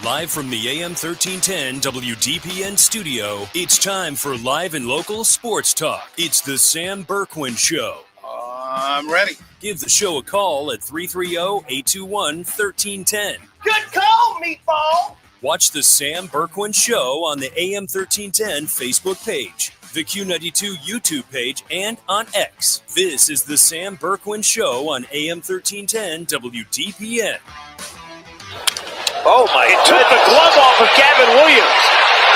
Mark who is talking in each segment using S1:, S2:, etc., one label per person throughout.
S1: Live from the AM 1310 WDPN studio, it's time for live and local sports talk. It's the Sam Bourquin Show.
S2: I'm ready.
S1: Give the show a call at 330-821-1310.
S2: Good call, meatball.
S1: Watch the Sam Bourquin Show on the AM 1310 Facebook page, the Q92 YouTube page, and on X. This is the Sam Bourquin Show on AM 1310 WDPN.
S3: Oh, my. It took the glove off of Gavin Williams,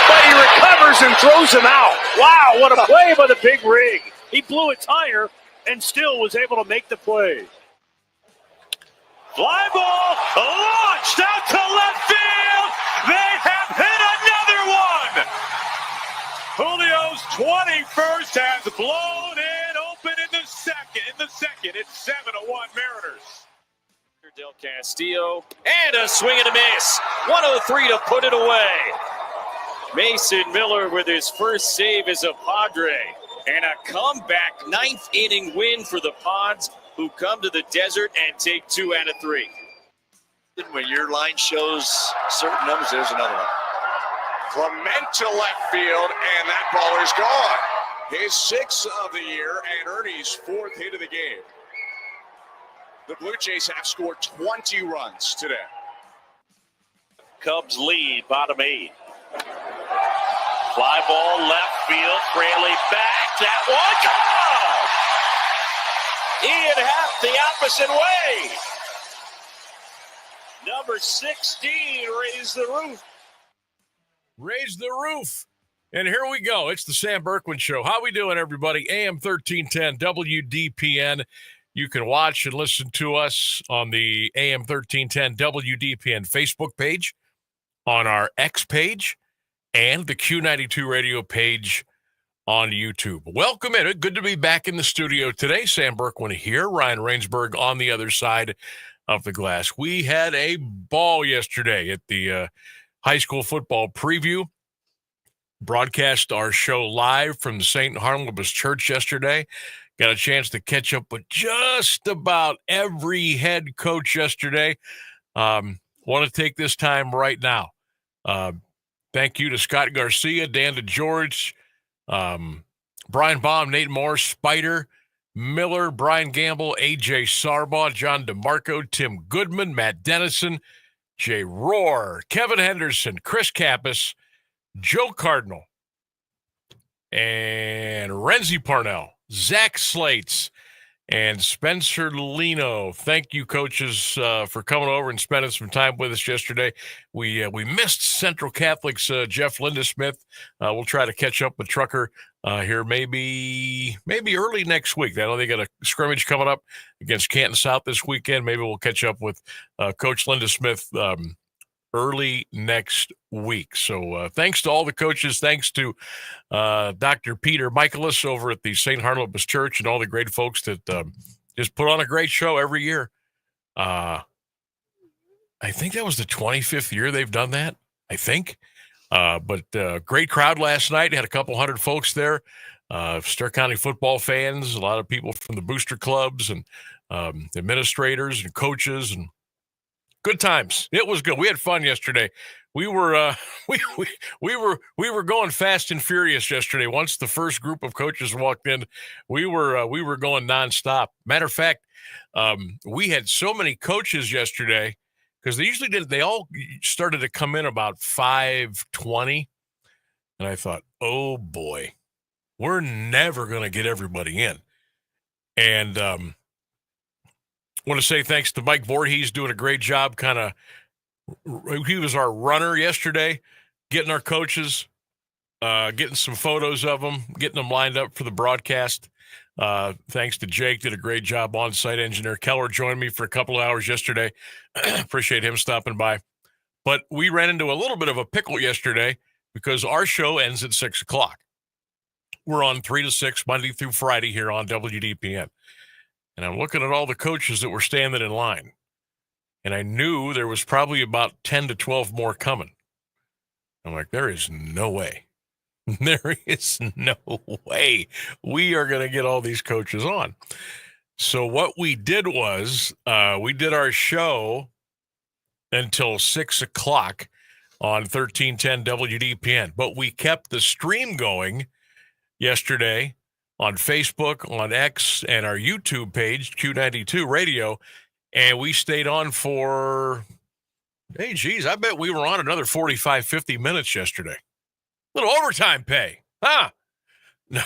S3: but he recovers and throws him out. Wow, what a play by the Big Rig. He blew a tire and still was able to make the play. Fly ball launched out to left field. They have hit another one. Julio's 21st has blown it open in the second. It's 7-1 Mariners. Del Castillo, and a swing and a miss. 103 to put it away. Mason Miller with his first save as a Padre. And a comeback 9th inning win for the Pods, who come to the desert and take 2 out of 3.
S4: When your line shows certain numbers, there's another one. Clement to left field, and that ball is gone. His 6th of the year, and Ernie's 4th hit of the game. The Blue Jays have scored 20 runs today.
S3: Cubs lead, bottom 8. Fly ball left field, Fraley back. That one, Ian Happ the opposite way. Number 16, raise the roof.
S5: Raise the roof. And here we go. It's the Sam Bourquin Show. How we doing, everybody? AM 1310 WDPN. You can watch and listen to us on the AM 1310 WDPN Facebook page, on our X page, and the Q92 radio page on YouTube. Welcome in. Good to be back in the studio today. Sam Bourquin here. Ryan Rainsberg on the other side of the glass. We had a ball yesterday at the high school football preview. Broadcast our show live from the St. Barnabas Church yesterday. Got a chance to catch up with just about every head coach yesterday. Want to take this time right now. Thank you to Scott Garcia, Dan DeGeorge, Brian Baum, Nate Moore, Spider, Miller, Brian Gamble, AJ Sarbaugh, John DeMarco, Tim Goodman, Matt Dennison, Jay Rohr, Kevin Henderson, Chris Kappas, Joe Cardinal, and Renzi Parnell, Zach Slates, and Spencer Lino. Thank you, coaches, for coming over and spending some time with us yesterday. We missed Central Catholic's Jeff Lindesmith. We'll try to catch up with Trucker here maybe early next week. I know they got a scrimmage coming up against Canton South this weekend. Maybe we'll catch up with Coach Lindesmith early next week. So thanks to all the coaches. Thanks to Dr. Peter Michaelis over at the St. Barnabas Church and all the great folks that just put on a great show every year. I think that was the 25th year they've done that, I think. But great crowd last night. Had a couple hundred folks there. Stark County football fans, a lot of people from the booster clubs and administrators and coaches, and good times. It was good. We had fun yesterday. We were we were going fast and furious yesterday. Once the first group of coaches walked in, we were going nonstop. Matter of fact, we had so many coaches yesterday because they all started to come in about 5:20, and I thought, oh boy, we're never going to get everybody in. And want to say thanks to Mike Voorhees, doing a great job. He was our runner yesterday, getting our coaches, getting some photos of them, getting them lined up for the broadcast. Thanks to Jake, did a great job. On-site engineer Keller joined me for a couple of hours yesterday. Appreciate him stopping by. But we ran into a little bit of a pickle yesterday because our show ends at 6 o'clock. We're on 3 to 6, Monday through Friday here on WDPN. And I'm looking at all the coaches that were standing in line. And I knew there was probably about 10 to 12 more coming. I'm like, there is no way. There is no way we are going to get all these coaches on. So what we did was we did our show until 6 o'clock. on 1310 WDPN. But we kept the stream going yesterday on Facebook, on X, and our YouTube page, Q92 Radio, and we stayed on for, hey, geez, I bet we were on another 45, 50 minutes yesterday. Little overtime pay, huh? No,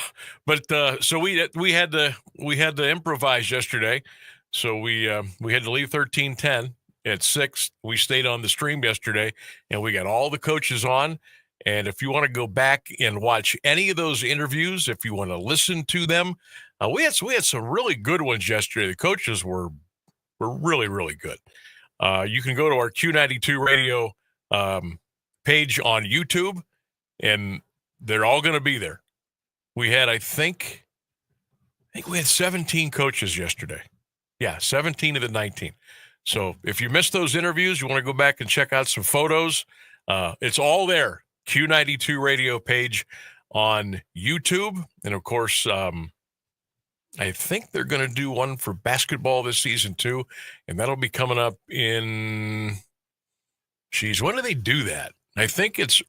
S5: but so we had to improvise yesterday. So we had to leave 1310 at 6. We stayed on the stream yesterday, and we got all the coaches on. And if you want to go back and watch any of those interviews, if you want to listen to them, we had some really good ones yesterday. The coaches were really, really good. You can go to our Q92 Radio page on YouTube, and they're all going to be there. We had, I think we had 17 coaches yesterday. Yeah, 17 of the 19. So if you missed those interviews, you want to go back and check out some photos, it's all there. Q92 Radio page on YouTube. And, of course, I think they're going to do one for basketball this season, too. And that'll be coming up in, when do they do that? I think it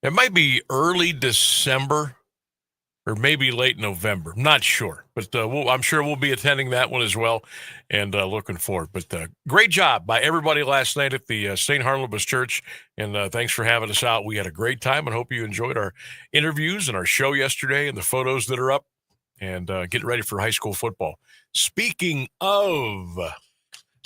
S5: might be early December or maybe late November. I'm not sure. But I'm sure we'll be attending that one as well and looking forward. But great job by everybody last night at the St. Harlebus Church. And thanks for having us out. We had a great time and hope you enjoyed our interviews and our show yesterday and the photos that are up. And get ready for high school football. Speaking of,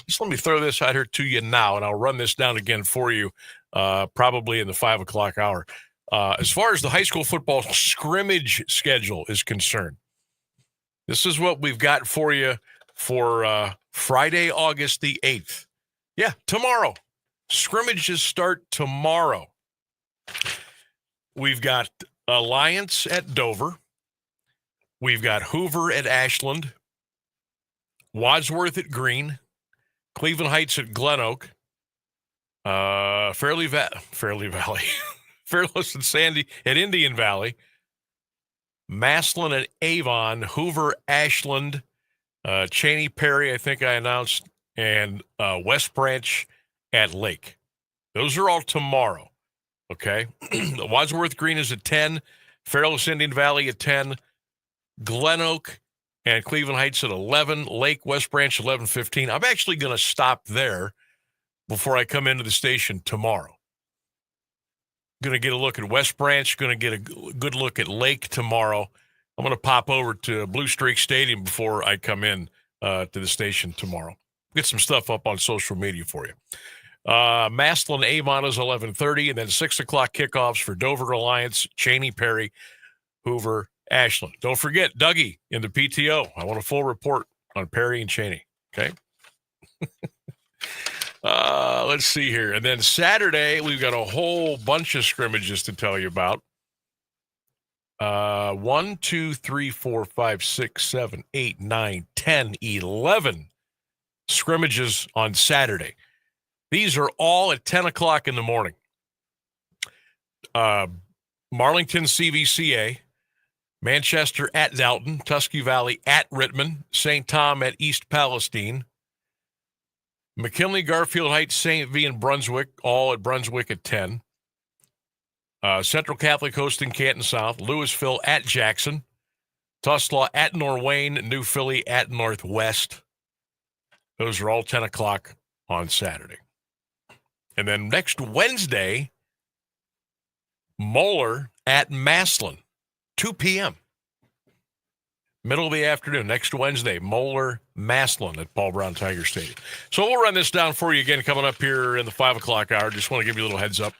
S5: just let me throw this out here to you now, and I'll run this down again for you probably in the 5 o'clock hour. As far as the high school football scrimmage schedule is concerned, this is what we've got for you for Friday, August the 8th. Yeah, tomorrow. Scrimmages start tomorrow. We've got Alliance at Dover. We've got Hoover at Ashland, Wadsworth at Greene, Cleveland Heights at Glen Oak, Fairleigh Valley, Fairless and Sandy at Indian Valley, Maslin at Avon, Hoover, Ashland, Cheney Perry, I think I announced, and West Branch at Lake. Those are all tomorrow, okay? Wadsworth Greene is at 10, Fairless Indian Valley at 10, Glen Oak and Cleveland Heights at 11, Lake, West Branch, 11:15. I'm actually going to stop there before I come into the station tomorrow. Going to get a look at West Branch, going to get a good look at Lake tomorrow. I'm going to pop over to Blue Streak Stadium before I come in to the station tomorrow. Get some stuff up on social media for you. Maslin Avon is 11:30, and then 6 o'clock kickoffs for Dover Alliance, Cheney Perry, Hoover, Ashland. Don't forget Dougie in the PTO. I want a full report on Perry and Cheney. Okay. Let's see here. And then Saturday, we've got a whole bunch of scrimmages to tell you about. 1, 2, 3, 4, 5, 6, 7, 8, 9, 10, 11 scrimmages on Saturday. These are all at 10 o'clock in the morning. Marlington CVCA, Manchester at Dalton, Tusky Valley at Rittman, St. Tom at East Palestine, McKinley, Garfield Heights, St. V, and Brunswick, all at Brunswick at 10. Central Catholic hosting Canton South, Louisville at Jackson, Tuslaw at Norwayne, New Philly at Northwest. Those are all 10 o'clock on Saturday. And then next Wednesday, Moeller at Maslin. 2 p.m. Middle of the afternoon, next Wednesday, Moeller, Maslin at Paul Brown Tiger Stadium. So we'll run this down for you again coming up here in the 5 o'clock hour. Just want to give you a little heads up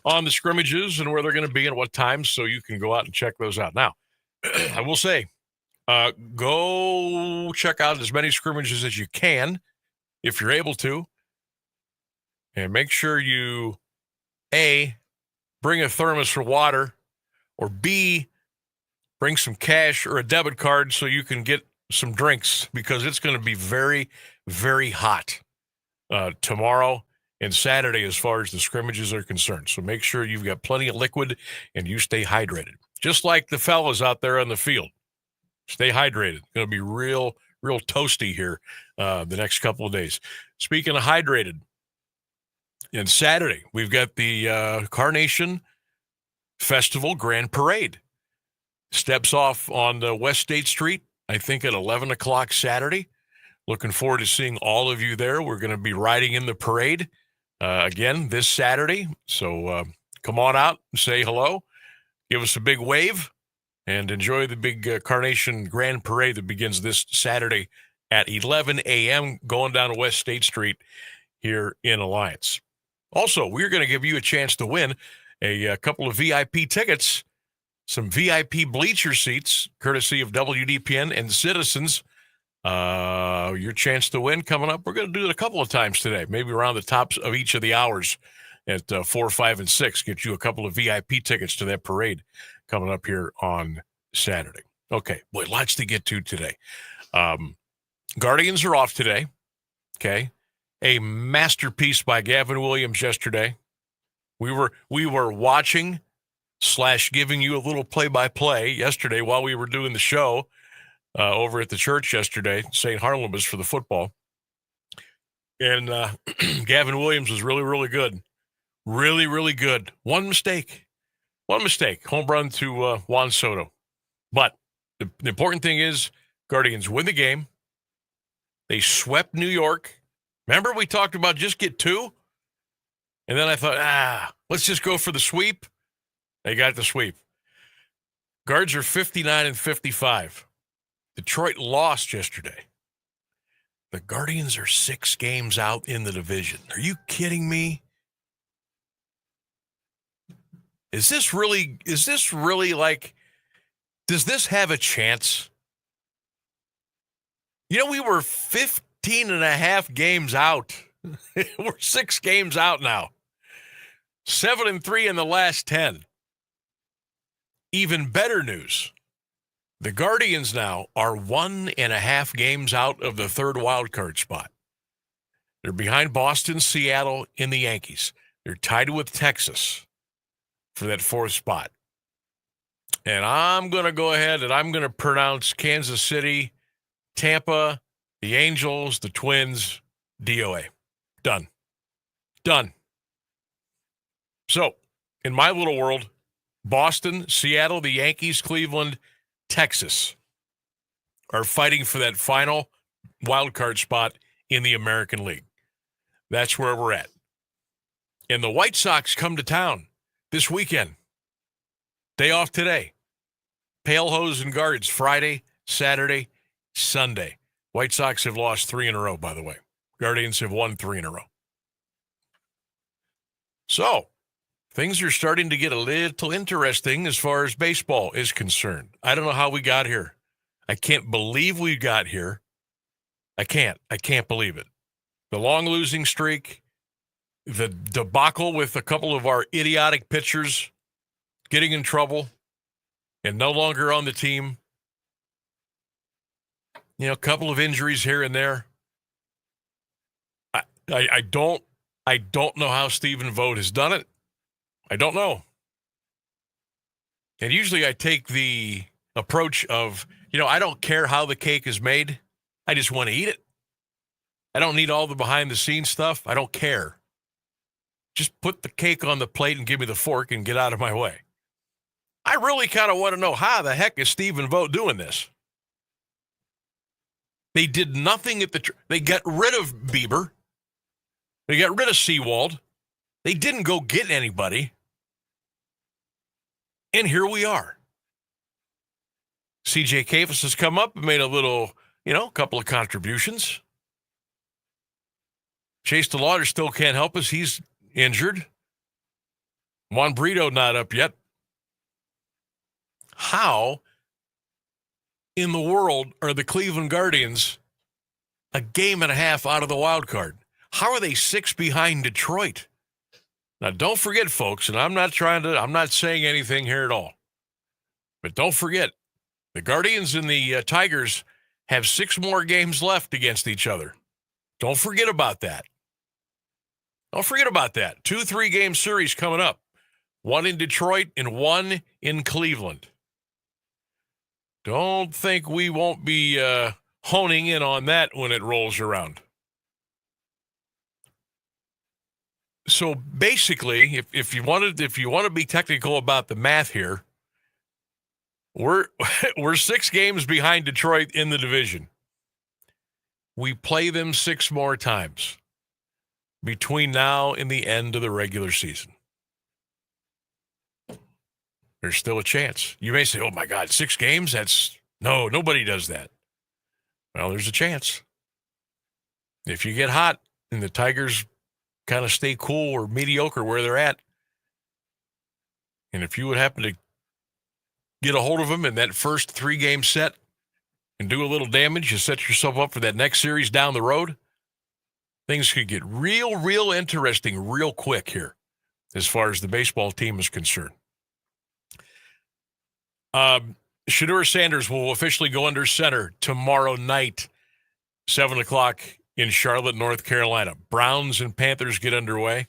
S5: on the scrimmages and where they're going to be and what times so you can go out and check those out. Now, I will say, go check out as many scrimmages as you can if you're able to. And make sure you, A, bring a thermos for water, or B, bring some cash or a debit card so you can get some drinks because it's going to be very, very hot tomorrow and Saturday as far as the scrimmages are concerned. So make sure you've got plenty of liquid and you stay hydrated. Just like the fellas out there on the field. Stay hydrated. It's going to be real toasty here the next couple of days. Speaking of hydrated, And Saturday, we've got the Carnation Festival Grand Parade. Steps off on West State Street, I think at 11 o'clock Saturday. Looking forward to seeing all of you there. We're going to be riding in the parade again this Saturday. So come on out and say hello. Give us a big wave and enjoy the big Carnation Grand Parade that begins this Saturday at 11 a.m. going down to West State Street here in Alliance. Also, we're going to give you a chance to win a couple of VIP tickets, some VIP bleacher seats, courtesy of WDPN and Citizens. Your chance to win coming up. We're going to do it a couple of times today, maybe around the tops of each of the hours at 4, 5, and 6. Get you a couple of VIP tickets to that parade coming up here on Saturday. Okay, boy, lots to get to today. Guardians are off today. Okay. A masterpiece by Gavin Williams yesterday. We were watching / giving you a little play-by-play yesterday while we were doing the show over at the church yesterday, St. Harlem for the football. And Gavin Williams was really, really good. Really, really good. One mistake. Home run to Juan Soto. But the important thing is Guardians win the game. They swept New York. Remember we talked about just get 2? And then I thought, let's just go for the sweep. They got the sweep. Guards are 59-55. Detroit lost yesterday. The Guardians are 6 games out in the division. Are you kidding me? Is this really like, does this have a chance? We were 15 and a half games out. We're 6 games out now. 7-3 in the last 10. Even better news. The Guardians now are 1.5 games out of the third wild card spot. They're behind Boston, Seattle, and the Yankees. They're tied with Texas for that 4th spot. And I'm going to go ahead and I'm going to pronounce Kansas City, Tampa, the Angels, the Twins, DOA. Done. So, in my little world, Boston, Seattle, the Yankees, Cleveland, Texas are fighting for that final wild card spot in the American League. That's where we're at. And the White Sox come to town this weekend. Day off today. Pale Hose and Guards Friday, Saturday, Sunday. White Sox have lost 3 in a row, by the way. Guardians have won 3 in a row. So, things are starting to get a little interesting as far as baseball is concerned. I don't know how we got here. I can't believe we got here. I can't believe it. The long losing streak, the debacle with a couple of our idiotic pitchers getting in trouble and no longer on the team. A couple of injuries here and there. I don't know how Stephen Vogt has done it. I don't know. And usually I take the approach of, I don't care how the cake is made. I just want to eat it. I don't need all the behind-the-scenes stuff. I don't care. Just put the cake on the plate and give me the fork and get out of my way. I really kind of want to know how the heck is Stephen Vogt doing this? They did nothing at they got rid of Bieber. They got rid of Seawald. They didn't go get anybody. And here we are. C.J. Kafis has come up and made a little, couple of contributions. Chase DeLauder still can't help us. He's injured. Juan Brito not up yet. How in the world are the Cleveland Guardians a game and a half out of the wild card? How are they 6 behind Detroit? Now, don't forget, folks, and I'm not saying anything here at all, but don't forget, the Guardians and the Tigers have 6 more games left against each other. Don't forget about that. 2 3-game series coming up. 1 in Detroit and 1 in Cleveland. Don't think we won't be honing in on that when it rolls around. So basically, if you want to be technical about the math here, we're 6 games behind Detroit in the division. We play them 6 more times between now and the end of the regular season. There's still a chance. You may say, oh my God, 6 games? Nobody does that. Well, there's a chance. If you get hot and the Tigers kind of stay cool or mediocre where they're at, and if you would happen to get a hold of them in that first 3-game set and do a little damage, you set yourself up for that next series down the road, things could get real interesting real quick here as far as the baseball team is concerned. Shedeur Sanders will officially go under center tomorrow night, 7 o'clock in Charlotte, North Carolina. Browns and Panthers get underway.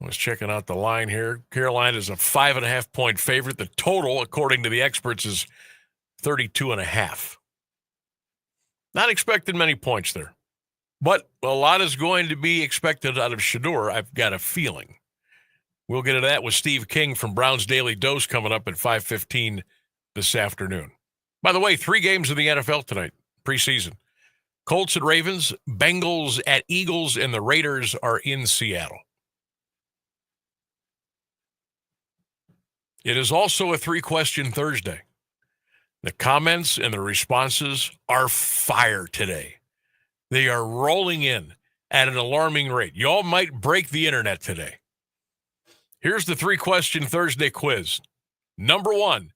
S5: I was checking out the line here. Carolina is a 5.5-point favorite. The total, according to the experts, is 32.5. Not expecting many points there. But a lot is going to be expected out of Shedeur, I've got a feeling. We'll get into that with Steve King from Brown's Daily Dose coming up at 5:15 this afternoon. By the way, 3 games in the NFL tonight, preseason. Colts at Ravens, Bengals at Eagles, and the Raiders are in Seattle. It is also a 3-question Thursday. The comments and the responses are fire today. They are rolling in at an alarming rate. Y'all might break the internet today. Here's the 3-question Thursday quiz. Number 1,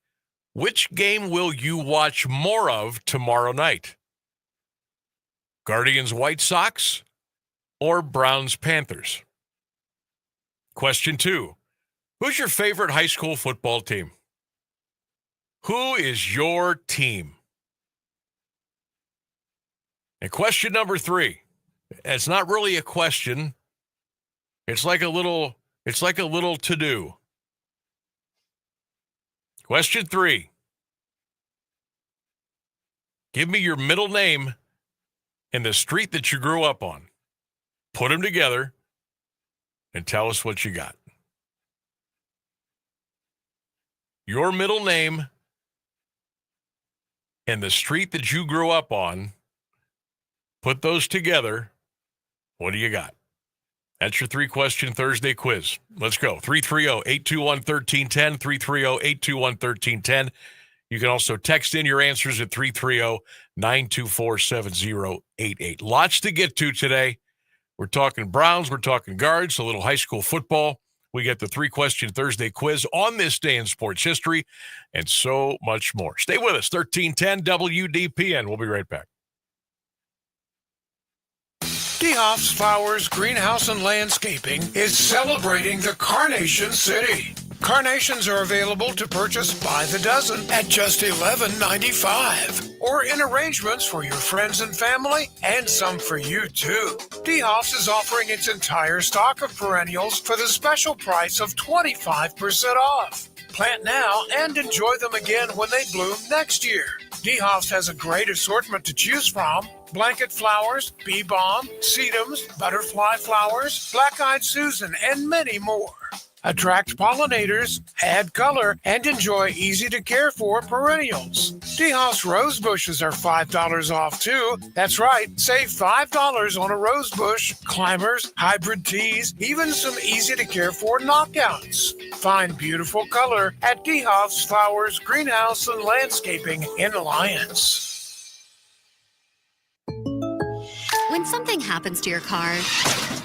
S5: which game will you watch more of tomorrow night? Guardians White Sox or Browns Panthers? Question 2, who's your favorite high school football team? Who is your team? And question number 3, it's not really a question. It's like a little to-do. Question 3. Give me your middle name and the street that you grew up on. Put them together and tell us what you got. Your middle name and the street that you grew up on. Put those together. What do you got? That's your 3-question Thursday quiz. Let's go. 330-821-1310, 330-821-1310. You can also text in your answers at 330-924-7088. Lots to get to today. We're talking Browns. We're talking Guards, a little high school football. We get the 3-question Thursday quiz on this day in sports history, and so much more. Stay with us. 1310 WDPN. We'll be right back.
S6: DeHoff's Flowers, Greenhouse, and Landscaping is celebrating the Carnation City. Carnations are available to purchase by the dozen at just $11.95, or in arrangements for your friends and family, and some for you too. DeHoff's is offering its entire stock of perennials for the special price of 25% off. Plant now and enjoy them again when they bloom next year. DeHoff's has a great assortment to choose from: blanket flowers, bee balm, sedums, butterfly flowers, black-eyed Susan, and many more. Attract pollinators, add color, and enjoy easy-to-care-for perennials. DeHoff's rose bushes are $5 off, too. That's right, save $5 on a rose bush, climbers, hybrid teas, even some easy-to-care-for knockouts. Find beautiful color at DeHoff's Flowers, Greenhouse, and Landscaping in Alliance.
S7: When something happens to your car,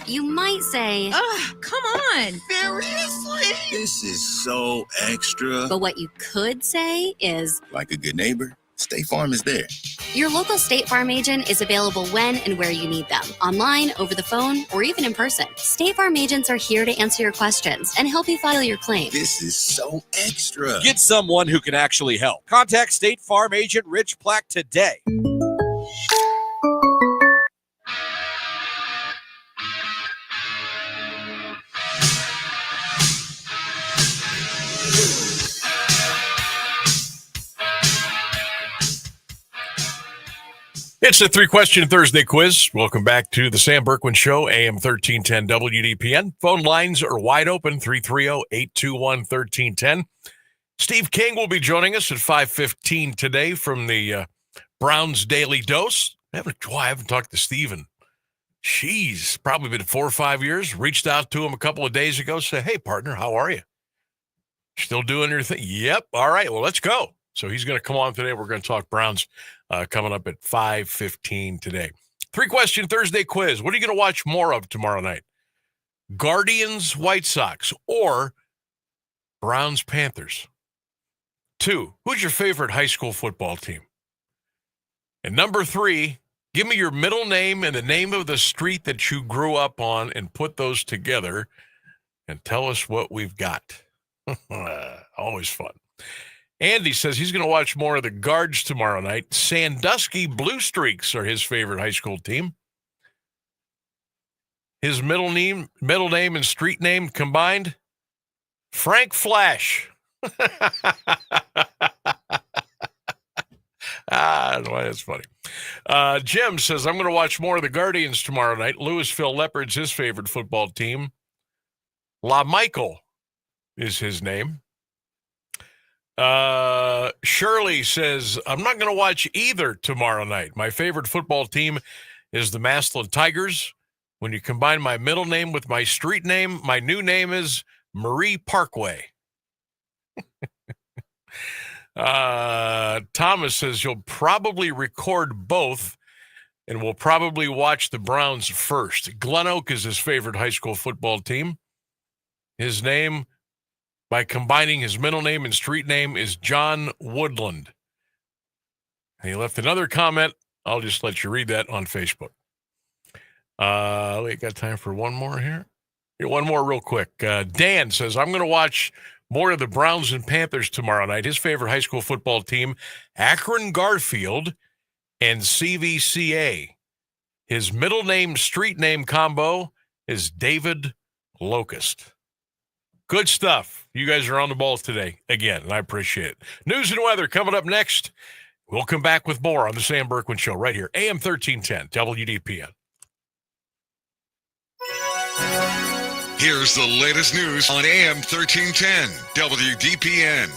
S7: you might say,
S8: "Ugh, come on.
S2: Seriously? This is so extra.
S7: but what you could say is,
S2: Like a good neighbor, State Farm is there.
S7: your local State Farm agent is available when and where you need them, online, over the phone, or even in person. State Farm agents are here to answer your questions and help you file your claim.
S2: This is so extra.
S9: Get someone who can actually help. Contact State Farm agent Rich Plack today.
S5: It's a 3-question Thursday quiz. Welcome back to the Sam Bourquin Show, AM 1310 WDPN. Phone lines are wide open, 330-821-1310. Steve King will be joining us at 5:15 today from the Browns Daily Dose. I haven't talked to Steve in, probably been 4 or 5 years. Reached out to him a couple of days ago, said, hey, partner, how are you? Still doing your thing? Yep. All right, well, let's go. So he's going to come on today. We're going to talk Browns coming up at 5:15 today. 3-question Thursday quiz. What are you going to watch more of tomorrow night? Guardians, White Sox, or Browns, Panthers? 2, who's your favorite high school football team? And number 3, give me your middle name and the name of the street that you grew up on and put those together and tell us what we've got. Always fun. Andy says he's going to watch more of the Guards tomorrow night. Sandusky Blue Streaks are his favorite high school team. His middle name and street name combined, Frank Flash. I don't know why that's funny. Jim says, I'm going to watch more of the Guardians tomorrow night. Louisville Leopards, his favorite football team. La Michael is his name. Shirley says, I'm not going to watch either tomorrow night. My favorite football team is the Massillon Tigers. When you combine my middle name with my street name, my new name is Marie Parkway. Thomas says you'll probably record both and we'll probably watch the Browns first. Glen Oak is his favorite high school football team. His name, by combining his middle name and street name, is John Woodland. And he left another comment. I'll just let you read that on Facebook. We got time for one more here. One more real quick. Dan says, I'm going to watch more of the Browns and Panthers tomorrow night. His favorite high school football team, Akron Garfield and CVCA. His middle name, street name combo is David Locust. Good stuff. You guys are on the ball today again, and I appreciate it. News and weather coming up next. We'll come back with more on the Sam Bourquin Show right here, AM 1310, WDPN.
S8: Here's the latest news on AM 1310, WDPN.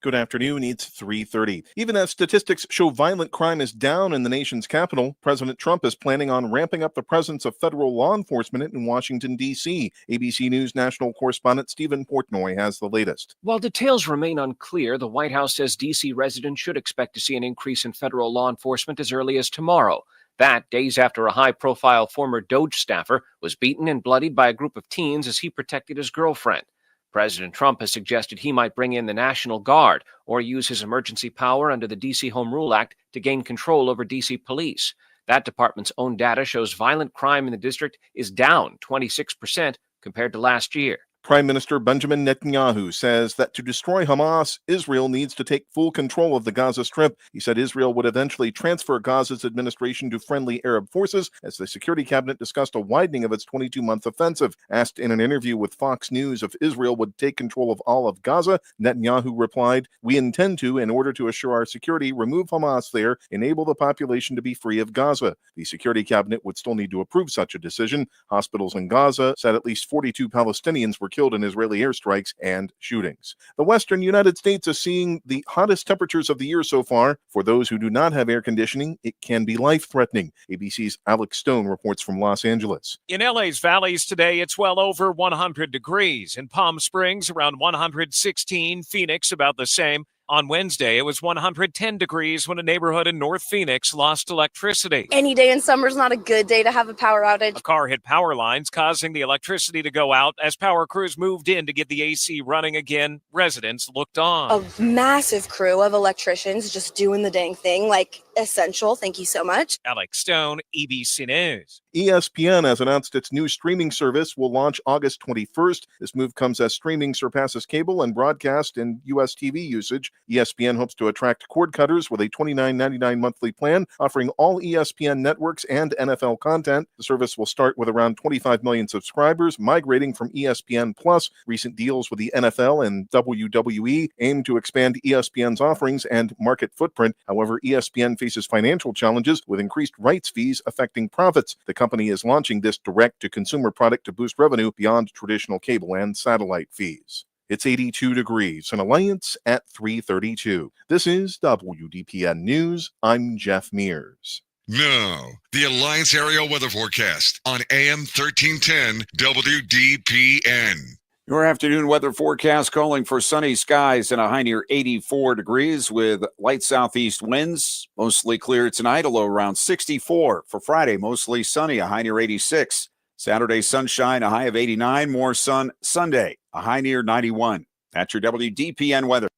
S10: Good afternoon. It's 3:30. Even as statistics show violent crime is down in the nation's capital, President Trump is planning on ramping up the presence of federal law enforcement in Washington, D.C. ABC News national correspondent Stephen Portnoy has the latest.
S11: While details remain unclear, the White House says D.C. residents should expect to see an increase in federal law enforcement as early as tomorrow. That, days after a high-profile former DOJ staffer was beaten and bloodied by a group of teens as he protected his girlfriend. President Trump has suggested he might bring in the National Guard or use his emergency power under the D.C. Home Rule Act to gain control over D.C. police. That department's own data shows violent crime in the district is down 26% compared to last year.
S10: Prime Minister Benjamin Netanyahu says that to destroy Hamas, Israel needs to take full control of the Gaza Strip. He said Israel would eventually transfer Gaza's administration to friendly Arab forces as the Security Cabinet discussed a widening of its 22-month offensive. Asked in an interview with Fox News if Israel would take control of all of Gaza, Netanyahu replied, "We intend to, in order to assure our security, remove Hamas there, enable the population to be free of Gaza." The Security Cabinet would still need to approve such a decision. Hospitals in Gaza said at least 42 Palestinians were killed in Israeli airstrikes and shootings. The western United States is seeing the hottest temperatures of the year so far. For those who do not have air conditioning, it can be life-threatening. ABC's Alex Stone reports from Los Angeles.
S12: In LA's valleys today, it's well over 100 degrees. In Palm Springs, around 116. Phoenix, about the same. On Wednesday, it was 110 degrees when a neighborhood in North Phoenix lost electricity.
S13: Any day in summer is not a good day to have a power outage.
S12: A car hit power lines, causing the electricity to go out. As power crews moved in to get the AC running again, residents looked on.
S13: A massive crew of electricians just doing the dang thing, like essential. Thank you so much.
S12: Alex Stone, ABC News.
S10: ESPN has announced its new streaming service will launch August 21st. This move comes as streaming surpasses cable and broadcast and U.S. TV usage. ESPN hopes to attract cord cutters with a $29.99 monthly plan, offering all ESPN networks and NFL content. The service will start with around 25 million subscribers, migrating from ESPN Plus. Recent deals with the NFL and WWE aim to expand ESPN's offerings and market footprint. However, ESPN faces financial challenges with increased rights fees affecting profits. The company is launching this direct-to-consumer product to boost revenue beyond traditional cable and satellite fees. It's 82 degrees in Alliance at 3:32. This is WDPN News. I'm Jeff Mears.
S8: Now, the Alliance Aerial Weather Forecast on AM 1310 WDPN.
S14: Your afternoon weather forecast calling for sunny skies and a high near 84 degrees with light southeast winds. Mostly clear tonight, a low around 64. For Friday, mostly sunny, a high near 86. Saturday, sunshine, a high of 89. More sun Sunday, a high near 91. That's your WDPN weather.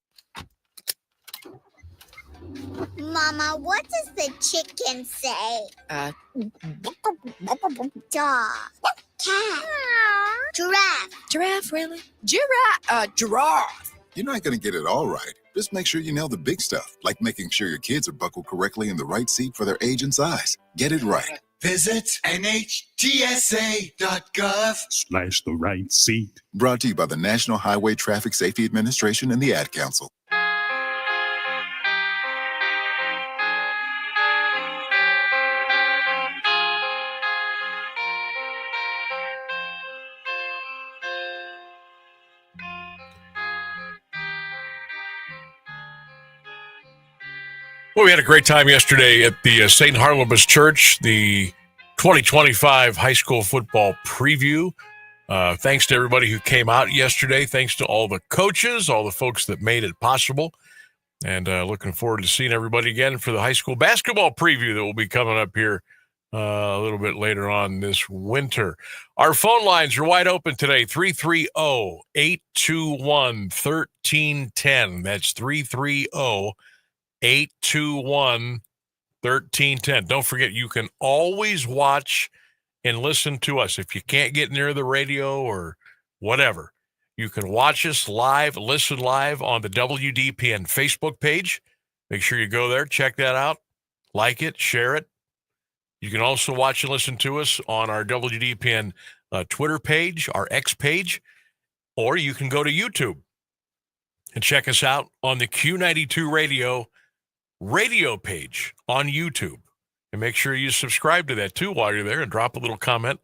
S15: Mama, what does the chicken say? Dog. Cat. Giraffe.
S16: Giraffe, really? Giraffe.
S17: You're not going to get it all right. Just make sure you nail the big stuff, like making sure your kids are buckled correctly in the right seat for their age and size. Get it right.
S18: Visit NHTSA.gov/the right seat.
S17: Brought to you by the National Highway Traffic Safety Administration and the Ad Council.
S5: Well, we had a great time yesterday at the St. Harlebus Church, the 2025 high school football preview. Thanks to everybody who came out yesterday. Thanks to all the coaches, all the folks that made it possible. And looking forward to seeing everybody again for the high school basketball preview that will be coming up here a little bit later on this winter. Our phone lines are wide open today, 330-821-1310. That's 330-821-1310. Don't forget, you can always watch and listen to us. If you can't get near the radio or whatever, you can watch us live, listen live on the WDPN Facebook page. Make sure you go there, check that out, like it, share it. You can also watch and listen to us on our WDPN Twitter page, our X page, or you can go to YouTube and check us out on the Q92 radio page on YouTube. And make sure you subscribe to that too while you're there and drop a little comment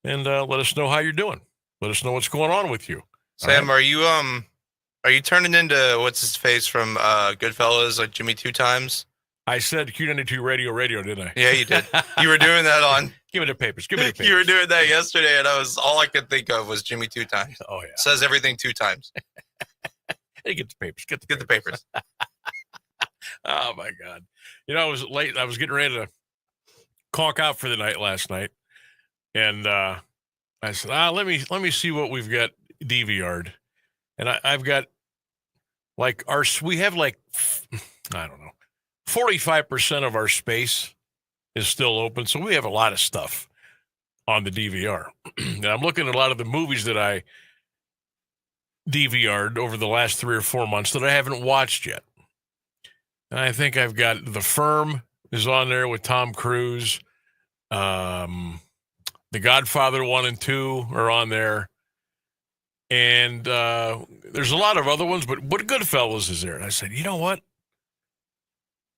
S5: and let us know how you're doing. Let us know what's going on with you.
S19: Sam, are you turning into what's his face from Goodfellas, like Jimmy Two Times?
S5: I said Q92 radio, didn't I?
S19: Yeah, you did. You were doing that on.
S5: Give me the papers. You
S19: were doing that yesterday, and all I could think of was Jimmy Two Times.
S5: Oh yeah,
S19: says everything two times.
S5: Hey, get the papers. Get
S19: the papers.
S5: Oh my God! I was late. I was getting ready to conk out for the night last night, and I said, let me see what we've got DVR'd, and I've got we have I don't know, 45% of our space is still open, so we have a lot of stuff on the DVR. And I'm looking at a lot of the movies that I DVR'd over the last 3 or 4 months that I haven't watched yet. And I think I've got The Firm is on there with Tom Cruise. The Godfather 1 and 2 are on there. And there's a lot of other ones, but Goodfellas is there. And I said, you know what?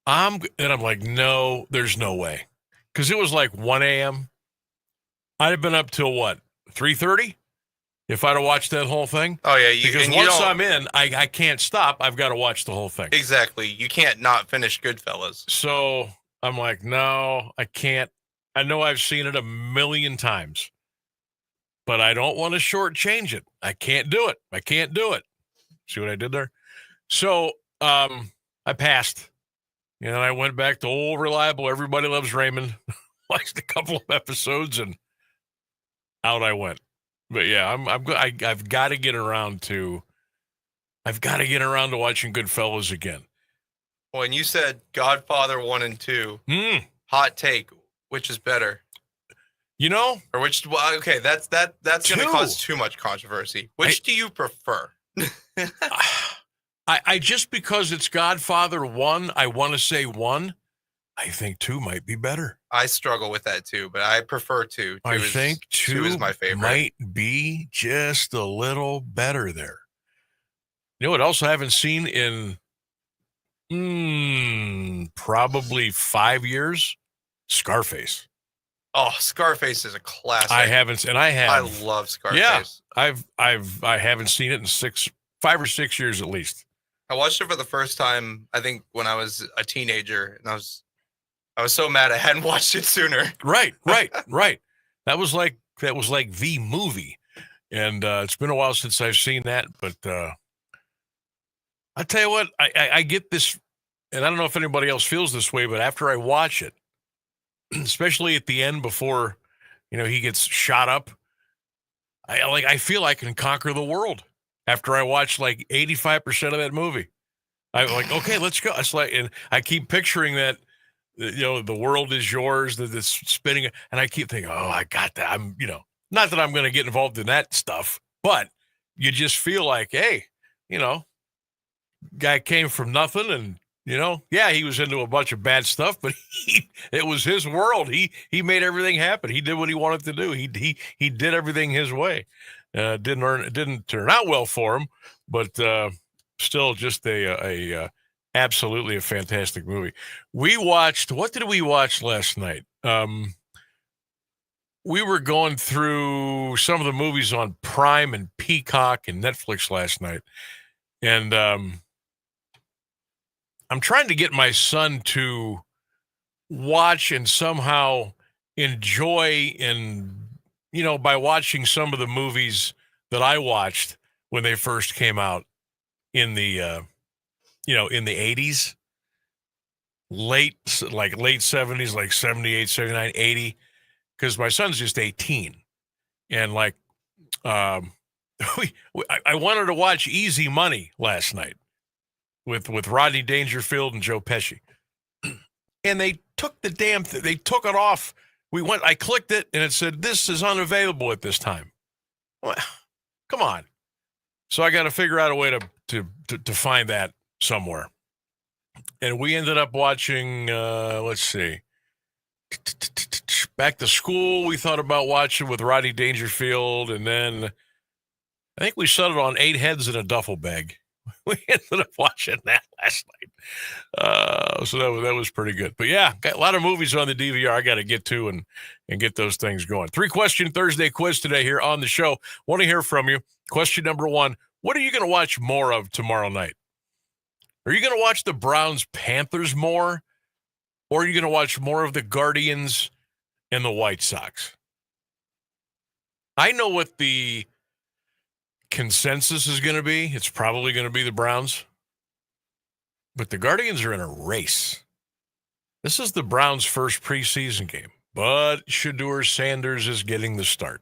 S5: I'm like, no, there's no way. Because it was like 1 a.m. I'd have been up till what, 3:30? If I'd have watched that whole thing?
S19: Oh, yeah.
S5: Because once I'm in, I can't stop. I've got to watch the whole thing.
S19: Exactly. You can't not finish Goodfellas.
S5: So I'm like, no, I can't. I know I've seen it a million times, but I don't want to shortchange it. I can't do it. See what I did there? So I passed. And I went back to old reliable Everybody Loves Raymond. Watched a couple of episodes and out I went. But yeah, I've got to get around to watching Goodfellas again.
S19: When you said Godfather 1 and 2, hot take, which is better?
S5: You know?
S19: Or okay, that's going to cause too much controversy. Which do you prefer?
S5: I just because it's Godfather 1, I want to say 1. I think 2 might be better.
S19: I struggle with that too, but I prefer 2.
S5: I think 2
S19: is my favorite.
S5: Might be just a little better there. You know what else I haven't seen in probably 5 years? Scarface.
S19: Oh, Scarface is a classic.
S5: I haven't, and I have.
S19: I love Scarface.
S5: Yeah, I haven't seen it in 5 or 6 years at least.
S19: I watched it for the first time, I think, when I was a teenager, and I was so mad I hadn't watched it sooner.
S5: Right. That was like the movie, and it's been a while since I've seen that. But I tell you what, I get this, and I don't know if anybody else feels this way, but after I watch it, especially at the end before, he gets shot up, I feel I can conquer the world. After I watch like 85% of that movie, I'm like, okay, let's go. It's like, and I keep picturing that, the world is yours, that it's spinning, and I keep thinking, oh, I got that. I'm, not that I'm going to get involved in that stuff, but you just feel like, hey, guy came from nothing, and he was into a bunch of bad stuff, but it was his world. He made everything happen. He did what he wanted to do. He did everything his way. Didn't turn out well for him, but still just a absolutely a fantastic movie. We watched, what did we watch last night? We were going through some of the movies on Prime and Peacock and Netflix last night, and I'm trying to get my son to watch and somehow enjoy, and by watching some of the movies that I watched when they first came out in the in the 80s, late 70s, like 78, 79, 80, because my son's just 18, and I wanted to watch Easy Money last night with Rodney Dangerfield and Joe Pesci, and they took the damn thing. They took it off. I clicked it, and it said, this is unavailable at this time. Well, come on. So I got to figure out a way to find that somewhere. And we ended up watching, let's see, Back to School. We thought about watching with Rodney Dangerfield, and then I think we settled on 8 Heads in a Duffel Bag. We ended up watching that last night. So that was pretty good. But yeah, got a lot of movies on the DVR I got to get to and get those things going. 3-question Thursday quiz today here on the show. Want to hear from you. Question number 1, what are you going to watch more of tomorrow night? Are you going to watch the Browns-Panthers more? Or are you going to watch more of the Guardians and the White Sox? I know what the consensus is going to be. It's probably going to be the Browns. But the Guardians are in a race. This is the Browns' first preseason game. But Shedeur Sanders is getting the start.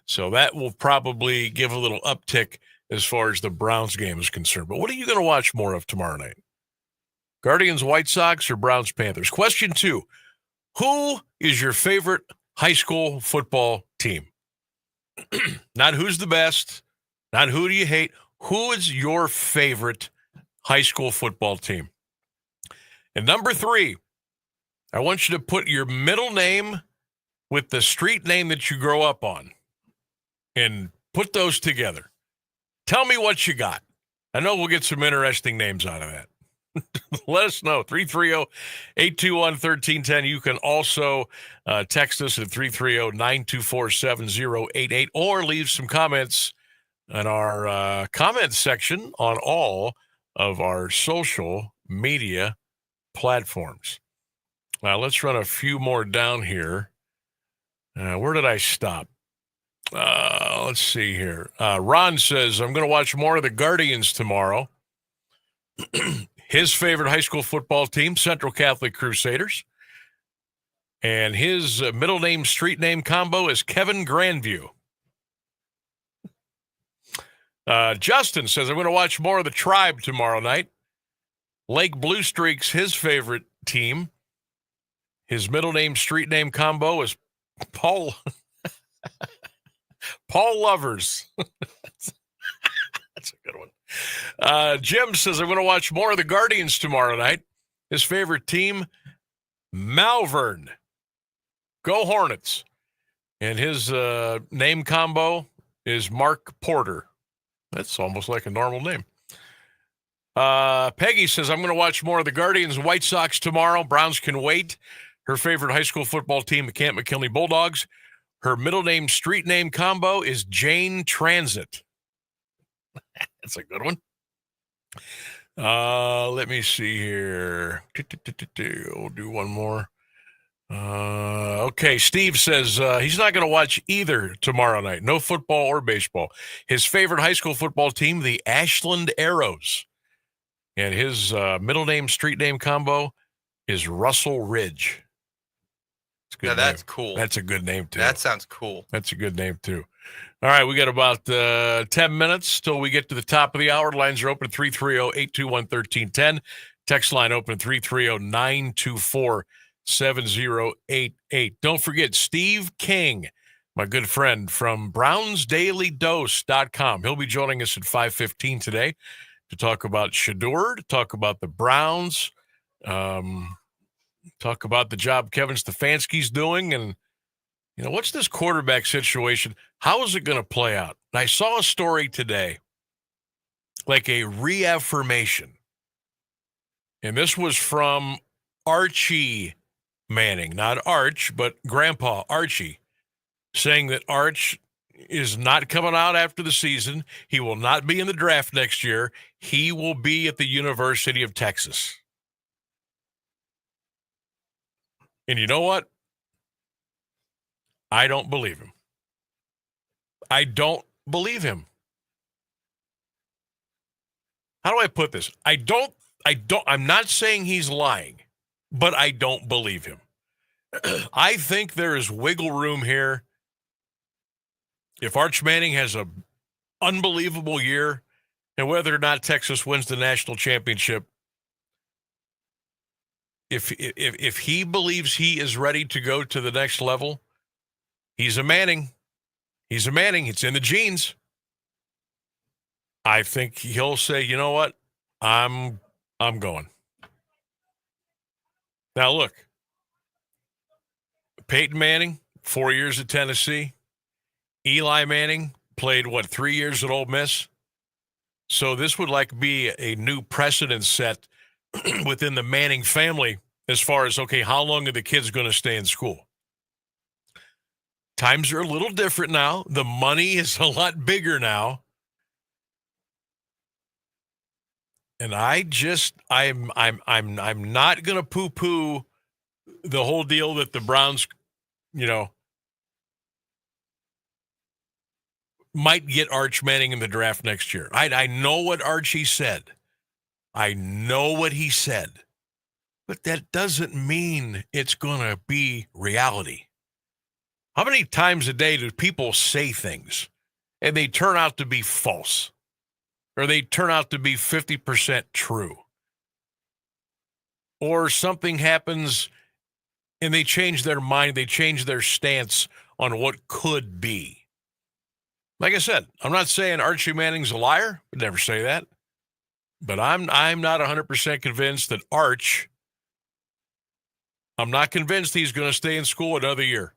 S5: So that will probably give a little uptick as far as the Browns game is concerned. But what are you going to watch more of tomorrow night? Guardians, White Sox, or Browns, Panthers? Question 2, who is your favorite high school football team? Not who's the best, not who do you hate. Who is your favorite high school football team? And number 3, I want you to put your middle name with the street name that you grow up on and put those together. Tell me what you got. I know we'll get some interesting names out of that. Let us know. 330-821-1310. You can also text us at 330-924-7088 or leave some comments in our comment section on all of our social media platforms. Now, let's run a few more down here. Where did I stop? Let's see here. Ron says, I'm going to watch more of the Guardians tomorrow. His favorite high school football team, Central Catholic Crusaders. And his middle name, street name combo is Kevin Grandview. Justin says, I'm going to watch more of the Tribe tomorrow night. Lake Blue Streak's his favorite team. His middle name, street name combo is Paul Lovers. That's a good one. Jim says, I'm going to watch more of the Guardians tomorrow night. His favorite team, Malvern. Go Hornets. And his name combo is Mark Porter. That's almost like a normal name. Peggy says, I'm going to watch more of the Guardians and White Sox tomorrow. Browns can wait. Her favorite high school football team, the Camp McKinley Bulldogs. Her middle name, street name combo is Jane Transit. That's a good one. Let me see here. We'll do one more. Okay, Steve says he's not going to watch either tomorrow night. No football or baseball. His favorite high school football team, the Ashland Arrows. And his middle name, street name combo is Russell Ridge. It's good.
S19: Now that's
S5: name.
S19: cool.
S5: That's a good name, too.
S19: That sounds cool.
S5: That's a good name, too. All right, we got about 10 minutes till we get to the top of the hour. Lines are open 330-821-1310. Text line open 330-924-7088. Don't forget, Steve King, my good friend from BrownsDailyDose.com. He'll be joining us at 5:15 today to talk about Shedeur, to talk about the Browns, talk about the job Kevin Stefanski's doing, and what's this quarterback situation? How is it going to play out? And I saw a story today, like a reaffirmation, and this was from Archie Manning, not Arch, but Grandpa Archie, saying that Arch is not coming out after the season. He will not be in the draft next year. He will be at the University of Texas. And you know what? I don't believe him. I don't believe him. How do I put this? I'm not saying he's lying, but I don't believe him. I think there is wiggle room here. If Arch Manning has an unbelievable year, and whether or not Texas wins the national championship, if he believes he is ready to go to the next level, he's a Manning. He's a Manning. It's in the genes. I think he'll say, you know what? I'm going. Now look, Peyton Manning, 4 years at Tennessee. Eli Manning played, 3 years at Ole Miss? So this would be a new precedent set within the Manning family as far as, okay, how long are the kids going to stay in school? Times are a little different now. The money is a lot bigger now. And I'm not going to poo-poo the whole deal that the Browns, might get Arch Manning in the draft next year. I know what Archie said. I know what he said. But that doesn't mean it's going to be reality. How many times a day do people say things and they turn out to be false? Or they turn out to be 50% true? Or something happens and they change their mind, they change their stance on what could be. Like I said, I'm not saying Archie Manning's a liar. I'd never say that. But I'm not 100% convinced that Arch, I'm not convinced he's going to stay in school another year.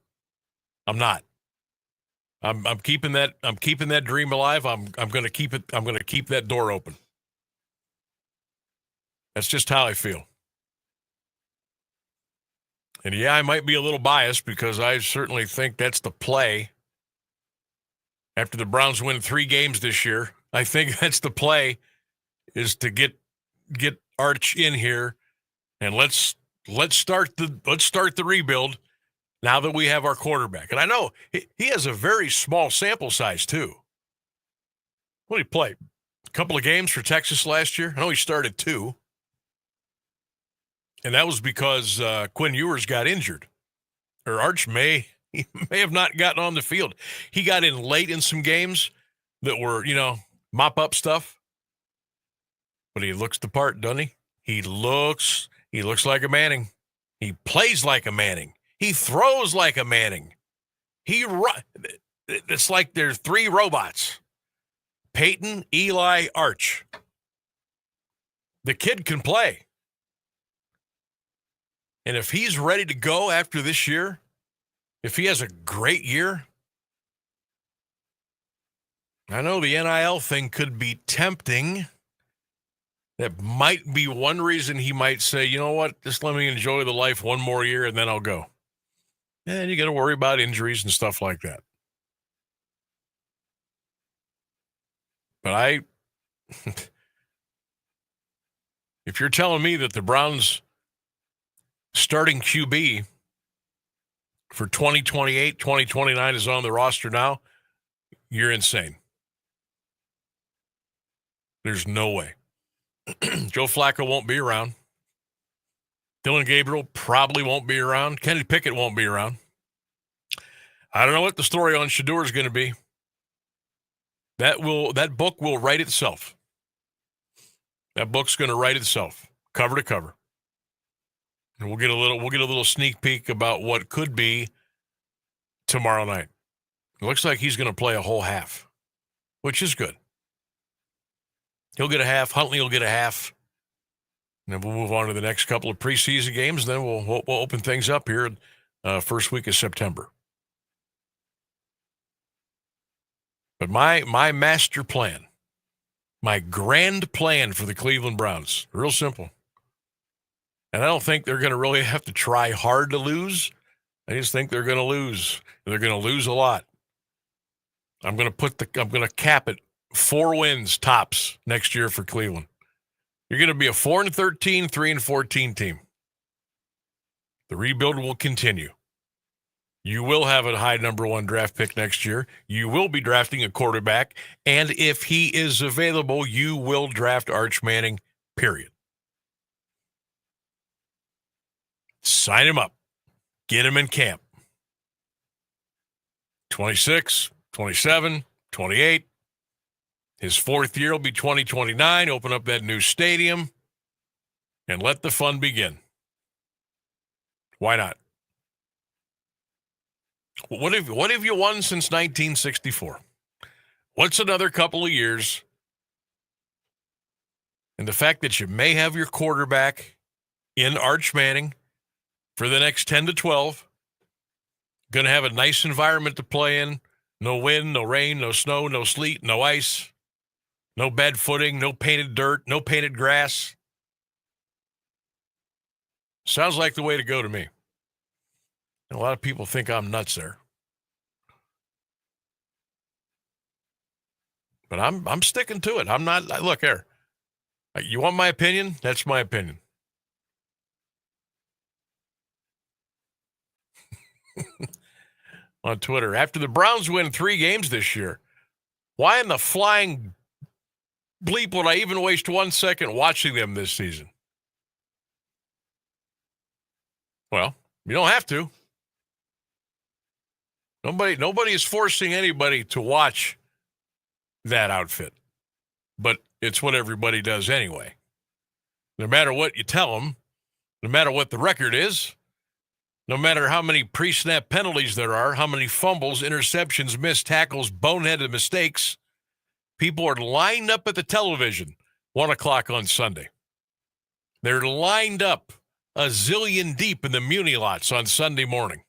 S5: I'm not. I'm keeping that dream alive. I'm going to keep it. I'm going to keep that door open. That's just how I feel. And yeah, I might be a little biased because I certainly think that's the play. After the Browns win 3 games this year, I think that's the play, is to get Arch in here, and let's start the rebuild now that we have our quarterback. And I know he has a very small sample size too. What did he play? A couple of games for Texas last year. I know he started 2, and that was because Quinn Ewers got injured, or Arch may have not gotten on the field. He got in late in some games that were, mop up stuff. But he looks the part, doesn't he? He looks like a Manning. He plays like a Manning. He throws like a Manning. It's like there's three robots. Peyton, Eli, Arch. The kid can play. And if he's ready to go after this year, if he has a great year, I know the NIL thing could be tempting. That might be one reason he might say, you know what, just let me enjoy the life one more year and then I'll go. And you got to worry about injuries and stuff like that. But if you're telling me that the Browns starting QB for 2028, 2029 is on the roster now, you're insane. There's no way. Joe Flacco won't be around. Dylan Gabriel probably won't be around. Kenny Pickett won't be around. I don't know what the story on Shedeur is going to be. That book will write itself. That book's going to write itself, cover to cover. And we'll get a little sneak peek about what could be tomorrow night. It looks like he's going to play a whole half, which is good. He'll get a half. Huntley will get a half. And then we'll move on to the next couple of preseason games. And then we'll open things up here first week of September. But my master plan, my grand plan for the Cleveland Browns, real simple. And I don't think they're going to really have to try hard to lose. I just think they're going to lose. And they're going to lose a lot. I'm going to cap it 4 wins tops next year for Cleveland. You're going to be a 4-13, 3-14 team. The rebuild will continue. You will have a high number 1 draft pick next year. You will be drafting a quarterback. And if he is available, you will draft Arch Manning, period. Sign him up. Get him in camp. 26, 27, 28. His 4th year will be 2029. Open up that new stadium and let the fun begin. Why not? What have you won since 1964? What's another couple of years? And the fact that you may have your quarterback in Arch Manning for the next 10 to 12, going to have a nice environment to play in. No wind, no rain, no snow, no sleet, no ice. No bad footing, no painted dirt, no painted grass. Sounds like the way to go to me. And a lot of people think I'm nuts there. But I'm sticking to it. I'm not, look here. You want my opinion? That's my opinion. On Twitter, after the Browns win 3 games this year, why in the flying bleep would I even waste 1 second watching them this season? Well, you don't have to. Nobody is forcing anybody to watch that outfit. But it's what everybody does anyway. No matter what you tell them, no matter what the record is, no matter how many pre-snap penalties there are, how many fumbles, interceptions, missed tackles, boneheaded mistakes, people are lined up at the television 1 o'clock on Sunday. They're lined up a zillion deep in the Muni lots on Sunday morning.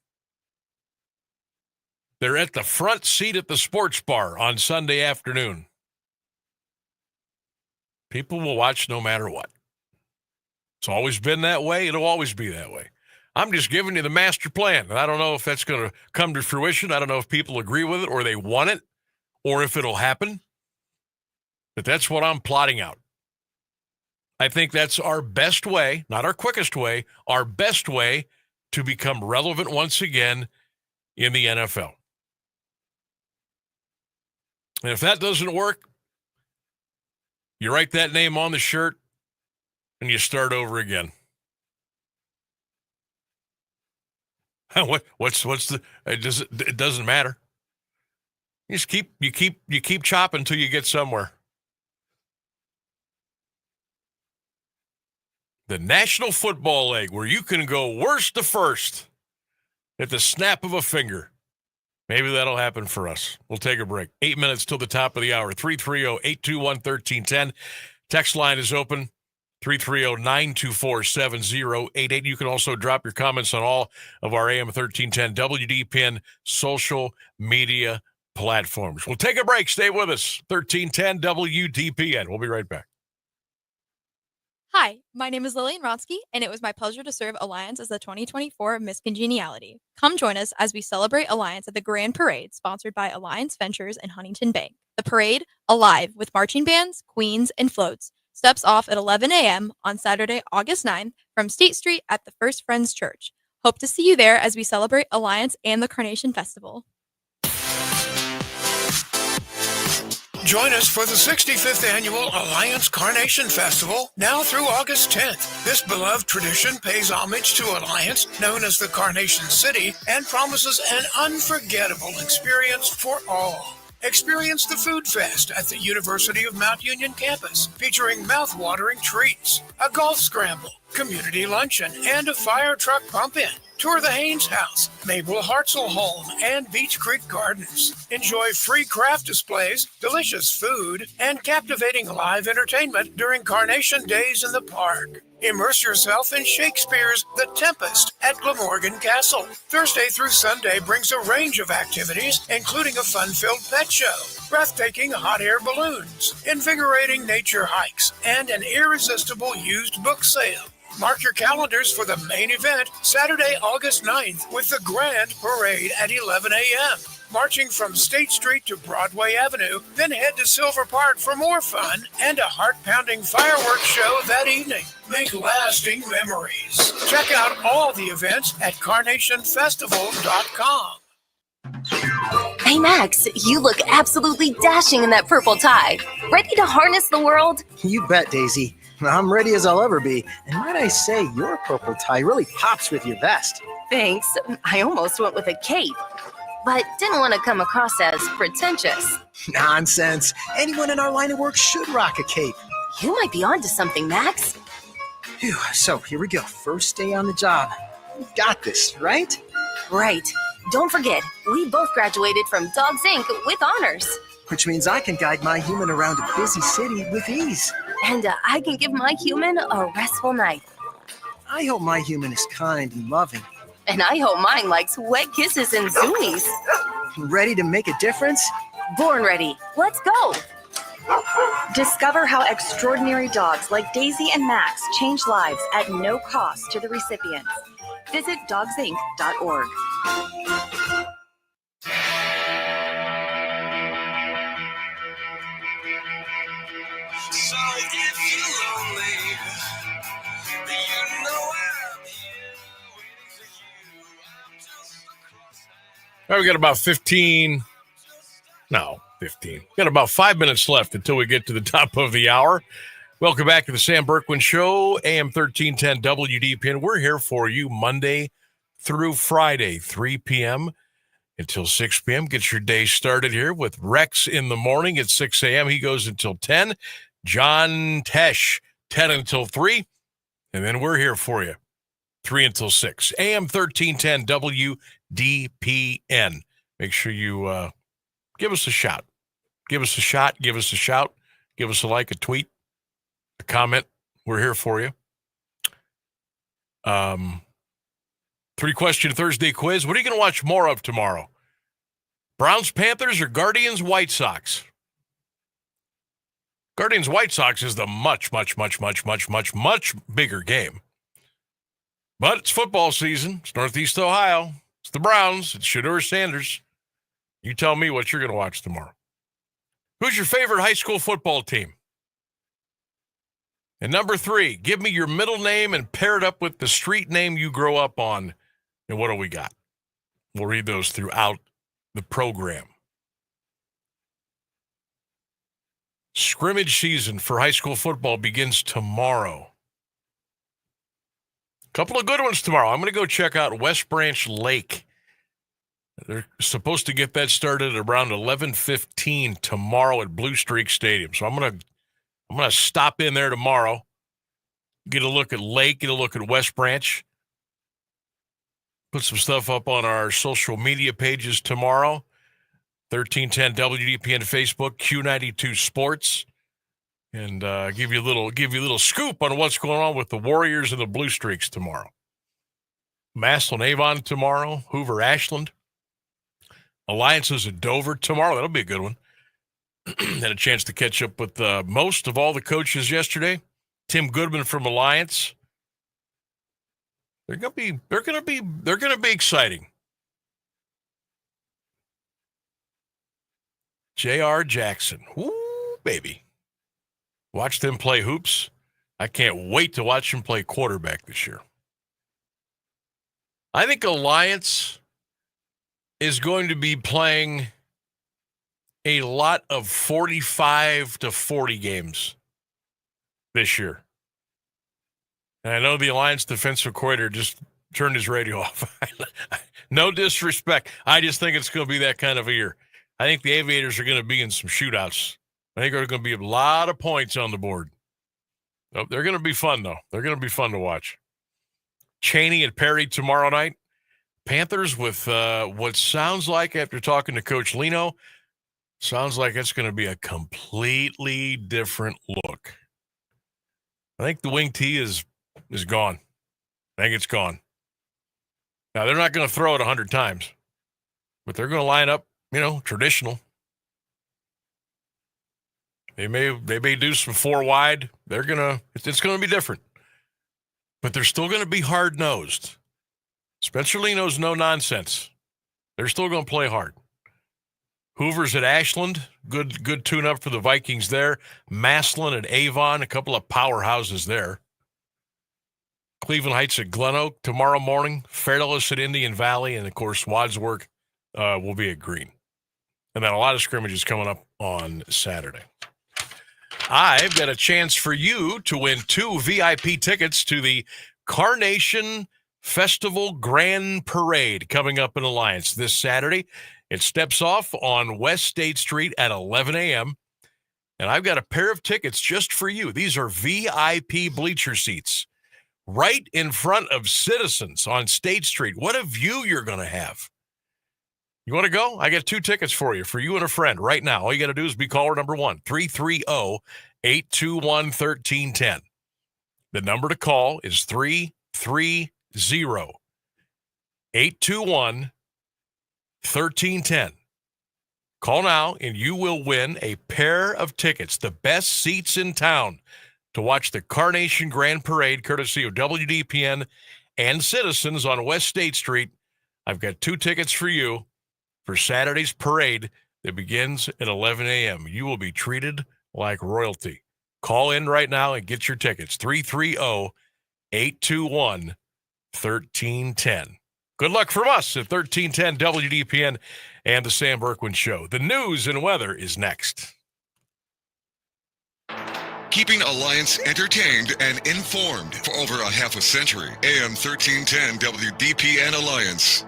S5: They're at the front seat at the sports bar on Sunday afternoon. People will watch no matter what. It's always been that way. It'll always be that way. I'm just giving you the master plan, and I don't know if that's going to come to fruition. I don't know if people agree with it or they want it or if it'll happen. But that's what I'm plotting out. I think that's our best way, not our quickest way, our best way to become relevant once again in the NFL. And if that doesn't work, you write that name on the shirt and you start over again. What's the? It doesn't matter. You just keep chopping until you get somewhere. The National Football League, where you can go worst to first at the snap of a finger. Maybe that'll happen for us. We'll take a break. 8 minutes till the top of the hour. 330-821-1310. Text line is open. 330-924-7088. You can also drop your comments on all of our AM 1310 WDPN social media platforms. We'll take a break. Stay with us. 1310 WDPN. We'll be right back.
S20: Hi, my name is Lillian Rotsky, and it was my pleasure to serve Alliance as the 2024 Miss Congeniality. Come join us as we celebrate Alliance at the Grand Parade, sponsored by Alliance Ventures and Huntington Bank. The parade, alive with marching bands, queens, and floats, steps off at 11 a.m. on Saturday, August 9th from State Street at the First Friends Church. Hope to see you there as we celebrate Alliance and the Carnation Festival.
S6: Join us for the 65th Annual Alliance Carnation Festival, now through August 10th. This beloved tradition pays homage to Alliance, known as the Carnation City, and promises an unforgettable experience for all. Experience the Food Fest at the University of Mount Union campus, featuring mouth-watering treats, a golf scramble, community luncheon, and a fire truck pump-in. Tour the Haynes House, Mabel Hartzell Home, and Beach Creek Gardens. Enjoy free craft displays, delicious food, and captivating live entertainment during Carnation Days in the park. Immerse yourself in Shakespeare's The Tempest at Glamorgan Castle. Thursday through Sunday brings a range of activities, including a fun-filled pet show, breathtaking hot air balloons, invigorating nature hikes, and an irresistible used book sale. Mark your calendars for the main event, Saturday, August 9th, with the Grand Parade at 11 a.m. Marching from State Street to Broadway Avenue, then head to Silver Park for more fun and a heart-pounding fireworks show that evening. Make lasting memories. Check out all the events at carnationfestival.com.
S21: Hey, Max, you look absolutely dashing in that purple tie. Ready to harness the world?
S22: You bet, Daisy. I'm ready as I'll ever be. And might I say, your purple tie really pops with your vest.
S21: Thanks. I almost went with a cape, but didn't want to come across as pretentious.
S22: Nonsense. Anyone in our line of work should rock a cape.
S21: You might be onto something, Max.
S22: Phew, so here we go. First day on the job. We've got this, right?
S21: Right. Don't forget, we both graduated from Dogs Inc. with honors.
S22: Which means I can guide my human around a busy city with ease.
S21: And I can give my human a restful night.
S22: I hope my human is kind and loving.
S21: And I hope mine likes wet kisses and zoomies.
S22: Ready to make a difference?
S21: Born ready. Let's go.
S23: Discover how extraordinary dogs like Daisy and Max change lives at no cost to the recipients. Visit dogsinc.org.
S24: So if you're lonely, you know I'm here waiting for you. I'm just across.
S5: All right, we got about 15. Got about 5 minutes left until we get to the top of the hour. Welcome back to the Sam Bourquin Show, AM 1310 WDPN. We're here for you Monday through Friday, 3 p.m. until 6 p.m. Get your day started here with Rex in the morning at 6 a.m. He goes until 10. John Tesh, 10 until 3. And then we're here for you, 3 until 6. AM 1310 WDPN. Make sure you give us a shout. Give us a shot. Give us a shout. Give us a like, a tweet, a comment. We're here for you. 3-question Thursday quiz. What are you going to watch more of tomorrow? Browns, Panthers, or Guardians, White Sox? Guardians, White Sox is the much bigger game. But it's football season. It's Northeast Ohio. It's the Browns. It's Shedeur Sanders. You tell me what you're going to watch tomorrow. Who's your favorite high school football team? And number 3, give me your middle name and pair it up with the street name you grow up on. And what do we got? We'll read those throughout the program. Scrimmage season for high school football begins tomorrow. A couple of good ones tomorrow. I'm going to go check out West Branch Lake. They're supposed to get that started at around 11:15 tomorrow at Blue Streak Stadium. So I'm going to stop in there tomorrow, get a look at Lake, get a look at West Branch. put some stuff up on our social media pages tomorrow. 1310 WDPN Facebook, Q92 Sports, and give you a little scoop on what's going on with the Warriors and the Blue Streaks tomorrow. Massillon Avon tomorrow, Hoover Ashland. Alliances at Dover tomorrow. That'll be a good one. Had a chance to catch up with most of all the coaches yesterday. Tim Goodman from Alliance. They're gonna be exciting. J.R. Jackson. Woo, baby. Watch them play hoops. I can't wait to watch them play quarterback this year. I think Alliance is going to be playing a lot of 45 to 40 games this year. And I know the Alliance defensive coordinator just turned his radio off. No disrespect. I just think it's going to be that kind of a year. I think the Aviators are going to be in some shootouts. I think there are going to be a lot of points on the board. They're going to be fun, though. They're going to be fun to watch. Cheney and Perry tomorrow night. Panthers with what sounds like, after talking to Coach Leno, sounds like it's going to be a completely different look. I think the wing tee is gone. I think it's gone. Now, they're not going to throw it 100 times, but they're going to line up, traditional. They may do some 4 wide. It's going to be different, but they're still going to be hard-nosed. Spencer Leno's no nonsense. They're still going to play hard. Hoover's at Ashland. Good tune-up for the Vikings there. Massillon at Avon, a couple of powerhouses there. Cleveland Heights at Glen Oak tomorrow morning. Fairless at Indian Valley. And, of course, Wadsworth will be at Green. And then a lot of scrimmages coming up on Saturday. I've got a chance for you to win 2 VIP tickets to the Carnation Festival Grand Parade coming up in Alliance this Saturday. It steps off on West State Street at 11 a.m. And I've got a pair of tickets just for you. These are VIP bleacher seats right in front of Citizens on State Street. What a view you're going to have. You want to go? I got 2 tickets for you and a friend right now. All you got to do is be caller number 1, 330-821-1310. The number to call is 330-821-1310. Call now and you will win a pair of tickets, the best seats in town, to watch the Carnation Grand Parade, courtesy of WDPN and Citizens on West State Street. I've got 2 tickets for you for Saturday's parade that begins at 11 a.m. You will be treated like royalty. Call in right now and get your tickets, 330-821-1310. Good luck from us at 1310 WDPN and the Sam Bourquin Show. The news and weather is next.
S8: Keeping Alliance entertained and informed for over a half a century. AM 1310 WDPN Alliance.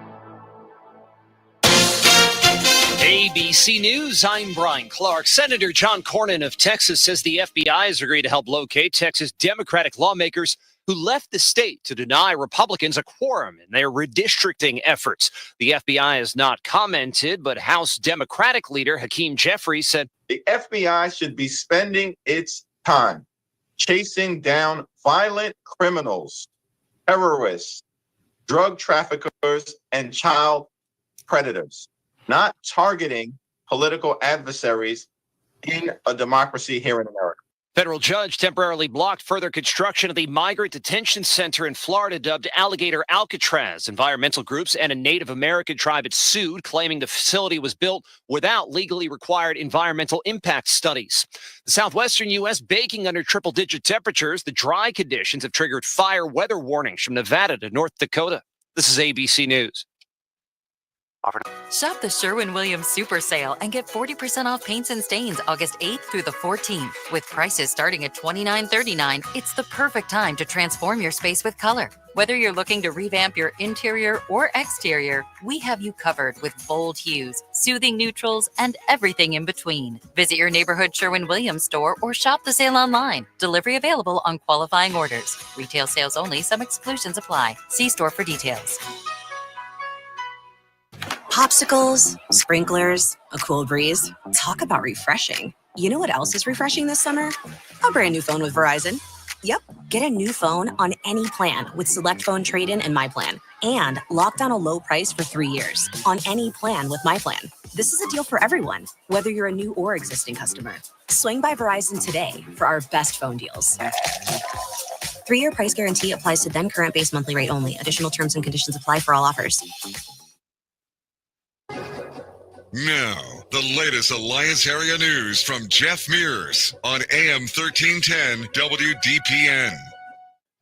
S1: ABC News, I'm Brian Clark. Senator John Cornyn of Texas says the FBI has agreed to help locate Texas Democratic lawmakers who left the state to deny Republicans a quorum in their redistricting efforts. The FBI has not commented, but House Democratic leader Hakeem Jeffries said
S3: the FBI should be spending its time chasing down violent criminals, terrorists, drug traffickers, and child predators, not targeting political adversaries in a democracy here in America.
S1: Federal judge temporarily blocked further construction of the migrant detention center in Florida dubbed Alligator Alcatraz. Environmental groups and a Native American tribe had sued, claiming the facility was built without legally required environmental impact studies. The southwestern U.S. baking under triple-digit temperatures. The dry conditions have triggered fire weather warnings from Nevada to North Dakota. This is ABC News.
S4: Shop the Sherwin-Williams Super Sale and get 40% off paints and stains August 8th through the 14th. With prices starting at $29.39, it's the perfect time to transform your space with color. Whether you're looking to revamp your interior or exterior, we have you covered with bold hues, soothing neutrals, and everything in between. Visit your neighborhood Sherwin-Williams store or shop the sale online. Delivery available on qualifying orders. Retail sales only. Some exclusions apply. See store for details.
S2: Popsicles, sprinklers, a cool breeze. Talk about refreshing. You know what else is refreshing this summer? A brand new phone with Verizon. Yep, get a new phone on any plan with Select Phone Trade-in and My Plan. And lock down a low price for 3 years on any plan with My Plan. This is a deal for everyone, whether you're a new or existing customer. Swing by Verizon today for our best phone deals. 3-year price guarantee applies to then current base monthly rate only. Additional terms and conditions apply for all offers.
S8: Now, the latest Alliance area news from Jeff Mears on AM 1310 WDPN.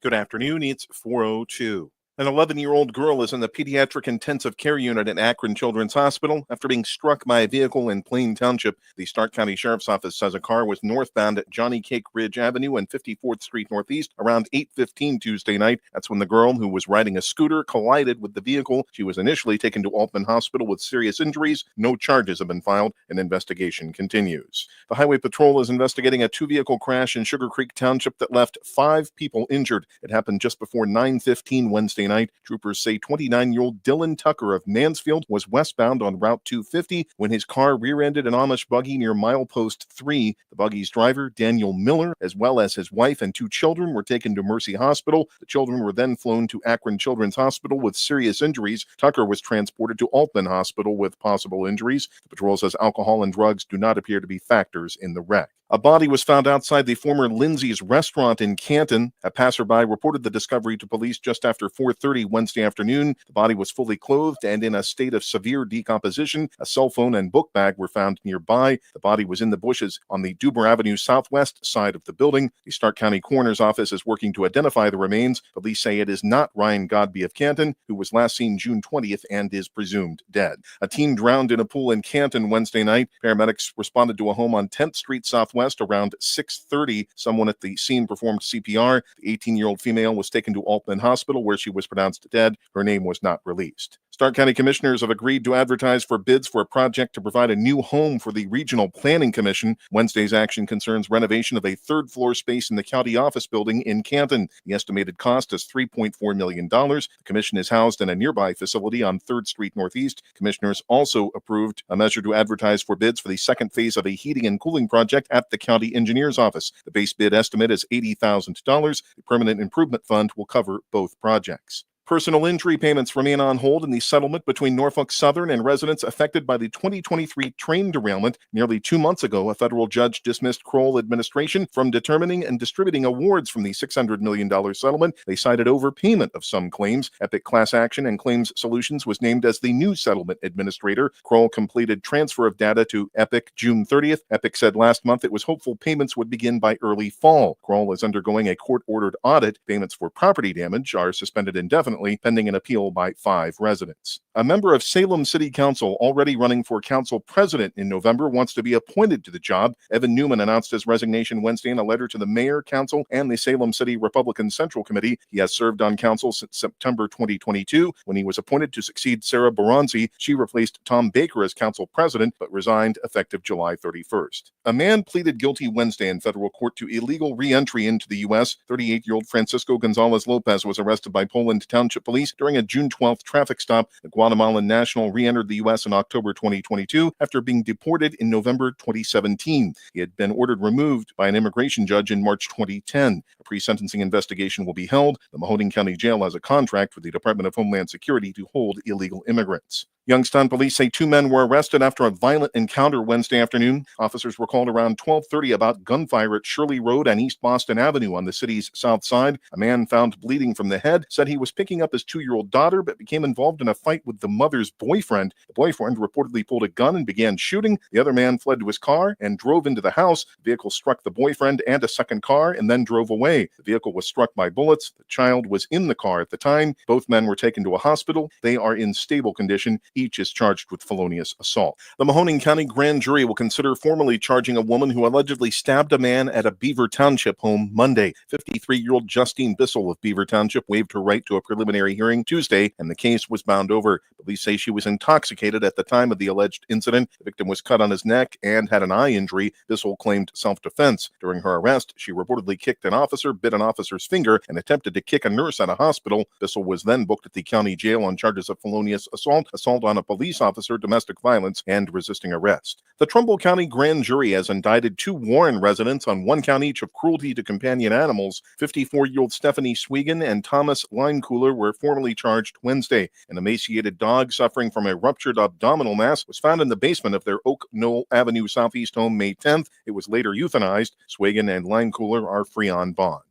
S10: Good afternoon. It's 4:02. An 11-year-old girl is in the pediatric intensive care unit at Akron Children's Hospital after being struck by a vehicle in Plain Township. The Stark County Sheriff's Office says a car was northbound at Johnny Cake Ridge Avenue and 54th Street Northeast around 8:15 Tuesday night. That's when the girl, who was riding a scooter, collided with the vehicle. She was initially taken to Altman Hospital with serious injuries. No charges have been filed. An investigation continues. The Highway Patrol is investigating a 2-vehicle crash in Sugar Creek Township that left 5 people injured. It happened just before 9:15 Wednesday night. Troopers say 29-year-old Dylan Tucker of Mansfield was westbound on Route 250 when his car rear-ended an Amish buggy near milepost 3. The buggy's driver, Daniel Miller, as well as his wife and 2 children, were taken to Mercy Hospital. The children were then flown to Akron Children's Hospital with serious injuries. Tucker was transported to Altman Hospital with possible injuries. The patrol says alcohol and drugs do not appear to be factors in the wreck. A body was found outside the former Lindsay's restaurant in Canton. A passerby reported the discovery to police just after 4:30 Wednesday afternoon. The body was fully clothed and in a state of severe decomposition. A cell phone and book bag were found nearby. The body was in the bushes on the Duber Avenue southwest side of the building. The Stark County Coroner's Office is working to identify the remains. Police say it is not Ryan Godby of Canton, who was last seen June 20th and is presumed dead. A teen drowned in a pool in Canton Wednesday night. Paramedics responded to a home on 10th Street Southwest around 6:30. Someone at the scene performed CPR. The 18-year-old female was taken to Altman Hospital, where she was pronounced dead. Her name was not released. Stark County commissioners have agreed to advertise for bids for a project to provide a new home for the Regional Planning Commission. Wednesday's action concerns renovation of a third-floor space in the county office building in Canton. The estimated cost is $3.4 million. The commission is housed in a nearby facility on 3rd Street Northeast. Commissioners also approved a measure to advertise for bids for the second phase of a heating and cooling project at the county engineer's office. The base bid estimate is $80,000. The permanent improvement fund will cover both projects. Personal injury payments remain on hold in the settlement between Norfolk Southern and residents affected by the 2023 train derailment. Nearly 2 months ago, a federal judge dismissed Kroll administration from determining and distributing awards from the $600 million settlement. They cited overpayment of some claims. Epic Class Action and Claims Solutions was named as the new settlement administrator. Kroll completed transfer of data to Epic June 30th. Epic said last month it was hopeful payments would begin by early fall. Kroll is undergoing a court-ordered audit. Payments for property damage are suspended indefinitely, pending an appeal by 5 residents. A member of Salem City Council, already running for council president in November, wants to be appointed to the job. Evan Newman announced his resignation Wednesday in a letter to the mayor, council, and the Salem City Republican Central Committee. He has served on council since September 2022, when he was appointed to succeed Sarah Baranzi. She replaced Tom Baker as council president, but resigned effective July 31st. A man pleaded guilty Wednesday in federal court to illegal re-entry into the U.S. 38-year-old Francisco Gonzalez Lopez was arrested by Poland Township Police during a June 12th traffic stop. The Guatemalan national re-entered the U.S. in October 2022 after being deported in November 2017. He had been ordered removed by an immigration judge in March 2010. A pre-sentencing investigation will be held. The Mahoning County Jail has a contract with the Department of Homeland Security to hold illegal immigrants. Youngstown police say 2 men were arrested after a violent encounter Wednesday afternoon. Officers were called around 12:30 about gunfire at Shirley Road and East Boston Avenue on the city's south side. A man found bleeding from the head said he was picking up his 2-year-old daughter, but became involved in a fight with the mother's boyfriend. The boyfriend reportedly pulled a gun and began shooting. The other man fled to his car and drove into the house. The vehicle struck the boyfriend and a second car and then drove away. The vehicle was struck by bullets. The child was in the car at the time. Both men were taken to a hospital. They are in stable condition. Each is charged with felonious assault. The Mahoning County grand jury will consider formally charging a woman who allegedly stabbed a man at a Beaver Township home Monday. 53-year-old Justine Bissell of Beaver Township waived her right to a preliminary hearing Tuesday, and the case was bound over. Police say she was intoxicated at the time of the alleged incident. The victim was cut on his neck and had an eye injury. Bissell claimed self-defense. During her arrest, she reportedly kicked an officer, bit an officer's finger, and attempted to kick a nurse at a hospital. Bissell was then booked at the county jail on charges of felonious assault on a police officer, domestic violence, and resisting arrest. The Trumbull County Grand Jury has indicted 2 Warren residents on 1 count each of cruelty to companion animals. 54-year-old Stephanie Swiegen and Thomas Linecooler were formally charged Wednesday. An emaciated dog suffering from a ruptured abdominal mass was found in the basement of their Oak Knoll Avenue Southeast home May 10th. It was later euthanized. Swiegen and Linecooler are free on bond.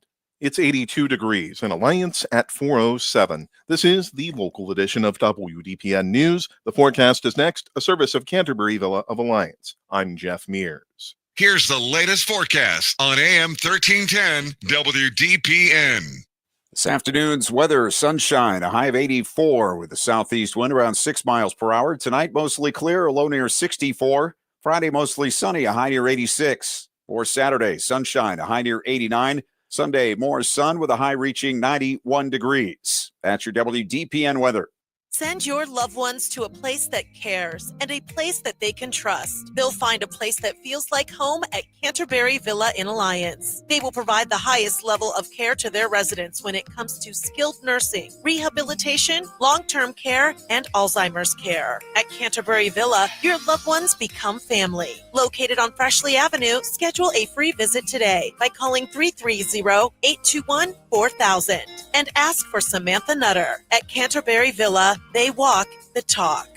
S10: It's 82 degrees in Alliance at 4:07. This is the local edition of WDPN News. The forecast is next, a service of Canterbury Villa of Alliance. I'm Jeff Mears.
S8: Here's the latest forecast on AM 1310 WDPN.
S14: This afternoon's weather, sunshine, a high of 84 with a southeast wind around 6 miles per hour. Tonight, mostly clear, a low near 64. Friday, mostly sunny, a high near 86. For Saturday, sunshine, a high near 89. Sunday, more sun with a high reaching 91 degrees. That's your WDPN weather.
S7: Send your loved ones to a place that cares and a place that they can trust. They'll find a place that feels like home at Canterbury Villa in Alliance. They will provide the highest level of care to their residents when it comes to skilled nursing, rehabilitation, long-term care, and Alzheimer's care. At Canterbury Villa, your loved ones become family. Located on Freshley Avenue, schedule a free visit today by calling 330-821-4000 and ask for Samantha Nutter. At Canterbury Villa, they walk the talk.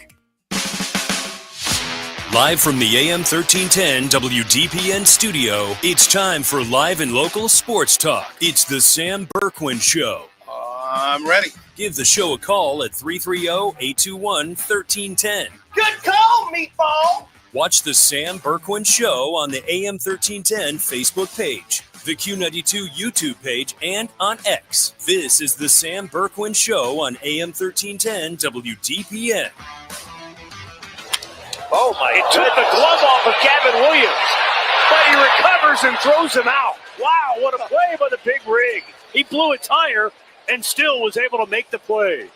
S9: Live from the AM 1310 WDPN studio, it's time for live and local sports talk. It's the Sam Bourquin Show.
S11: I'm ready.
S9: Give the show a call at 330-821-1310.
S11: Good call, meatball.
S9: Watch the Sam Bourquin Show on the AM 1310 Facebook page, the Q92 YouTube page, and on X. This is the Sam Bourquin Show on AM 1310 WDPN.
S11: Oh, my. It took the glove off of Gavin Williams, but he recovers and throws him out. Wow, what a play by the Big Rig. He blew a tire and still was able to make the play.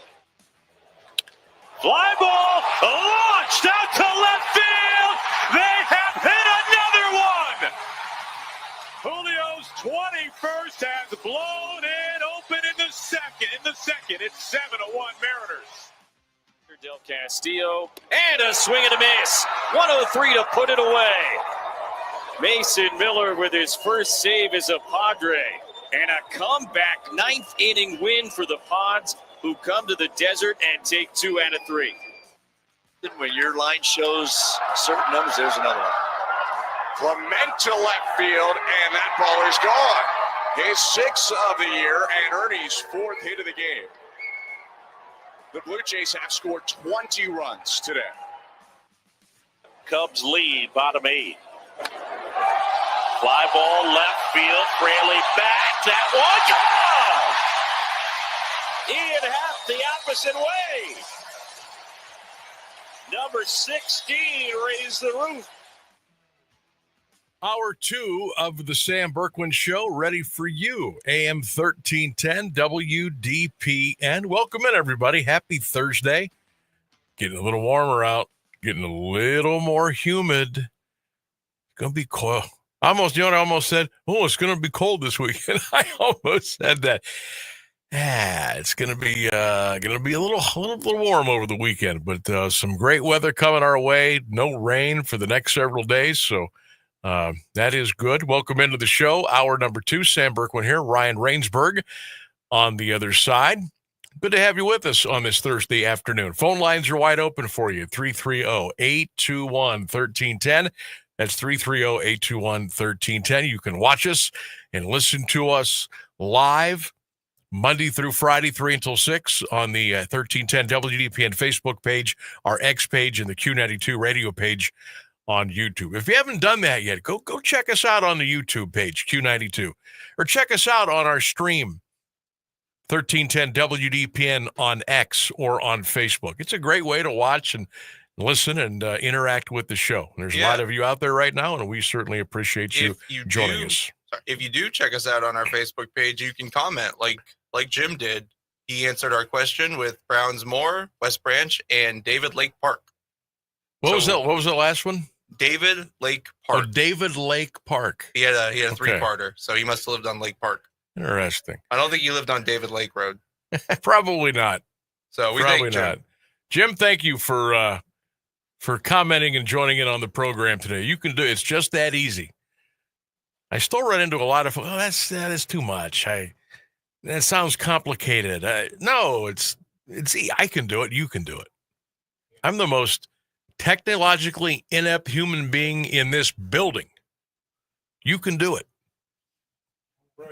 S11: Fly ball launched out to left field. They have hit another one. Julio's 21st has blown it open in the second. It's 7-1 Mariners.
S12: Del Castillo, and a swing and a miss. 103 to put it away. Mason Miller with his first save as a Padre. And a comeback 9th inning win for the Pods, who come to the desert and take 2 out of 3.
S11: When your line shows certain numbers, there's another one. Clement to left field, and that ball is gone. His 6th of the year, and Ernie's 4th hit of the game. The Blue Jays have scored 20 runs today. Cubs lead, bottom 8. Fly ball left field, Fraley back. That one, Ian Happ the opposite way. Number 16 raised the roof.
S5: Hour 2 of the Sam Bourquin Show, ready for you. AM 1310 WDPN. Welcome in, everybody. Happy Thursday. Getting a little warmer out. Getting a little more humid. It's going to be cold. I almost said, oh, it's going to be cold this weekend. I almost said that. It's going to be a little warm over the weekend, but some great weather coming our way. No rain for the next several days, so that is good. Welcome into the show. Hour number 2, Sam Bourquin here, Ryan Rainsberg on the other side. Good to have you with us on this Thursday afternoon. Phone lines are wide open for you, 330-821-1310. That's 330-821-1310. You can watch us and listen to us live Monday through Friday, 3 until 6 on the 1310 WDPN Facebook page, our X page, and the Q92 radio page on YouTube. If you haven't done that yet, go check us out on the YouTube page, Q92, or check us out on our stream, 1310 WDPN on X or on Facebook. It's a great way to watch and listen and interact with the show. There's a lot of you out there right now, and we certainly appreciate you joining us.
S19: If you do check us out on our Facebook page, you can comment like Jim did. He answered our question with Browns Moore, West Branch, and David Lake Park.
S5: What was the last one?
S19: David Lake Park.
S5: Oh, David Lake Park.
S19: He had a 3-parter, so he must have lived on Lake Park.
S5: Interesting.
S19: I don't think he lived on David Lake Road.
S5: Probably not.
S19: So we
S5: Probably
S19: thank Jim.
S5: not. Jim, thank you for commenting and joining in on the program today. You can do it. It's just that easy. I still run into a lot of, that is too much. That sounds complicated. No, it's I can do it. You can do it. I'm the most technologically inept human being in this building. You can do it.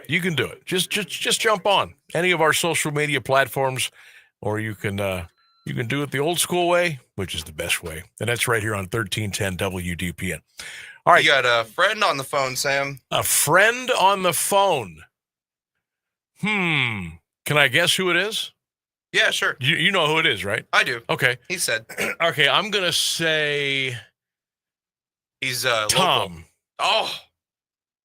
S5: You can do it. Just jump on any of our social media platforms, or you can do it the old school way, which is the best way, and that's right here on 1310 WDPN. All right,
S19: you got a friend on the phone, Sam.
S5: A friend on the phone. Can I guess who it is?
S19: Yeah, sure.
S5: You know who it is, right?
S19: I do.
S5: Okay.
S19: He said.
S5: Okay, I'm gonna say
S19: he's
S5: Tom.
S19: Local. Oh.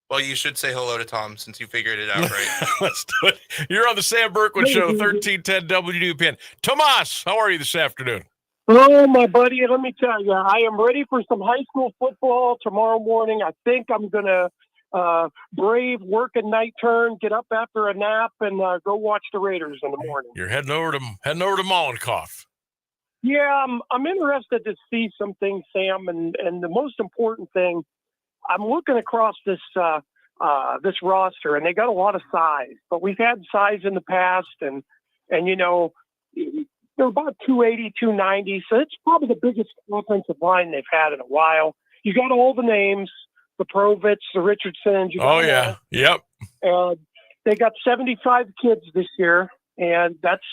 S19: Well, you should say hello to Tom since you figured it out, right?
S5: Let's do it. You're on the Sam Bourquin Show, 1310 WDPN. Tomas, how are you this afternoon?
S13: Oh, my buddy, let me tell you, I am ready for some high school football tomorrow morning. I think I'm going to brave work a night turn, get up after a nap, and go watch the Raiders in the morning.
S5: You're heading over to Mollenkoff.
S13: Yeah, I'm interested to see some things, Sam, and the most important thing, I'm looking across this roster, and they got a lot of size. But we've had size in the past, and you know, they're about 280, 290. So it's probably the biggest offensive line they've had in a while. You got all the names, the Provits, the Richardsons.
S5: Oh, yeah. Yep.
S13: And they got 75 kids this year, and that's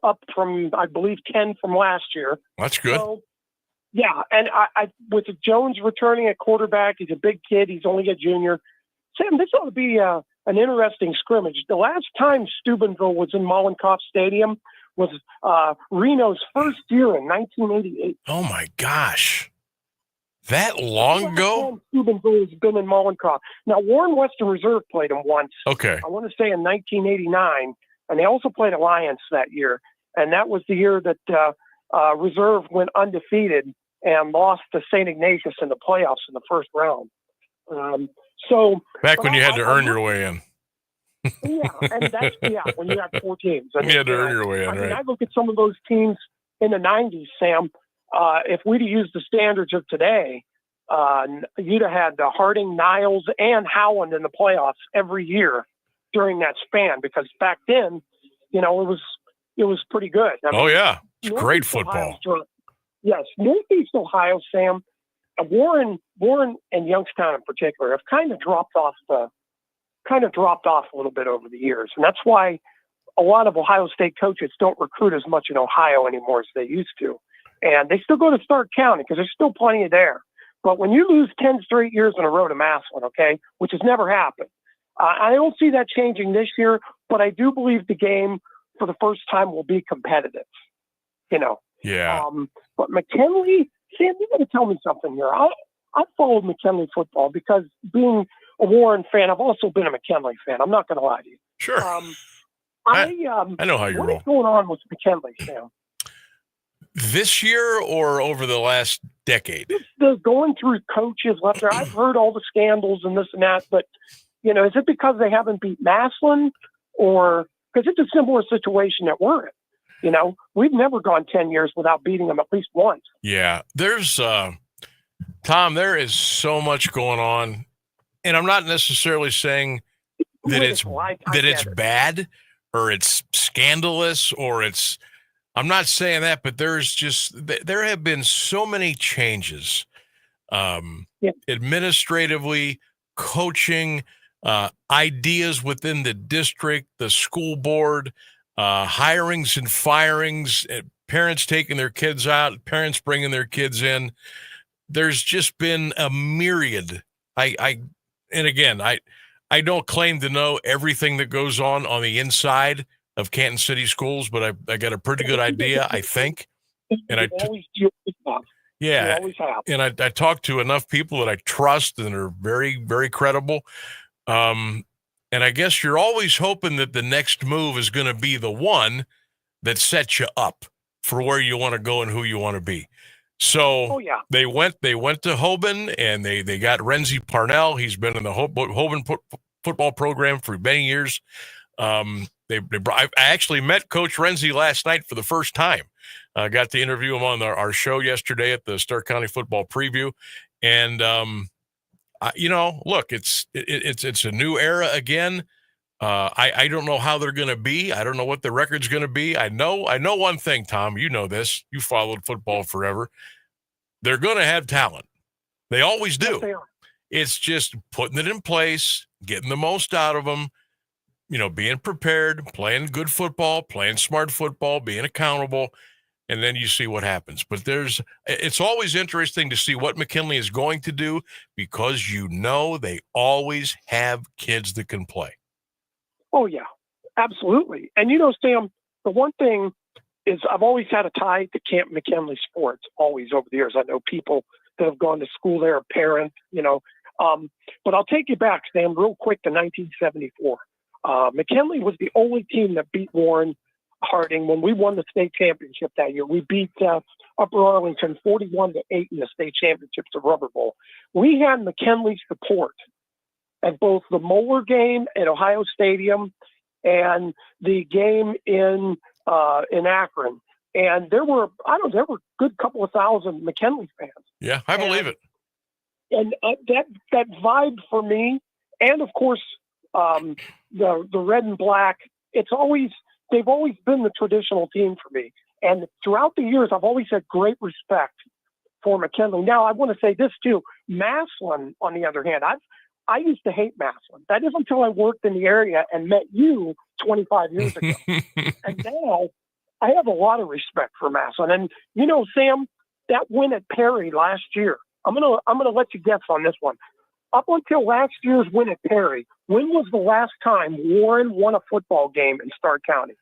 S13: up from, I believe, 10 from last year.
S5: That's good.
S13: So, yeah, and I with Jones returning at quarterback, he's a big kid. He's only a junior. Sam, this ought to be an interesting scrimmage. The last time Steubenville was in Mollenkoff Stadium was Reno's first year in 1988.
S5: Oh, my gosh. That long ago?
S13: Steubenville has been in Mollenkoff. Now, Warren Western Reserve played him once.
S5: Okay.
S13: I want to say in 1989, and they also played Alliance that year. And that was the year that Reserve went undefeated and lost to St. Ignatius in the playoffs in the first round. So
S5: back when you had to earn your way in.
S13: Yeah, and that's when you had 4 teams.
S5: You had to earn your way in, right?
S13: I look at some of those teams in the 90s, Sam. If we'd have used the standards of today, you'd have had Harding, Niles, and Howland in the playoffs every year during that span, because back then, you know, it was pretty good. I mean,
S5: yeah. It's great football.
S13: Yes. Northeast Ohio, Sam, Warren and Youngstown in particular have kind of dropped off a little bit over the years. And that's why a lot of Ohio State coaches don't recruit as much in Ohio anymore as they used to. And they still go to Stark County because there's still plenty there. But when you lose 10 straight years in a row to Massillon, okay, which has never happened, I don't see that changing this year, but I do believe the game for the first time will be competitive, you know.
S5: Yeah.
S13: But McKinley, Sam, you got to tell me something here. I followed McKinley football because being a Warren fan, I've also been a McKinley fan. I'm not going to lie to you.
S5: Sure.
S13: I
S5: know how you roll.
S13: What is going on with McKinley, Sam?
S5: This year or over the last decade?
S13: They're going through coaches left there. I've heard all the scandals and this and that, but, you know, is it because they haven't beat Massillon, or because it's a similar situation that we're in? You know, we've never gone 10 years without beating them at least once.
S5: Yeah. There's, Tom, there is so much going on. And I'm not necessarily saying that it's bad or it's scandalous or I'm not saying that, but there have been so many changes, administratively, coaching, ideas within the district, the school board, hirings and firings, parents taking their kids out, parents bringing their kids in. There's just been a myriad. And again, I don't claim to know everything that goes on the inside of Canton City schools, but I got a pretty good idea, I think. And and I talked to enough people that I trust and are very, very credible. And I guess you're always hoping that the next move is going to be the one that sets you up for where you want to go and who you want to be. So they went to Hoban and they got Renzi Parnell. He's been in the Hoban football program for many years. I actually met Coach Renzi last night for the first time. Got to interview him on our show yesterday at the Stark County Football Preview. And, look, it's a new era again. I don't know how they're going to be. I don't know what the record's going to be. I know one thing, Tom. You know this. You followed football forever. They're going to have talent. They always do.
S13: Yes, they are.
S5: It's just putting it in place, getting the most out of them, being prepared, playing good football, playing smart football, being accountable, and then you see what happens. But it's always interesting to see what McKinley is going to do because they always have kids that can play.
S13: Oh, yeah, absolutely. And, Sam, the one thing is I've always had a tie to Camp McKinley sports, always over the years. I know people that have gone to school there, parents, but I'll take you back, Sam, real quick to 1974. McKinley was the only team that beat Warren Harding when we won the state championship that year. We beat Upper Arlington 41-8 in the state championships of Rubber Bowl. We had McKinley's support at both the Moeller game at Ohio Stadium and the game in Akron. And there were a good couple of thousand McKinley fans.
S5: Yeah, I believe it.
S13: And that vibe for me, and of course the red and black. They've always been the traditional team for me. And throughout the years, I've always had great respect for McKinley. Now, I want to say this too. Massillon, on the other hand, I used to hate Massillon. That is until I worked in the area and met you 25 years ago. And now I have a lot of respect for Massillon. And Sam, that win at Perry last year, I'm gonna let you guess on this one. Up until last year's win at Perry, when was the last time Warren won a football game in Stark County?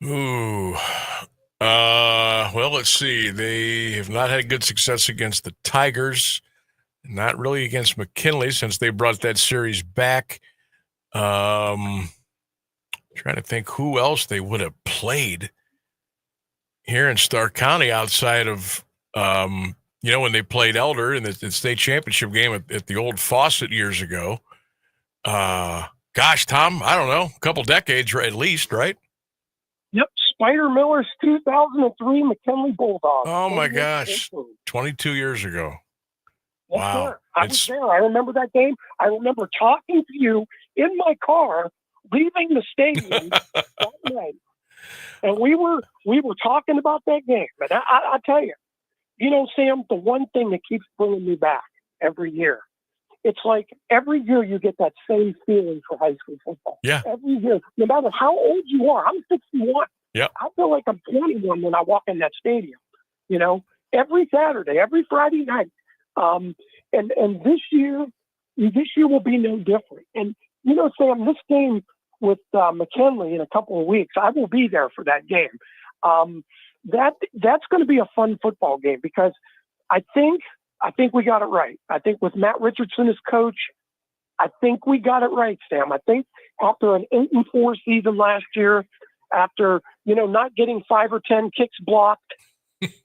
S5: Ooh. Well, let's see. They have not had good success against the Tigers. Not really against McKinley since they brought that series back. Trying to think who else they would have played here in Stark County outside of, when they played Elder in the state championship game at the old Fawcett years ago. Gosh, Tom, I don't know, a couple decades at least, right?
S13: Yep, Spider Miller's 2003 McKinley Bulldogs.
S5: Oh, my gosh, 22 years ago.
S13: Yes,
S5: Wow.
S13: sir. I was there. I remember that game. I remember talking to you in my car, leaving the stadium that night. And we were talking about that game. But I tell you, Sam, the one thing that keeps bringing me back every year, it's like every year you get that same feeling for high school football.
S5: Yeah.
S13: Every year, no matter how old you are. I'm 61.
S5: Yeah.
S13: I feel like I'm 21 when I walk in that stadium. Every Saturday, every Friday night. And this year will be no different. And Sam, this game with McKinley in a couple of weeks, I will be there for that game. That's going to be a fun football game because I think we got it right. I think with Matt Richardson as coach, I think we got it right, Sam. I think after an 8-4 season last year, after not getting 5 or 10 kicks blocked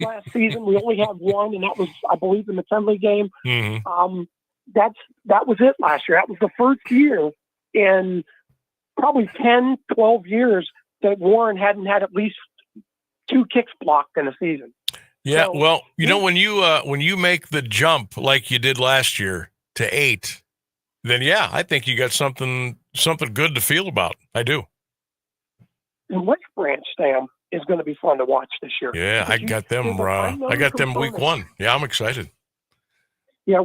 S13: last season, we only had one, and that was, I believe, the McKinley game.
S5: Mm-hmm.
S13: That was it last year. That was the first year in probably 10, 12 years that Warren hadn't had at least 2 kicks blocked in a season.
S5: Yeah,
S13: So,
S5: well, when you make the jump like you did last year to 8, then yeah, I think you got something good to feel about. I do.
S13: And West Branch, Sam, is going to be fun to watch this year.
S5: Yeah, I got them. I got them week 1. Yeah, I'm excited.
S13: Yeah,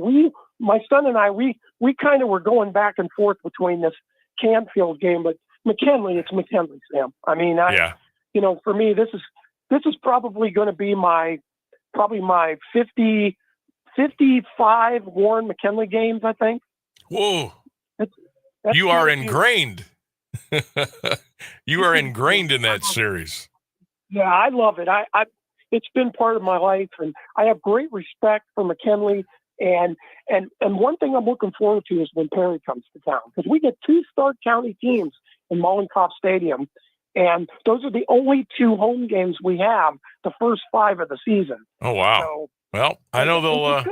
S13: my son and I, we kind of were going back and forth between this Canfield game, but McKinley, it's McKinley, Sam. I mean, for me, this is probably going to be my 55 Warren McKinley games, I think.
S5: Whoa.
S13: That's
S5: you are ingrained. You are ingrained in that series.
S13: Yeah, I love it. It's been part of my life, and I have great respect for McKinley. And one thing I'm looking forward to is when Perry comes to town, because we get 2 Stark County teams in Mollenkopf Stadium, and those are the only 2 home games we have the first 5 of the season.
S5: Oh wow!
S13: So,
S5: well, I know they'll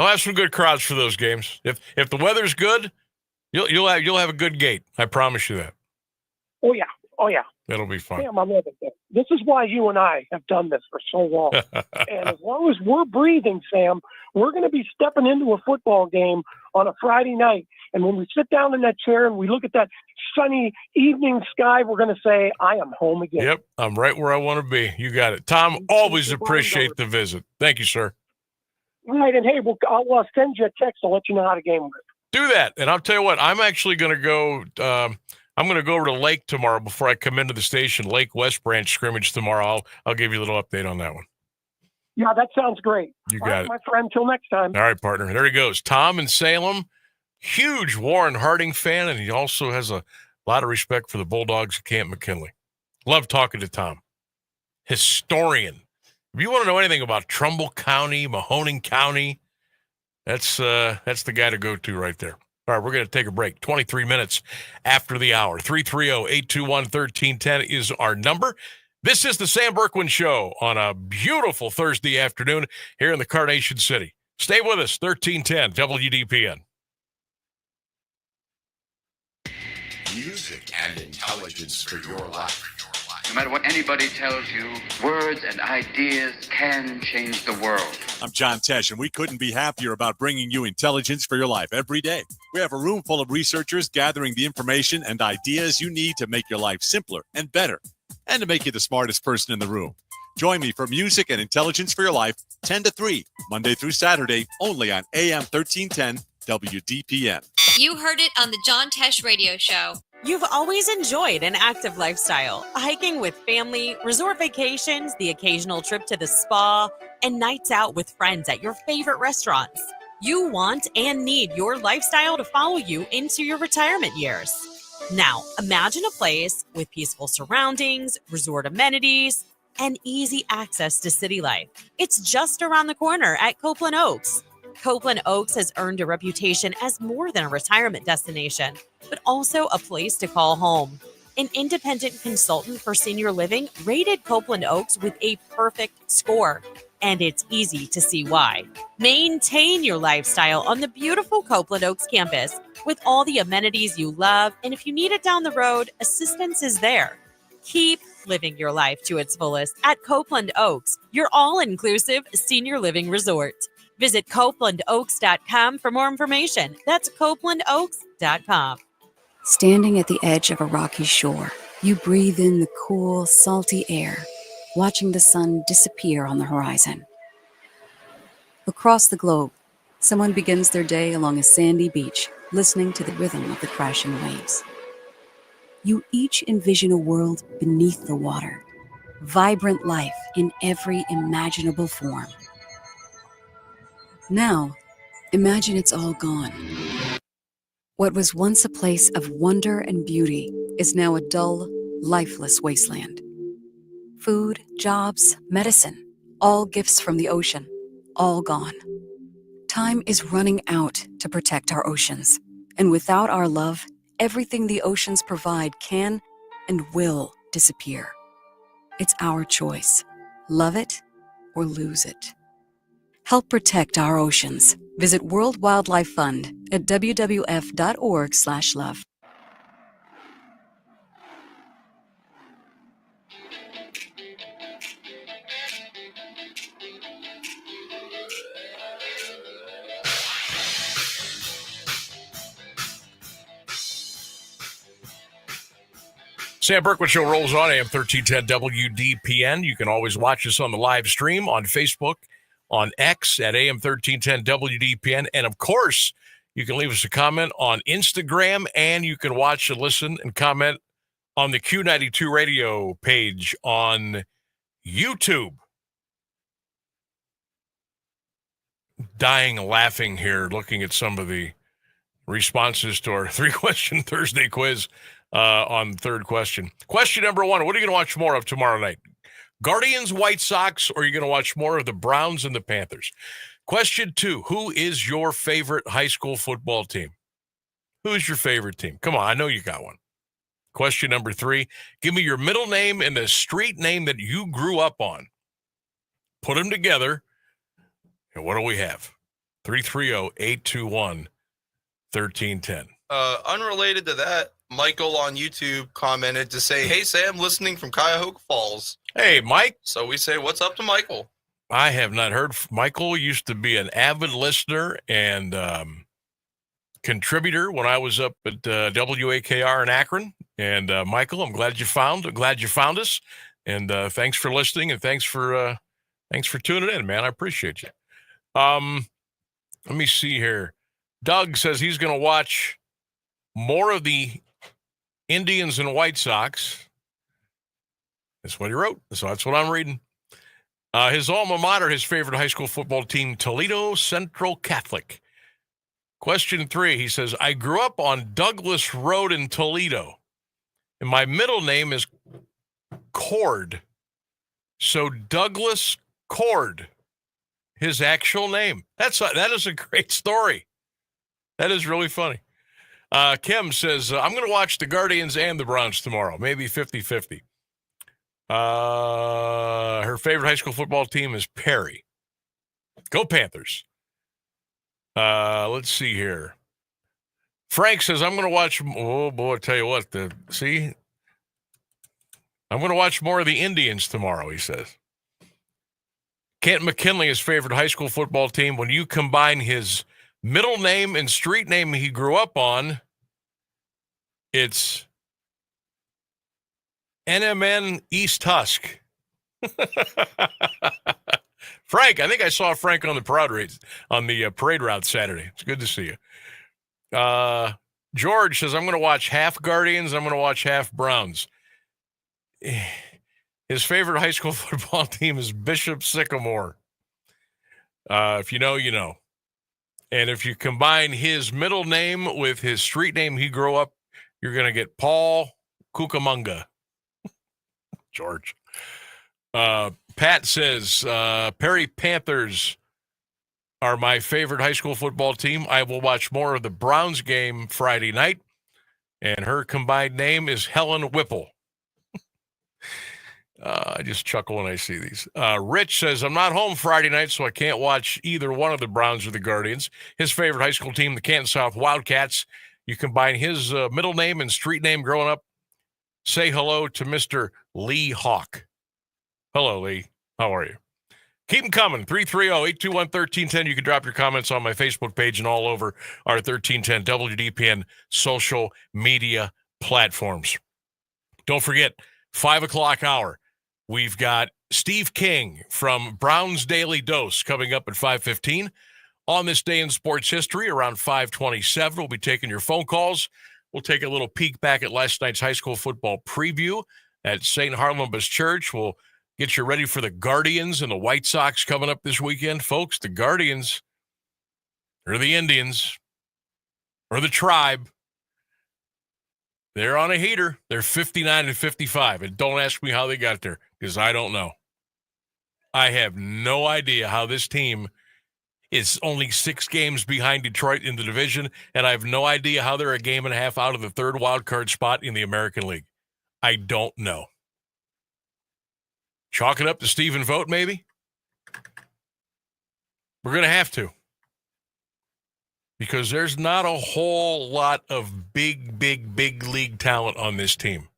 S5: have some good crowds for those games. If the weather's good, you'll have a good gate. I promise you that.
S13: Oh yeah, Oh, yeah.
S5: It'll be fun.
S13: Sam, I love it. This is why you and I have done this for so long. And as long as we're breathing, Sam, we're going to be stepping into a football game on a Friday night. And when we sit down in that chair and we look at that sunny evening sky, we're going to say, I am home again.
S5: Yep, I'm right where I want to be. You got it. Tom, always appreciate the visit. Thank you, sir.
S13: Right, and hey, I'll send you a text. I'll let you know how the game went.
S5: Do that. And I'll tell you what, I'm actually going to go I'm going to go over to Lake tomorrow before I come into the station. Lake West Branch scrimmage tomorrow. I'll give you a little update on that one.
S13: Yeah, that sounds great.
S5: You
S13: All
S5: got
S13: right,
S5: it.
S13: my friend. Till next time.
S5: All right, partner. There he goes. Tom in Salem, huge Warren Harding fan, and he also has a lot of respect for the Bulldogs at Camp McKinley. Love talking to Tom. Historian. If you want to know anything about Trumbull County, Mahoning County, that's the guy to go to right there. All right, we're going to take a break. 23 minutes after the hour. 330-821-1310 is our number. This is the Sam Bourquin Show on a beautiful Thursday afternoon here in the Carnation City. Stay with us, 1310 WDPN.
S15: Music and intelligence for your life.
S16: No matter what anybody tells you, words and ideas can change the world.
S17: I'm John Tesh, and we couldn't be happier about bringing you intelligence for your life every day. We have a room full of researchers gathering the information and ideas you need to make your life simpler and better, and to make you the smartest person in the room. Join me for Music and Intelligence for Your Life, 10 to 3, Monday through Saturday, only on AM 1310 WDPN.
S18: You heard it on the John Tesh Radio Show.
S25: You've always enjoyed an active lifestyle, hiking with family, resort vacations, the occasional trip to the spa, and nights out with friends at your favorite restaurants. You want and need your lifestyle to follow you into your retirement years. Now, imagine a place with peaceful surroundings, resort amenities, and easy access to city life. It's just around the corner at Copeland Oaks. Copeland Oaks has earned a reputation as more than a retirement destination, but also a place to call home. An independent consultant for senior living rated Copeland Oaks with a perfect score, and it's easy to see why. Maintain your lifestyle on the beautiful Copeland Oaks campus with all the amenities you love, and if you need it down the road, assistance is there. Keep living your life to its fullest at Copeland Oaks, your all-inclusive senior living resort. Visit CopelandOaks.com for more information. That's CopelandOaks.com.
S26: Standing at the edge of a rocky shore, you breathe in the cool, salty air, watching the sun disappear on the horizon. Across the globe, someone begins their day along a sandy beach, listening to the rhythm of the crashing waves. You each envision a world beneath the water, vibrant life in every imaginable form. Now, imagine it's all gone. What was once a place of wonder and beauty is now a dull, lifeless wasteland. Food, jobs, medicine, all gifts from the ocean, all gone. Time is running out to protect our oceans, and without our love, everything the oceans provide can and will disappear. It's our choice. Love it or lose it. Help protect our oceans. Visit World Wildlife Fund at wwf.org/love.
S5: Sam Bourquin Show rolls on AM 1310 WDPN. You can always watch us on the live stream on Facebook, on X at AM 1310 WDPN. And of course, you can leave us a comment on Instagram, and you can watch and listen and comment on the Q92 radio page on YouTube. Dying laughing here, looking at some of the responses to our 3-question Thursday quiz on the third question. Question number 1, what are you going to watch more of tomorrow night? Guardians, White Sox, or are you going to watch more of the Browns and the Panthers? Question 2, who is your favorite high school football team? Who's your favorite team? Come on, I know you got one. Question number 3, give me your middle name and the street name that you grew up on. Put them together, and what do we have? 330-821-1310.
S19: Unrelated to that, Michael on YouTube commented to say, "Hey Sam, listening from Cuyahoga Falls."
S5: Hey, Mike.
S19: So we say, "What's up to Michael?"
S5: I have not heard. Michael used to be an avid listener and contributor when I was up at WAKR in Akron. And Michael, I'm glad you found us. And thanks for listening, and thanks for tuning in, man. I appreciate you. Let me see here. Doug says he's going to watch more of the Indians and White Sox. That's what he wrote. So that's what I'm reading. His alma mater, his favorite high school football team, Toledo Central Catholic. Question 3, he says, I grew up on Douglas Road in Toledo, and my middle name is Cord. So Douglas Cord, his actual name. That is a great story. That is really funny. Kim says, I'm going to watch the Guardians and the Browns tomorrow, maybe 50-50. Her favorite high school football team is Perry. Go Panthers. Let's see here. Frank says, I'm going to watch, oh boy, I tell you what, I'm going to watch more of the Indians tomorrow, he says. Kent McKinley, his favorite high school football team, when you combine his middle name and street name he grew up on, it's NMN East Husk. Frank, I think I saw Frank on the parade route Saturday. It's good to see you. George says, I'm going to watch half Guardians. I'm going to watch half Browns. His favorite high school football team is Bishop Sycamore. If you know, you know. And if you combine his middle name with his street name he grew up, you're going to get Paul Cucamonga. George. Pat says, Perry Panthers are my favorite high school football team. I will watch more of the Browns game Friday night. And her combined name is Helen Whipple. I just chuckle when I see these. Rich says, I'm not home Friday night, so I can't watch either one of the Browns or the Guardians. His favorite high school team, the Canton South Wildcats. You combine his middle name and street name growing up. Say hello to Mr. Lee Hawk. Hello, Lee. How are you? Keep them coming. 330-821-1310. You can drop your comments on my Facebook page and all over our 1310 WDPN social media platforms. Don't forget, 5 o'clock hour. We've got Steve King from Brown's Daily Dose coming up at 5:15. On this day in sports history, around 5:27, we'll be taking your phone calls. We'll take a little peek back at last night's high school football preview at St. Harlambus Church. We'll get you ready for the Guardians and the White Sox coming up this weekend. Folks, the Guardians or the Indians or the Tribe, they're on a heater. They're 59-55. And don't ask me how they got there, because I don't know. I have no idea how this team is only 6 games behind Detroit in the division, and I have no idea how they're a game and a half out of the 3rd wild card spot in the American League. I don't know. Chalk it up to Stephen Vogt, maybe? We're going to have to. Because there's not a whole lot of big league talent on this team.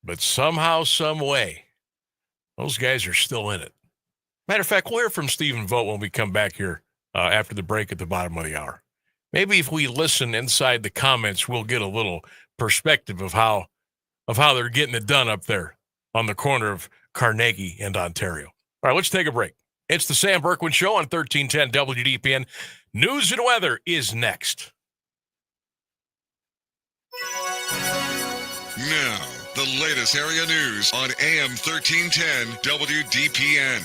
S5: But somehow, some way, those guys are still in it. Matter of fact, we'll hear from Stephen Vogt when we come back here after the break at the bottom of the hour. Maybe if we listen inside the comments, we'll get a little perspective of how they're getting it done up there on the corner of Carnegie and Ontario. All right, let's take a break. It's the Sam Bourquin Show on 1310 WDPN. News and weather is next.
S8: Now, the latest area news on AM 1310 WDPN.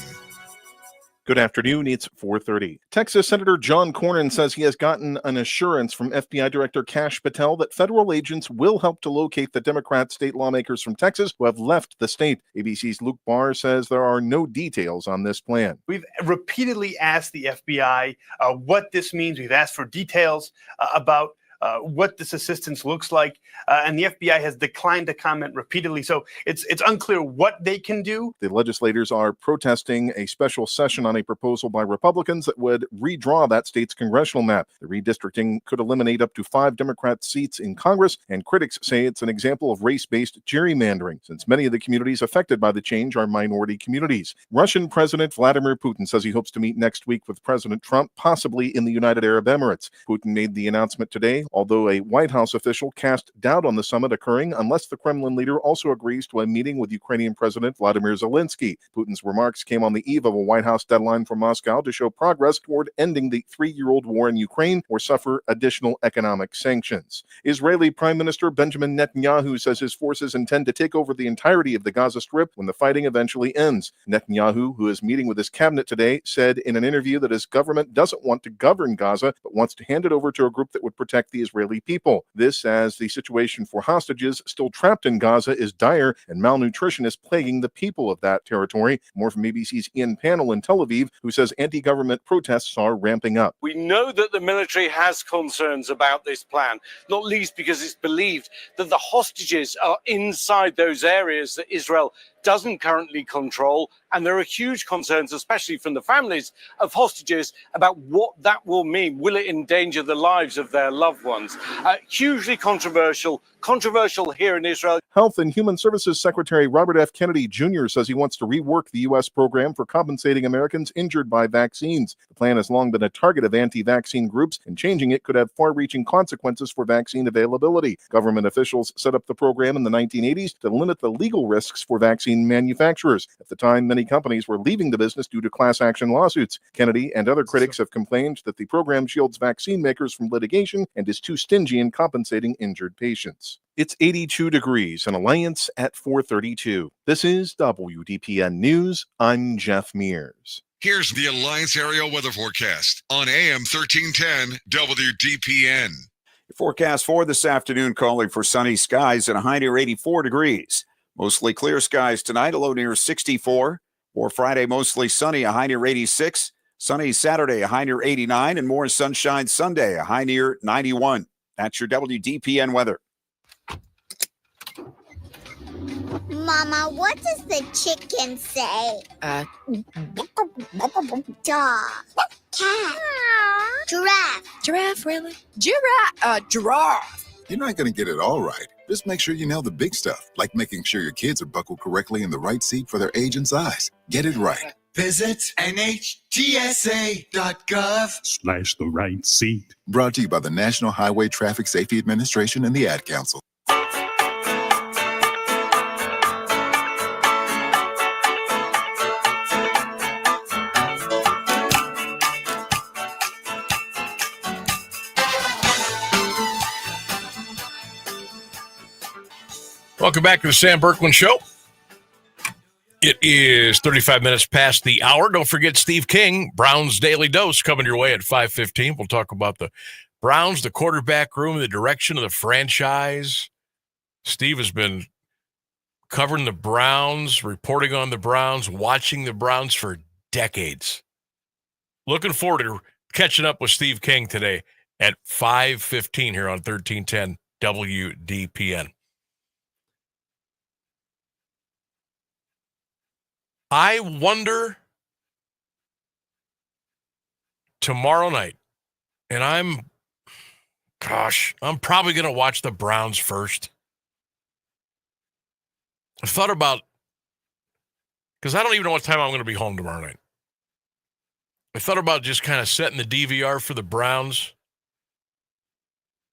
S10: Good afternoon. It's 4:30. Texas Senator John Cornyn says he has gotten an assurance from FBI Director Kash Patel that federal agents will help to locate the Democrat state lawmakers from Texas who have left the state. ABC's Luke Barr says there are no details on this plan.
S6: We've repeatedly asked the FBI what this means. We've asked for details about what this assistance looks like, and the FBI has declined to comment repeatedly. So it's unclear what they can do.
S10: The legislators are protesting a special session on a proposal by Republicans that would redraw that state's congressional map. The redistricting could eliminate up to 5 Democrat seats in Congress, and critics say it's an example of race-based gerrymandering, since many of the communities affected by the change are minority communities. Russian President Vladimir Putin says he hopes to meet next week with President Trump, possibly in the United Arab Emirates. Putin made the announcement today, although a White House official cast doubt on the summit occurring unless the Kremlin leader also agrees to a meeting with Ukrainian President Vladimir Zelensky. Putin's remarks came on the eve of a White House deadline from Moscow to show progress toward ending the 3-year-old war in Ukraine or suffer additional economic sanctions. Israeli Prime Minister Benjamin Netanyahu says his forces intend to take over the entirety of the Gaza Strip when the fighting eventually ends. Netanyahu, who is meeting with his cabinet today, said in an interview that his government doesn't want to govern Gaza, but wants to hand it over to a group that would protect the Israeli people. This as the situation for hostages still trapped in Gaza is dire and malnutrition is plaguing the people of that territory. More from ABC's Ian Pannell in Tel Aviv, who says anti-government protests are ramping up.
S20: We know that the military has concerns about this plan, not least because it's believed that the hostages are inside those areas that Israel doesn't currently control, and there are huge concerns, especially from the families of hostages, about what that will mean. Will it endanger the lives of their loved ones? Hugely controversial here in Israel.
S10: Health and Human Services Secretary Robert F. Kennedy Jr. says he wants to rework the U.S. program for compensating Americans injured by vaccines. The plan has long been a target of anti-vaccine groups, and changing it could have far-reaching consequences for vaccine availability. Government officials set up the program in the 1980s to limit the legal risks for vaccine manufacturers. At the time, many companies were leaving the business due to class action lawsuits. Kennedy and other critics have complained that the program shields vaccine makers from litigation and is too stingy in compensating injured patients. It's 82 degrees and Alliance at 432. This is WDPN News. I'm Jeff Mears.
S8: Here's the Alliance Area Weather Forecast on AM 1310 WDPN.
S14: Your forecast for this afternoon calling for sunny skies and a high near 84 degrees. Mostly clear skies tonight, a low near 64. For Friday, mostly sunny, a high near 86. Sunny Saturday, a high near 89. And more sunshine Sunday, a high near 91. That's your WDPN weather.
S21: Mama, what does the chicken say? Dog. Cat. Giraffe.
S22: Giraffe, really? Giraffe.
S23: You're not going to get it all right. Just make sure you know the big stuff, like making sure your kids are buckled correctly in the right seat for their age and size. Get it right.
S15: Visit NHTSA.gov/the right seat.
S23: Brought to you by the National Highway Traffic Safety Administration and the Ad Council.
S5: Welcome back to the Sam Bourquin Show. It is 35 minutes past the hour. Don't forget Steve King, Browns Daily Dose, coming your way at 5:15. We'll talk about the Browns, the quarterback room, the direction of the franchise. Steve has been covering the Browns, reporting on the Browns, watching the Browns for decades. Looking forward to catching up with Steve King today at 5:15 here on 1310 WDPN. I wonder tomorrow night, and I'm probably going to watch the Browns first. I thought about, because I don't even know what time I'm going to be home tomorrow night. I thought about just kind of setting the DVR for the Browns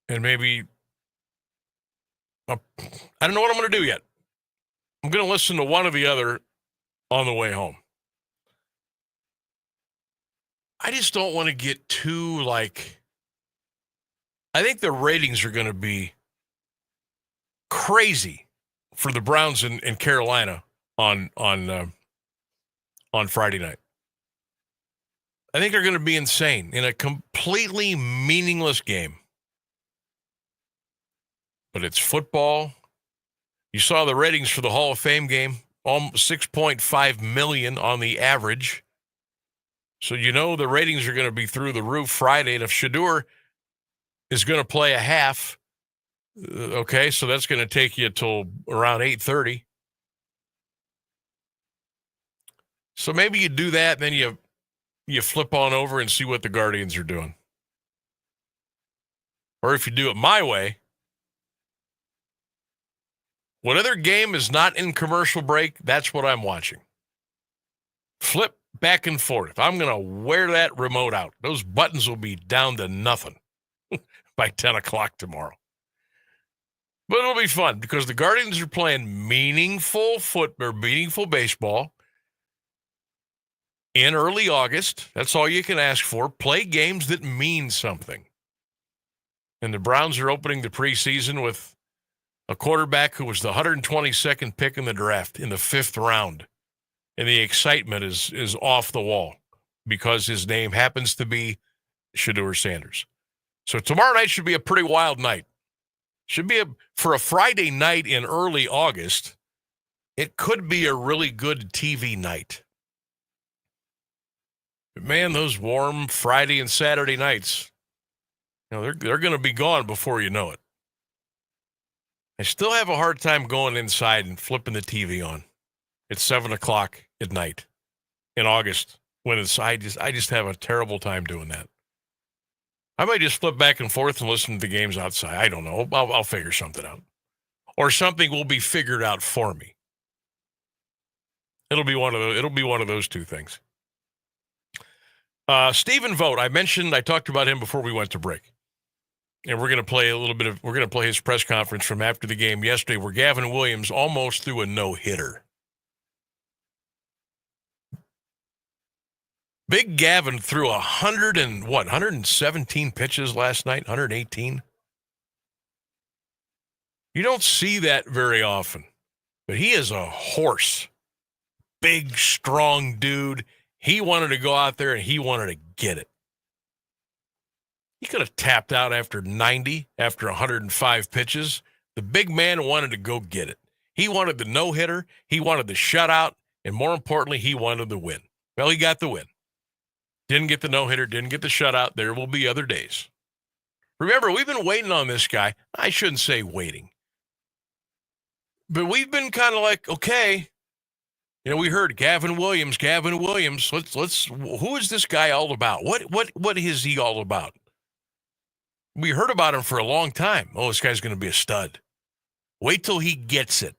S5: and maybe, I don't know what I'm going to do yet. I'm going to listen to one or the other on the way home. I just don't want to get too, I think the ratings are going to be crazy for the Browns in Carolina on Friday night. I think they're going to be insane in a completely meaningless game. But it's football. You saw the ratings for the Hall of Fame game. Almost 6.5 million on the average. So you know the ratings are going to be through the roof Friday. And if Shedeur is going to play a half. Okay, so that's going to take you till around 8:30. So maybe you do that, then you flip on over and see what the Guardians are doing. Or if you do it my way, when other game is not in commercial break, that's what I'm watching. Flip back and forth. I'm going to wear that remote out. Those buttons will be down to nothing by 10 o'clock tomorrow. But it'll be fun because the Guardians are playing meaningful baseball in early August. That's all you can ask for. Play games that mean something. And the Browns are opening the preseason with a quarterback who was the 122nd pick in the draft in the 5th round. And the excitement is off the wall because his name happens to be Shedeur Sanders. So tomorrow night should be a pretty wild night. Should be for a Friday night in early August, it could be a really good TV night. But man, those warm Friday and Saturday nights, they're going to be gone before you know it. I still have a hard time going inside and flipping the TV on at 7 o'clock at night in August when I just have a terrible time doing that. I might just flip back and forth and listen to the games outside. I don't know. I'll figure something out. Or something will be figured out for me. It'll be one of those two things. Stephen Vogt, I talked about him before we went to break. And we're going to play his press conference from after the game yesterday where Gavin Williams almost threw a no-hitter. Big Gavin threw 117 pitches last night, 118. You don't see that very often, but he is a horse. Big, strong dude. He wanted to go out there and he wanted to get it. He could have tapped out after 90, after 105 pitches. The big man wanted to go get it. He wanted the no-hitter, he wanted the shutout, and more importantly, he wanted the win. Well, he got the win. Didn't get the no-hitter, didn't get the shutout. There will be other days. Remember, we've been waiting on this guy. I shouldn't say waiting. But we've been kind of like, okay, we heard Gavin Williams. Who is this guy all about? What is he all about? We heard about him for a long time. Oh, this guy's going to be a stud. Wait till he gets it.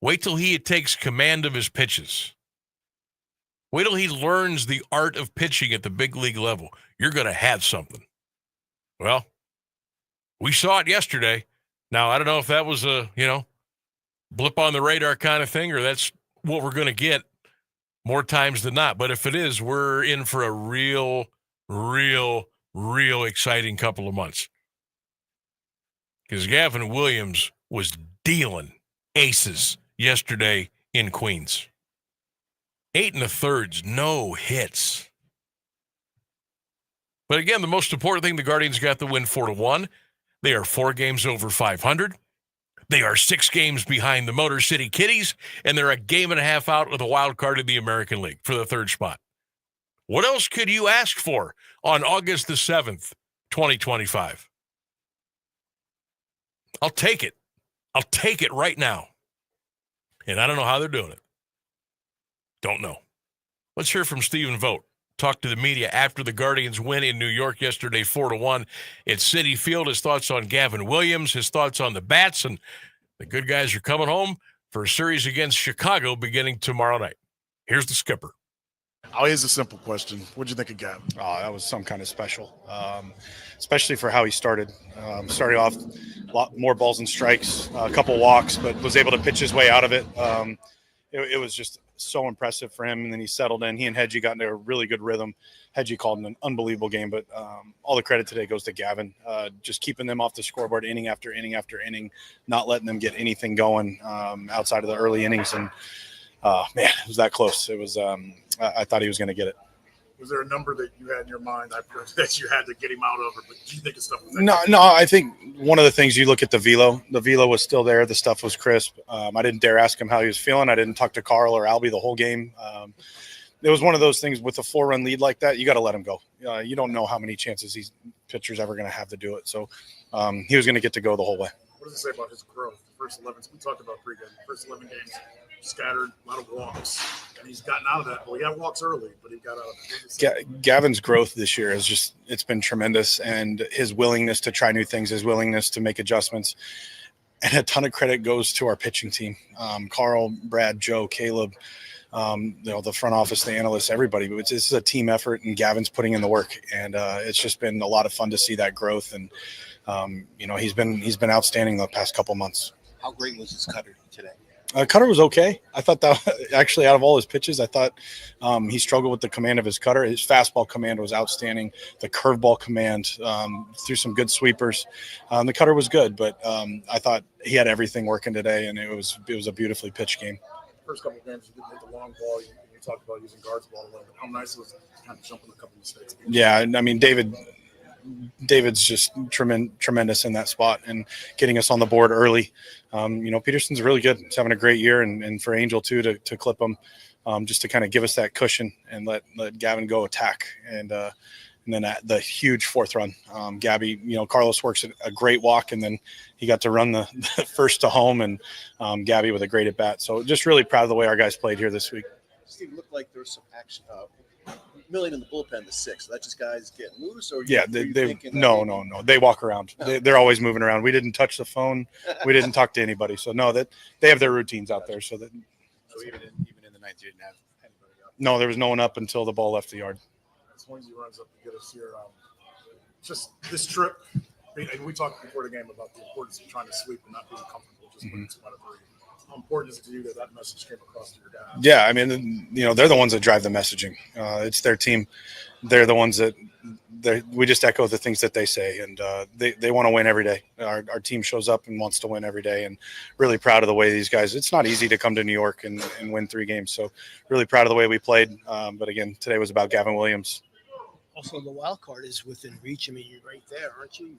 S5: Wait till he takes command of his pitches. Wait till he learns the art of pitching at the big league level. You're going to have something. Well, we saw it yesterday. Now, I don't know if that was a, blip on the radar kind of thing, or that's what we're going to get more times than not. But if it is, we're in for a real exciting couple of months. Because Gavin Williams was dealing aces yesterday in Queens. 8 1/3, no hits. But again, the most important thing, the Guardians got the win 4-1. They are 4 games over 500. They are 6 games behind the Motor City Kitties, and they're a game and a half out of the wild card of the American League for the 3rd spot. What else could you ask for on August the 7th, 2025? I'll take it. I'll take it right now. And I don't know how they're doing it. Don't know. Let's hear from Stephen Vogt. Talked to the media after the Guardians win in New York yesterday, 4-1 at Citi Field. His thoughts on Gavin Williams, his thoughts on the Bats, and the good guys are coming home for a series against Chicago beginning tomorrow night. Here's the skipper.
S1: Oh, here's a simple question. What'd you think of Gavin? Oh, that was some kind of special, especially for how he started. Started off a lot more balls and strikes, a couple walks, but was able to pitch his way out of it. It was just so impressive for him, and then he settled in. He and Hedgie got into a really good rhythm. Hedgie called an unbelievable game, but all the credit today goes to Gavin. Just keeping them off the scoreboard inning after inning after inning, not letting them get anything going outside of the early innings. And, man, it was that close. It was I thought he was going to get it.
S2: Was there a number that you had in your mind that you had to get him out of, or do you think it's stuff?
S1: No. I think one of the things, you look at the velo. The velo was still there. The stuff was crisp. I didn't dare ask him how he was feeling. I didn't talk to Carl or Albie the whole game. It was one of those things with a 4-run lead like that. You got to let him go. You don't know how many chances he's pitchers ever going to have to do it. So he was going to get to go the whole way.
S2: What does it say about his growth? The first 11, we talked about pregame. The first 11 games, scattered, a lot of walks, and he's gotten out of that. Well, he got walks early, but he got out of it.
S1: Gavin's growth this year it's been tremendous, and his willingness to try new things, his willingness to make adjustments. And a ton of credit goes to our pitching team. Carl, Brad, Joe, Caleb, the front office, the analysts, everybody. But this is a team effort, and Gavin's putting in the work. And it's just been a lot of fun to see that growth. And he's been outstanding the past couple months.
S3: How great was his cutter today?
S1: Cutter was okay. I thought that actually out of all his pitches, I thought he struggled with the command of his cutter. His fastball command was outstanding. The curveball command threw some good sweepers. The cutter was good, but I thought he had everything working today, and it was a beautifully pitched game.
S2: First couple of games, you didn't hit the long ball. You talked about using guards ball a little bit. How nice was it to kind of jump in a couple of mistakes?
S1: Yeah, I mean, David's just tremendous in that spot and getting us on the board early. Peterson's really good. He's having a great year, and for Angel too to clip him, just to kind of give us that cushion and let Gavin go attack. And then the huge fourth run, Gabby, Carlos works a great walk, and then he got to run the first to home, and Gabby with a great at bat. So just really proud of the way our guys played here this week.
S3: Steve, looked like there's some action. Million in the bullpen, the sixth. So that just guys getting loose, or
S1: yeah, no. They walk around. They're always moving around. We didn't touch the phone. We didn't talk to anybody. So no, that they have their routines out there. So
S3: even in the ninth, you didn't have anybody up.
S1: No, there was no one up until the ball left the yard.
S2: Swings he runs up to get us here. Just this trip, and we talked before the game about the importance of trying to sweep and not being comfortable just putting 2 out of 3. How important is it to you that message came across to your guys?
S1: Yeah, I mean, they're the ones that drive the messaging. It's their team. They're the ones that we just echo the things that they say, and they want to win every day. Our team shows up and wants to win every day, and really proud of the way these guys. It's not easy to come to New York and win 3 games, so really proud of the way we played. But again, today was about Gavin Williams.
S3: Also, the wild card is within reach. I mean, you're right there, aren't you?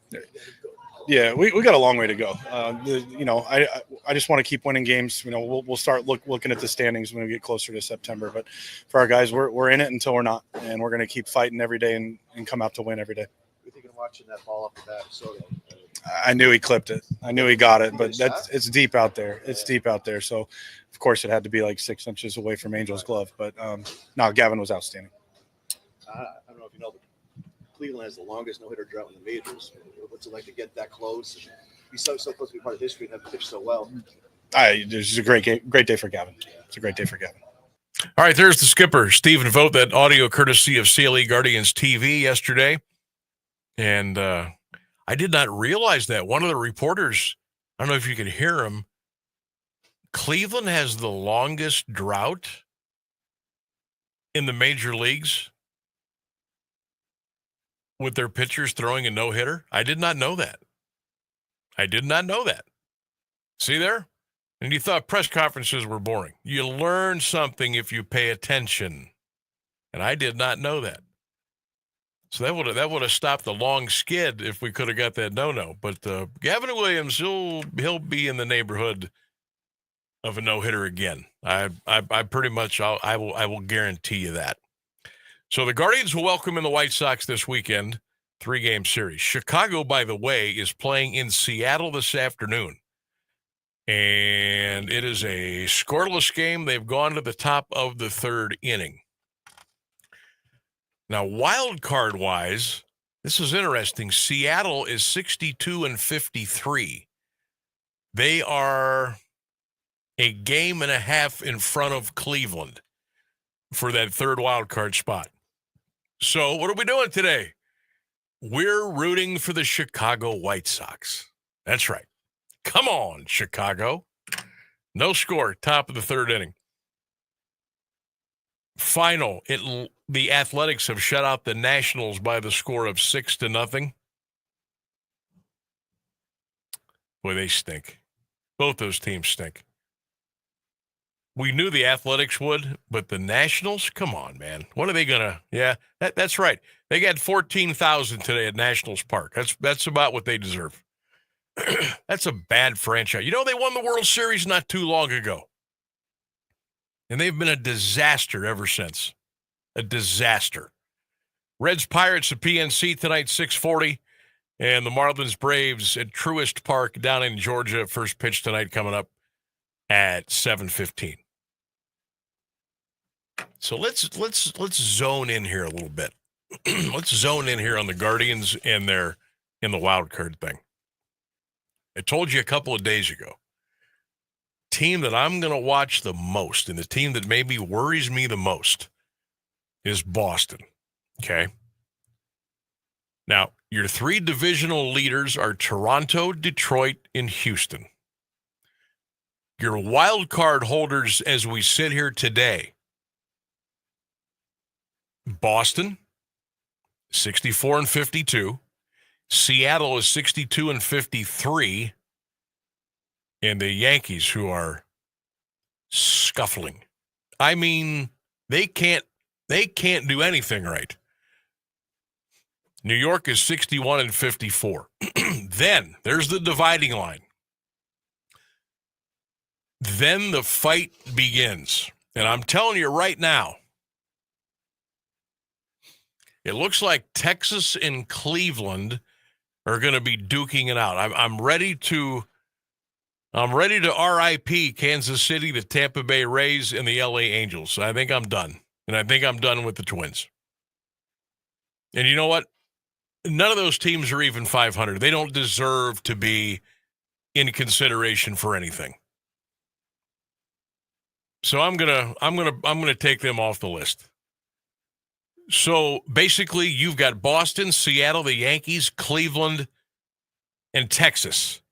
S1: Yeah, we got a long way to go. I just want to keep winning games. We'll start looking at the standings when we get closer to September. But for our guys, we're in it until we're not, and we're going to keep fighting every day and come out to win every day.
S3: You're thinking of watching that ball up the bat, so
S1: I knew he clipped it. I knew he got it, but it's deep out there. It's deep out there. So, of course, it had to be like 6 inches away from Angel's glove. But no, Gavin was outstanding.
S3: I don't know if you know, but Cleveland has the longest no-hitter drought in the majors. What's it like to get that close and be so close to be part of history and have pitched so well?
S1: This is a great day for Gavin. It's a great day for Gavin.
S5: All right, there's the skipper, Stephen Vogt. That audio courtesy of CLE Guardians TV yesterday. And I did not realize that. One of the reporters, I don't know if you could hear him, Cleveland has the longest drought in the major leagues with their pitchers throwing a no-hitter. I did not know that. See there? And you thought press conferences were boring. You learn something if you pay attention. And I did not know that. So that would have stopped the long skid if we could have got that no-no. But Gavin Williams, he'll be in the neighborhood of a no-hitter again. I pretty much I will guarantee you that. So the Guardians will welcome in the White Sox this weekend, 3-game series. Chicago, by the way, is playing in Seattle this afternoon. And it is a scoreless game. They've gone to the top of the 3rd inning. Now, wild card wise, this is interesting. Seattle is 62-53. They are a game and a half in front of Cleveland for that 3rd wild card spot. So what are we doing today? We're rooting for the Chicago White Sox. That's right. Come on, Chicago. No score, top of the 3rd inning. Final, the Athletics have shut out the Nationals by the score of 6-0. Boy, they stink. Both those teams stink. We knew the Athletics would, but the Nationals, come on, man. What are they going to? Yeah, that's right. They got 14,000 today at Nationals Park. That's about what they deserve. That's a bad franchise. They won the World Series not too long ago. And they've been a disaster ever since. A disaster. Reds Pirates at PNC tonight, 6:40. and the Marlins Braves at Truist Park down in Georgia. First pitch tonight coming up at 7:15. So let's zone in here a little bit. Let's zone in here on the Guardians and their in the wild card thing. I told you a couple of days ago, team that I'm going to watch the most and the team that maybe worries me the most is Boston. Okay. Now, your three divisional leaders are Toronto, Detroit, and Houston. Your wild card holders as we sit here today, Boston, 64-52. Seattle is 62-53. And the Yankees, who are scuffling. I mean, they can't do anything right. New York is 61-54. Then there's the dividing line. Then the fight begins. And I'm telling you right now, it looks like Texas and Cleveland are going to be duking it out. I'm ready to RIP Kansas City, the Tampa Bay Rays, and the LA Angels. I think I'm done. And I think I'm done with the Twins. And you know what? None of those teams are even 500. They don't deserve to be in consideration for anything. So I'm gonna take them off the list. So basically, you've got Boston, Seattle, the Yankees, Cleveland, and Texas.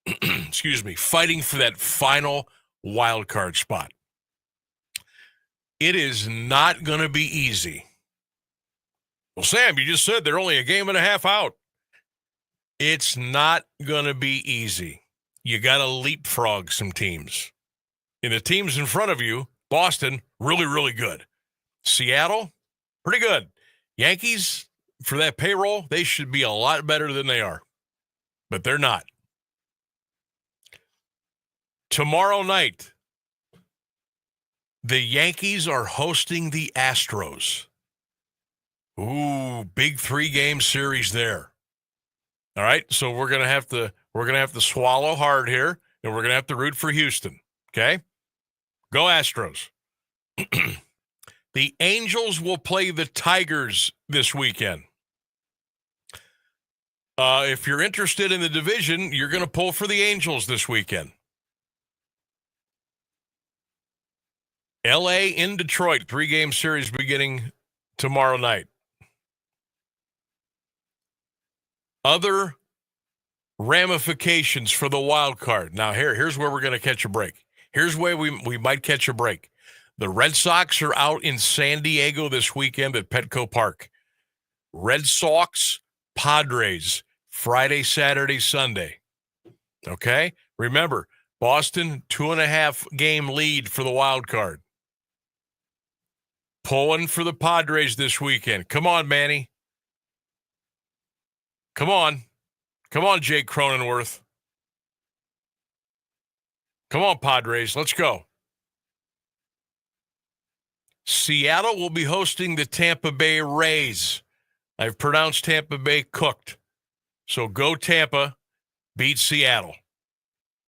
S5: Excuse me, fighting for that final wild card spot. It is not going to be easy. Well, Sam, you just said they're only a game and a half out. It's not going to be easy. You got to leapfrog some teams. And the teams in front of you, Boston, really, really good. Seattle, pretty good. Yankees, for that payroll, they should be a lot better than they are. But they're not. Tomorrow night, the Yankees are hosting the Astros. Ooh, big 3-game series there. All right, so we're gonna have to swallow hard here, and we're gonna have to root for Houston. Okay, go Astros. The Angels will play the Tigers this weekend. If you're interested in the division, you're going to pull for the Angels this weekend. LA in Detroit, 3-game series beginning tomorrow night. Other ramifications for the wild card. Now, here's where we're going to catch a break. Here's where we might catch a break. The Red Sox are out in San Diego this weekend at Petco Park. Red Sox, Padres, Friday, Saturday, Sunday. Okay? Remember, Boston, 2.5-game lead for the wild card. Pulling for the Padres this weekend. Come on, Manny. Come on. Come on, Jake Cronenworth. Come on, Padres. Let's go. Seattle will be hosting the Tampa Bay Rays. I've pronounced Tampa Bay cooked. So go Tampa, beat Seattle.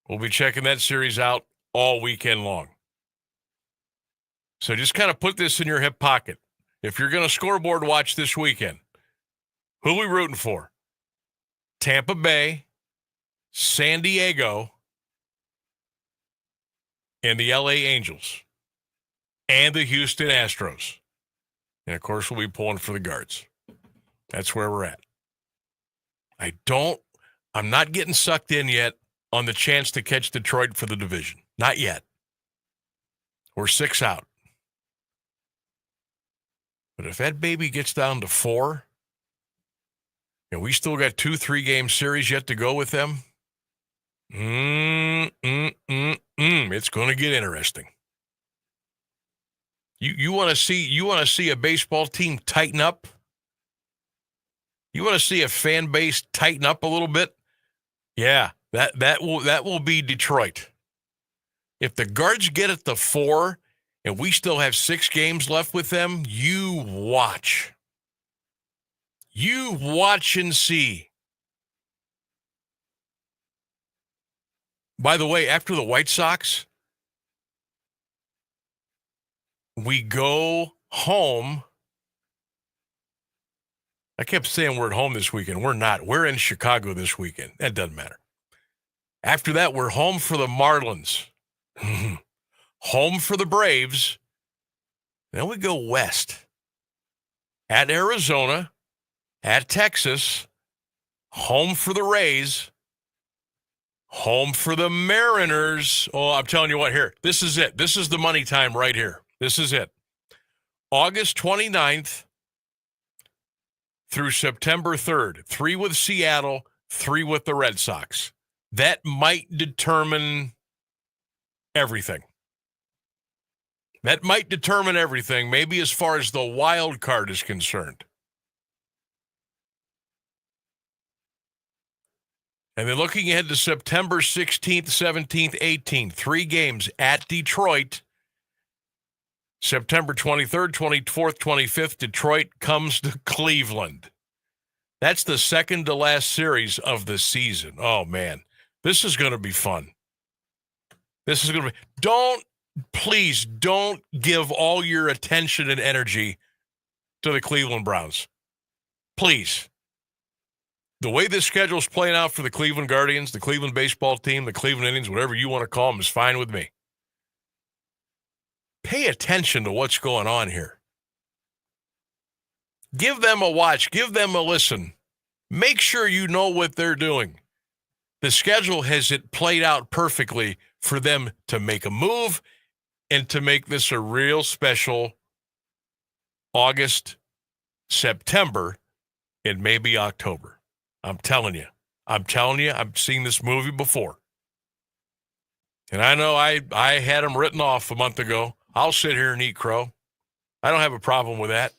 S5: We'll be checking that series out all weekend long. So just kind of put this in your hip pocket. If you're going to scoreboard watch this weekend, who are we rooting for? Tampa Bay, San Diego, and the LA Angels, and the Houston Astros. And, of course, we'll be pulling for the Guards. That's where we're at. I'm not getting sucked in yet on the chance to catch Detroit for the division. Not yet. We're 6 out. But if that baby gets down to 4, and we still got 2 3-game series yet to go with them, it's going to get interesting. You want to see a baseball team tighten up? You want to see a fan base tighten up a little bit? Yeah, that will be Detroit. If the Guards get it to 4 and we still have 6 games left with them, you watch. You watch and see. By the way, after the White Sox, we go home. I kept saying we're at home this weekend. We're not. We're in Chicago this weekend. That doesn't matter. After that, we're home for the Marlins. Home for the Braves. Then we go west. At Arizona. At Texas. Home for the Rays. Home for the Mariners. Oh, I'm telling you what, here. This is it. This is the money time right here. This is it. August 29th through September 3rd. 3 with Seattle, 3 with the Red Sox. That might determine everything. That might determine everything, maybe as far as the wild card is concerned. And then looking ahead to September 16th, 17th, 18th, 3 games at Detroit. September 23rd, 24th, 25th, Detroit comes to Cleveland. That's the second to last series of the season. Oh, man. This is going to be fun. This is going to be... Please don't give all your attention and energy to the Cleveland Browns. Please. The way this schedule is playing out for the Cleveland Guardians, the Cleveland baseball team, the Cleveland Indians, whatever you want to call them, is fine with me. Pay attention to what's going on here. Give them a watch. Give them a listen. Make sure you know what they're doing. The schedule has it played out perfectly for them to make a move and to make this a real special August, September, and maybe October. I'm telling you, I've seen this movie before. And I know I had them written off a month ago. I'll sit here and eat crow. I don't have a problem with that.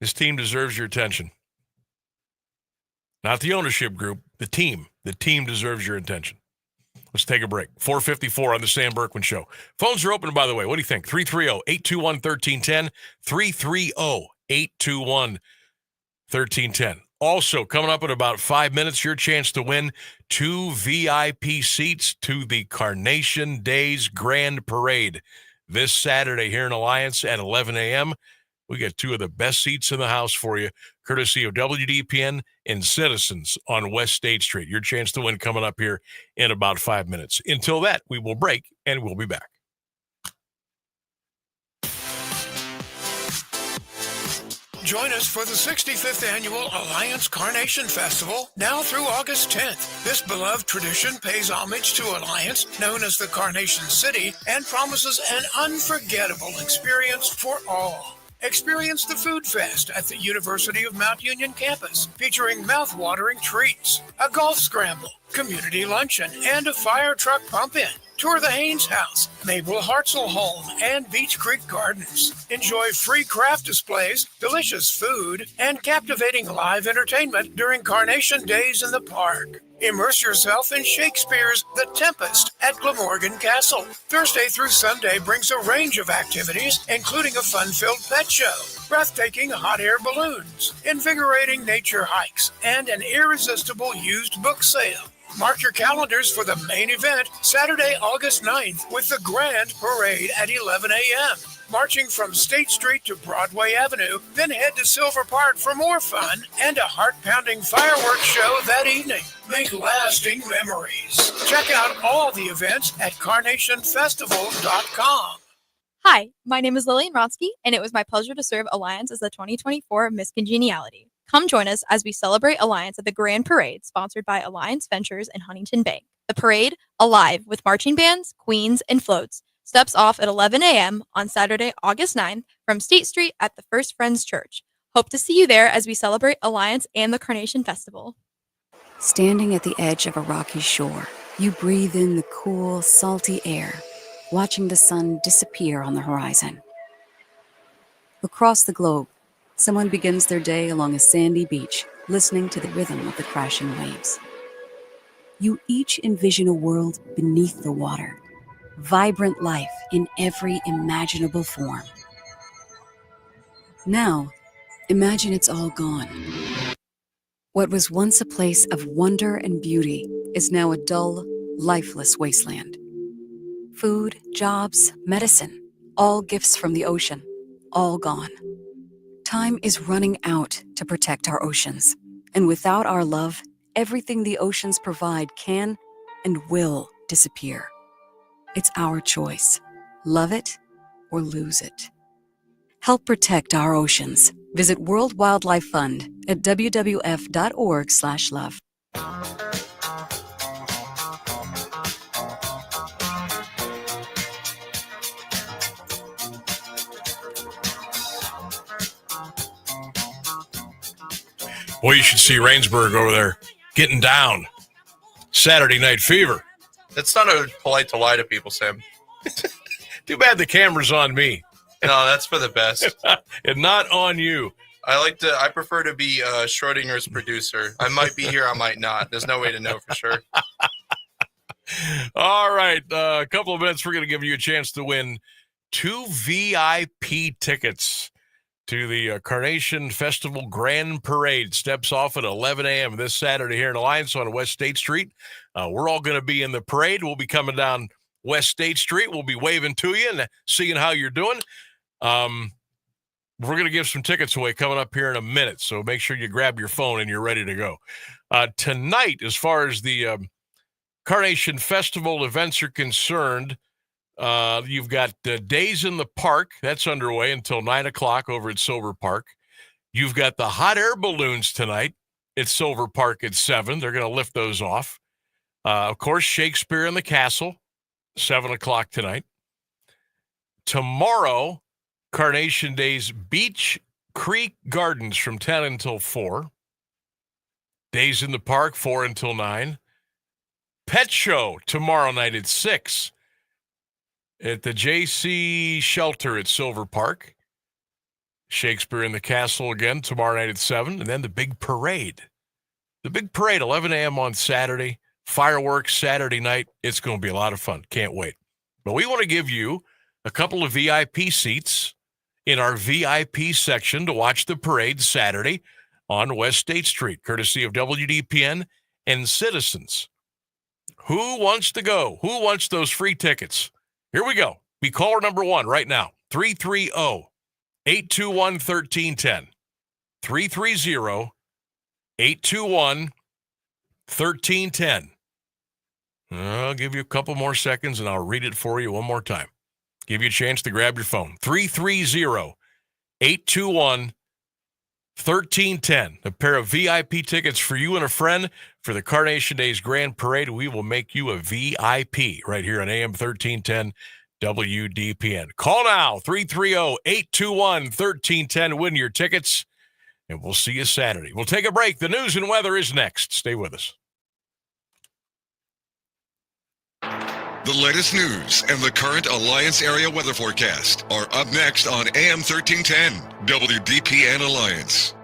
S5: This team deserves your attention. Not the ownership group, the team. The team deserves your attention. Let's take a break. 4:54 on the Sam Bourquin Show. Phones are open, by the way. What do you think? 330-821-1310. 330-821-1310. Also, coming up in about 5 minutes, your chance to win 2 VIP seats to the Carnation Days Grand Parade this Saturday here in Alliance at 11 a.m. We got 2 of the best seats in the house for you, courtesy of WDPN and Citizens on West State Street. Your chance to win coming up here in about 5 minutes. Until that, we will break, and we'll be back.
S4: Join us for the 65th Annual Alliance Carnation Festival, now through August 10th. This beloved tradition pays homage to Alliance, known as the Carnation City, and promises an unforgettable experience for all. Experience the Food Fest at the University of Mount Union campus, featuring mouth-watering treats, a golf scramble, community luncheon, and a fire truck pump-in. Tour the Haynes House, Mabel Hartzell Home, and Beach Creek Gardens. Enjoy free craft displays, delicious food, and captivating live entertainment during Carnation Days in the park. Immerse yourself in Shakespeare's The Tempest at Glamorgan Castle. Thursday through Sunday brings a range of activities, including a fun-filled pet show, breathtaking hot air balloons, invigorating nature hikes, and an irresistible used book sale. Mark your calendars for the main event, Saturday, August 9th, with the Grand Parade at 11 a.m. Marching from State Street to Broadway Avenue, then head to Silver Park for more fun and a heart-pounding fireworks show that evening. Make lasting memories. Check out all the events at carnationfestival.com.
S7: Hi, my name is Lillian Ronsky, and it was my pleasure to serve Alliance as the 2024 Miss Congeniality. Come join us as we celebrate Alliance at the Grand Parade, sponsored by Alliance Ventures and Huntington Bank. The parade, alive with marching bands, queens, and floats, steps off at 11 a.m. on Saturday, August 9th from State Street at the First Friends Church. Hope to see you there as we celebrate Alliance and the Carnation Festival.
S26: Standing at the edge of a rocky shore, you breathe in the cool, salty air, watching the sun disappear on the horizon. Across the globe, someone begins their day along a sandy beach, listening to the rhythm of the crashing waves. You each envision a world beneath the water, vibrant life in every imaginable form. Now, imagine it's all gone. What was once a place of wonder and beauty is now a dull, lifeless wasteland. Food, jobs, medicine, all gifts from the ocean, all gone. Time is running out to protect our oceans. And without our love, everything the oceans provide can and will disappear. It's our choice. Love it or lose it. Help protect our oceans. Visit World Wildlife Fund at wwf.org/love.
S5: Boy, you should see Rainsburg over there getting down. Saturday Night Fever.
S19: It's not polite to lie to people, Sam.
S5: Too bad the camera's on me.
S19: No, that's for the best.
S5: And not on you.
S19: I prefer to be Schrodinger's producer. I might be here, I might not. There's no way to know for sure.
S5: All right. A couple of minutes, we're going to give you a chance to win 2 VIP tickets to the Carnation Festival Grand Parade. Steps off at 11 a.m. this Saturday here in Alliance on West State Street. We're all going to be in the parade. We'll be coming down West State Street. We'll be waving to you and seeing how you're doing. We're going to give some tickets away coming up here in a minute, so make sure you grab your phone and you're ready to go. Tonight, as far as the Carnation Festival events are concerned, you've got Days in the Park. That's underway until 9 o'clock over at Silver Park. You've got the hot air balloons tonight at Silver Park at 7. They're going to lift those off. Of course, Shakespeare in the Castle, 7 o'clock tonight. Tomorrow, Carnation Days, Beach Creek Gardens from 10 until 4. Days in the Park, 4 until 9. Pet Show tomorrow night at 6 at the JC Shelter at Silver Park. Shakespeare in the Castle again tomorrow night at 7. And then the big parade. The big parade, 11 a.m. on Saturday. Fireworks Saturday night. It's going to be a lot of fun. Can't wait. But we want to give you a couple of VIP seats in our VIP section to watch the parade Saturday on West State Street, courtesy of WDPN and Citizens. Who wants to go? Who wants those free tickets? Here we go. Be caller number 1 right now. 330-821-1310. 330-821-1310. I'll give you a couple more seconds, and I'll read it for you one more time. Give you a chance to grab your phone. 330-821-1310. A pair of VIP tickets for you and a friend for the Carnation Days Grand Parade. We will make you a VIP right here on AM 1310 WDPN. Call now, 330-821-1310. Win your tickets, and we'll see you Saturday. We'll take a break. The news and weather is next. Stay with us.
S8: The latest news and the current Alliance area weather forecast are up next on AM 1310 WDPN Alliance.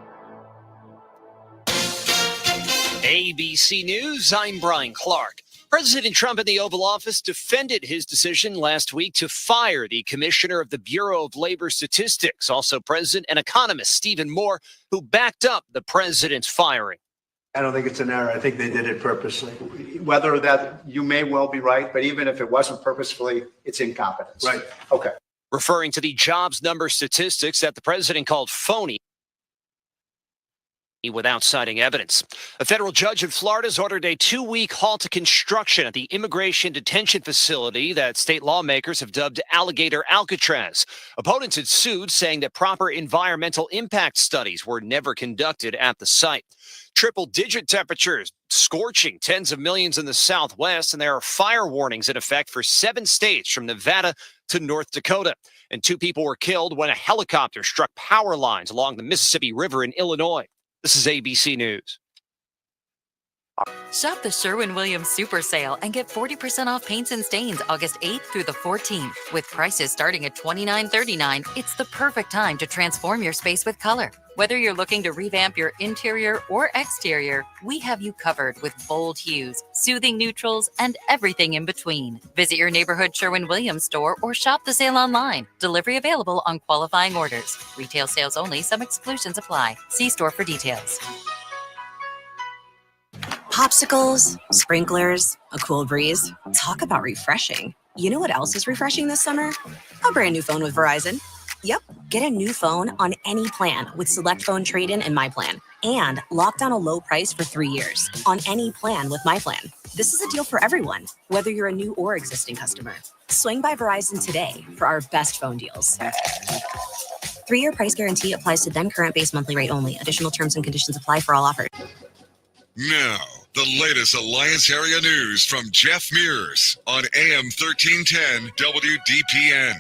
S9: ABC News, I'm Brian Clark. President Trump in the Oval Office defended his decision last week to fire the commissioner of the Bureau of Labor Statistics, also President and economist Stephen Moore, who backed up the president's firing.
S11: I don't think it's an error. I think they did it purposely. Whether that, you may well be right, but even if it wasn't purposefully, it's incompetence. Right. Okay.
S9: Referring to the jobs number statistics that the president called phony without citing evidence. A federal judge in Florida has ordered a 2-week halt to construction at the immigration detention facility that state lawmakers have dubbed Alligator Alcatraz. Opponents had sued, saying that proper environmental impact studies were never conducted at the site. Triple-digit temperatures scorching tens of millions in the Southwest, and there are fire warnings in effect for 7 states from Nevada to North Dakota. And 2 people were killed when a helicopter struck power lines along the Mississippi River in Illinois. This is ABC News.
S12: Shop the Sherwin-Williams Super Sale and get 40% off paints and stains August 8th through the 14th. With prices starting at $29.39, it's the perfect time to transform your space with color. Whether you're looking to revamp your interior or exterior, we have you covered with bold hues, soothing neutrals, and everything in between. Visit your neighborhood Sherwin-Williams store or shop the sale online. Delivery available on qualifying orders. Retail sales only. Some exclusions apply. See store for details.
S13: Popsicles, sprinklers, a cool breeze. Talk about refreshing. You know what else is refreshing this summer? A brand new phone with Verizon. Yep, get a new phone on any plan with Select Phone Trade-in and My Plan. And lock down a low price for 3 years on any plan with My Plan. This is a deal for everyone, whether you're a new or existing customer. Swing by Verizon today for our best phone deals. 3-year price guarantee applies to then current base monthly rate only. Additional terms and conditions apply for all offers.
S8: Now, the latest Alliance area news from Jeff Mears on AM 1310 WDPN.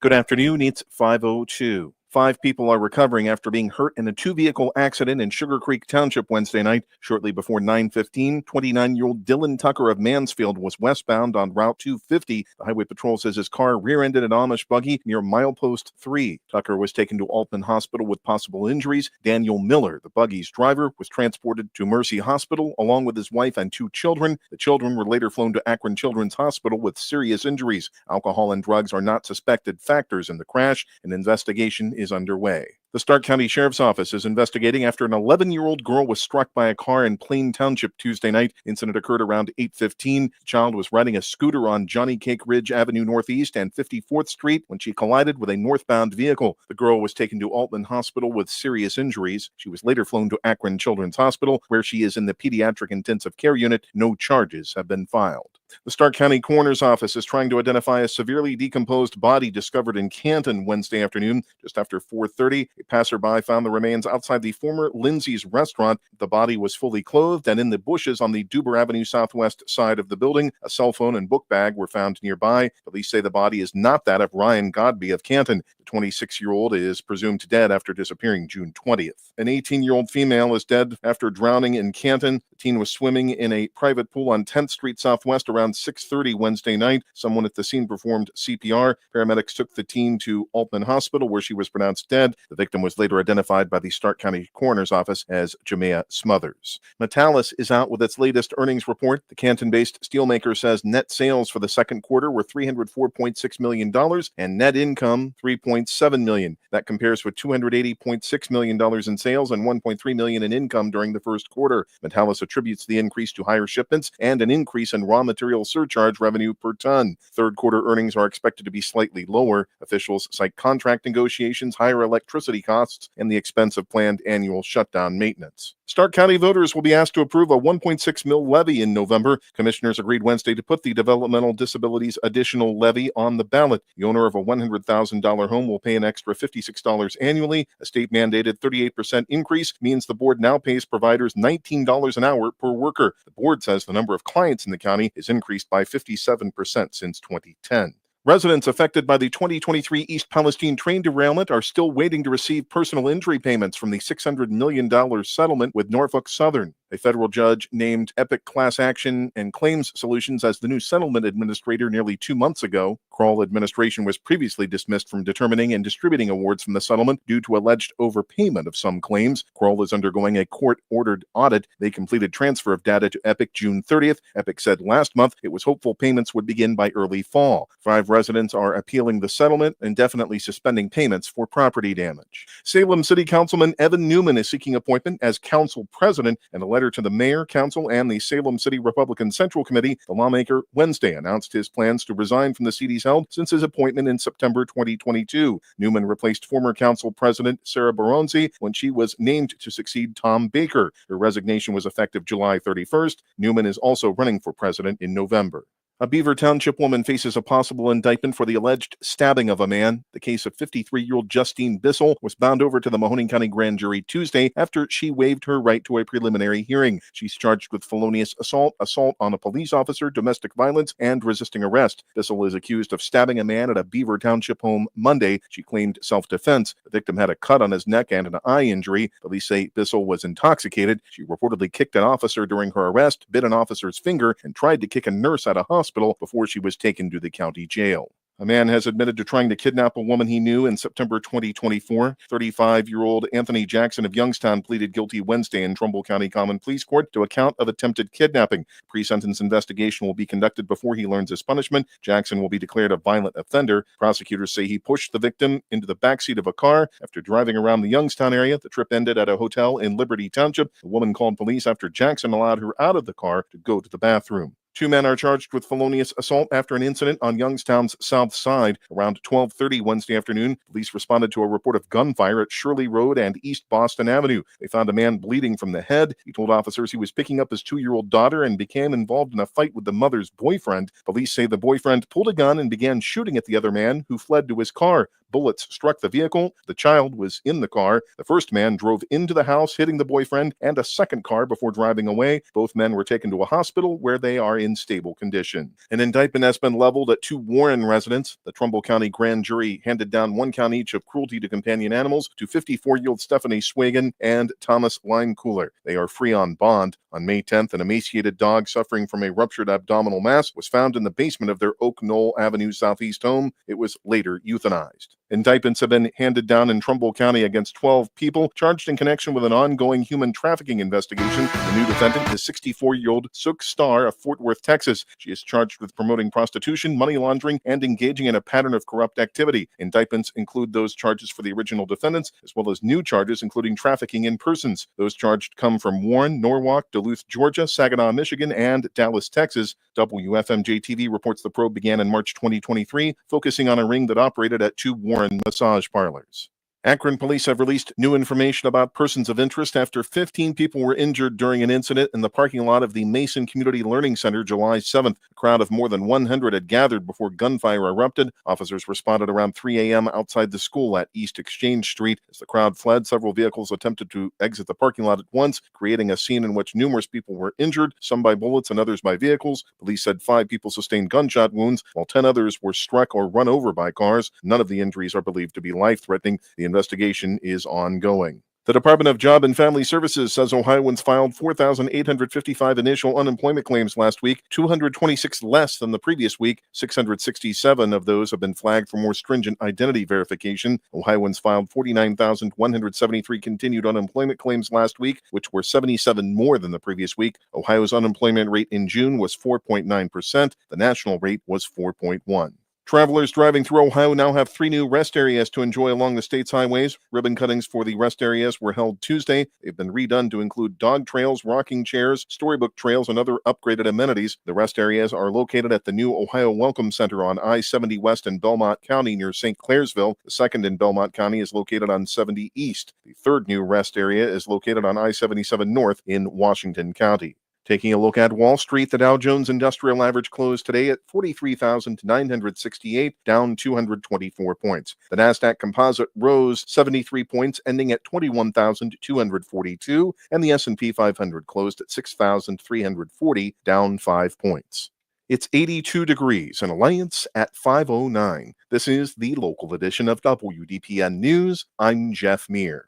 S10: Good afternoon. It's 5:02. 5 people are recovering after being hurt in a 2-vehicle accident in Sugar Creek Township Wednesday night. Shortly before 9:15, 29-year-old Dylan Tucker of Mansfield was westbound on Route 250. The Highway Patrol says his car rear-ended an Amish buggy near milepost 3. Tucker was taken to Altman Hospital with possible injuries. Daniel Miller, the buggy's driver, was transported to Mercy Hospital along with his wife and 2 children. The children were later flown to Akron Children's Hospital with serious injuries. Alcohol and drugs are not suspected factors in the crash. An investigation is underway. The Stark County Sheriff's Office is investigating after an 11-year-old girl was struck by a car in Plain Township Tuesday night. Incident occurred around 8:15. The child was riding a scooter on Johnny Cake Ridge Avenue Northeast and 54th Street when she collided with a northbound vehicle. The girl was taken to Altman Hospital with serious injuries. She was later flown to Akron Children's Hospital, where she is in the pediatric intensive care unit. No charges have been filed. The Stark County Coroner's Office is trying to identify a severely decomposed body discovered in Canton Wednesday afternoon. Just after 4:30, a passerby found the remains outside the former Lindsay's restaurant. The body was fully clothed and in the bushes on the Duber Avenue southwest side of the building. A cell phone and book bag were found nearby. Police say the body is not that of Ryan Godby of Canton. The 26-year-old is presumed dead after disappearing June 20th. An 18-year-old female is dead after drowning in Canton. The teen was swimming in a private pool on 10th Street Southwest around 6:30 Wednesday night. Someone at the scene performed CPR. Paramedics took the teen to Altman Hospital, where she was pronounced dead. The victim was later identified by the Stark County Coroner's Office as Jamea Smothers. Metallus is out with its latest earnings report. The Canton-based steelmaker says net sales for the second quarter were $304.6 million and net income $3.7 million. That compares with $280.6 million in sales and $1.3 million in income during the first quarter. Metallus attributes the increase to higher shipments and an increase in raw material surcharge revenue per ton. Third quarter earnings are expected to be slightly lower. Officials cite contract negotiations, higher electricity costs, and the expense of planned annual shutdown maintenance. Stark County voters will be asked to approve a $1.6 million levy in November. Commissioners agreed Wednesday to put the Developmental Disabilities Additional Levy on the ballot. The owner of a $100,000 home will pay an extra $56 annually. A state-mandated 38% increase means the board now pays providers $19 an hour per worker. The board says the number of clients in the county is increased by 57% since 2010. Residents affected by the 2023 East Palestine train derailment are still waiting to receive personal injury payments from the $600 million settlement with Norfolk Southern. A federal judge named Epic Class Action and Claims Solutions as the new settlement administrator nearly 2 months ago. Kroll administration was previously dismissed from determining and distributing awards from the settlement due to alleged overpayment of some claims. Kroll is undergoing a court-ordered audit. They completed transfer of data to Epic June 30th. Epic said last month it was hopeful payments would begin by early fall. 5 residents are appealing the settlement, indefinitely suspending payments for property damage. Salem City Councilman Evan Newman is seeking appointment as council president. In a letter to the mayor, council, and the Salem City Republican Central Committee, the lawmaker Wednesday announced his plans to resign from the seat he's held since his appointment in September 2022. Newman replaced former council president Sarah Baronzi when she was named to succeed Tom Baker. Her resignation was effective July 31st. Newman is also running for president in November. A Beaver Township woman faces a possible indictment for the alleged stabbing of a man. The case of 53-year-old Justine Bissell was bound over to the Mahoning County Grand Jury Tuesday after she waived her right to a preliminary hearing. She's charged with felonious assault, assault on a police officer, domestic violence, and resisting arrest. Bissell is accused of stabbing a man at a Beaver Township home Monday. She claimed self-defense. The victim had a cut on his neck and an eye injury. Police say Bissell was intoxicated. She reportedly kicked an officer during her arrest, bit an officer's finger, and tried to kick a nurse at a hospital before she was taken to the county jail. A man has admitted to trying to kidnap a woman he knew in September 2024. 35-year-old Anthony Jackson of Youngstown pleaded guilty Wednesday in Trumbull County Common Pleas Court to a count of attempted kidnapping. Pre-sentence investigation will be conducted before he learns his punishment. Jackson will be declared a violent offender. Prosecutors say he pushed the victim into the backseat of a car after driving around the Youngstown area. The trip ended at a hotel in Liberty Township. The woman called police after Jackson allowed her out of the car to go to the bathroom. 2 men are charged with felonious assault after an incident on Youngstown's south side. Around 12:30 Wednesday afternoon, police responded to a report of gunfire at Shirley Road and East Boston Avenue. They found a man bleeding from the head. He told officers he was picking up his 2-year-old daughter and became involved in a fight with the mother's boyfriend. Police say the boyfriend pulled a gun and began shooting at the other man, who fled to his car. Bullets struck the vehicle. The child was in the car. The first man drove into the house, hitting the boyfriend and a second car before driving away. Both men were taken to a hospital where they are in stable condition. An indictment has been leveled at 2 Warren residents. The Trumbull County grand jury handed down 1 count each of cruelty to companion animals to 54-year-old Stephanie Swagan and Thomas Linecooler. They are free on bond. On May 10th, an emaciated dog suffering from a ruptured abdominal mass was found in the basement of their Oak Knoll Avenue Southeast home. It was later euthanized. Indictments have been handed down in Trumbull County against 12 people charged in connection with an ongoing human trafficking investigation. The new defendant is 64-year-old Sook Starr of Fort Worth, Texas. She is charged with promoting prostitution, money laundering, and engaging in a pattern of corrupt activity. Indictments include those charges for the original defendants, as well as new charges including trafficking in persons. Those charged come from Warren, Norwalk, Duluth, Georgia, Saginaw, Michigan, and Dallas, Texas. WFMJ-TV reports the probe began in March 2023, focusing on a ring that operated at 2 Warren massage parlors. Akron police have released new information about persons of interest after 15 people were injured during an incident in the parking lot of the Mason Community Learning Center July 7th. A crowd of more than 100 had gathered before gunfire erupted. Officers responded around 3 a.m. outside the school at East Exchange Street. As the crowd fled, several vehicles attempted to exit the parking lot at once, creating a scene in which numerous people were injured, some by bullets and others by vehicles. Police said 5 people sustained gunshot wounds, while 10 others were struck or run over by cars. None of the injuries are believed to be life-threatening. The investigation is ongoing. The Department of Job and Family Services says Ohioans filed 4,855 initial unemployment claims last week, 226 less than the previous week. 667 of those have been flagged for more stringent identity verification. Ohioans filed 49,173 continued unemployment claims last week, which were 77 more than the previous week. Ohio's unemployment rate in June was 4.9%. The national rate was 4.1%. Travelers driving through Ohio now have 3 new rest areas to enjoy along the state's highways. Ribbon cuttings for the rest areas were held Tuesday. They've been redone to include dog trails, rocking chairs, storybook trails, and other upgraded amenities. The rest areas are located at the new Ohio Welcome Center on I-70 West in Belmont County near St. Clairsville. The second in Belmont County is located on 70 East. The third new rest area is located on I-77 North in Washington County. Taking a look at Wall Street, the Dow Jones Industrial Average closed today at 43,968, down 224 points. The Nasdaq Composite rose 73 points, ending at 21,242, and the S&P 500 closed at 6,340, down 5 points. It's 82 degrees in Alliance at 5:09. This is the local edition of WDPN News. I'm Jeff Mears.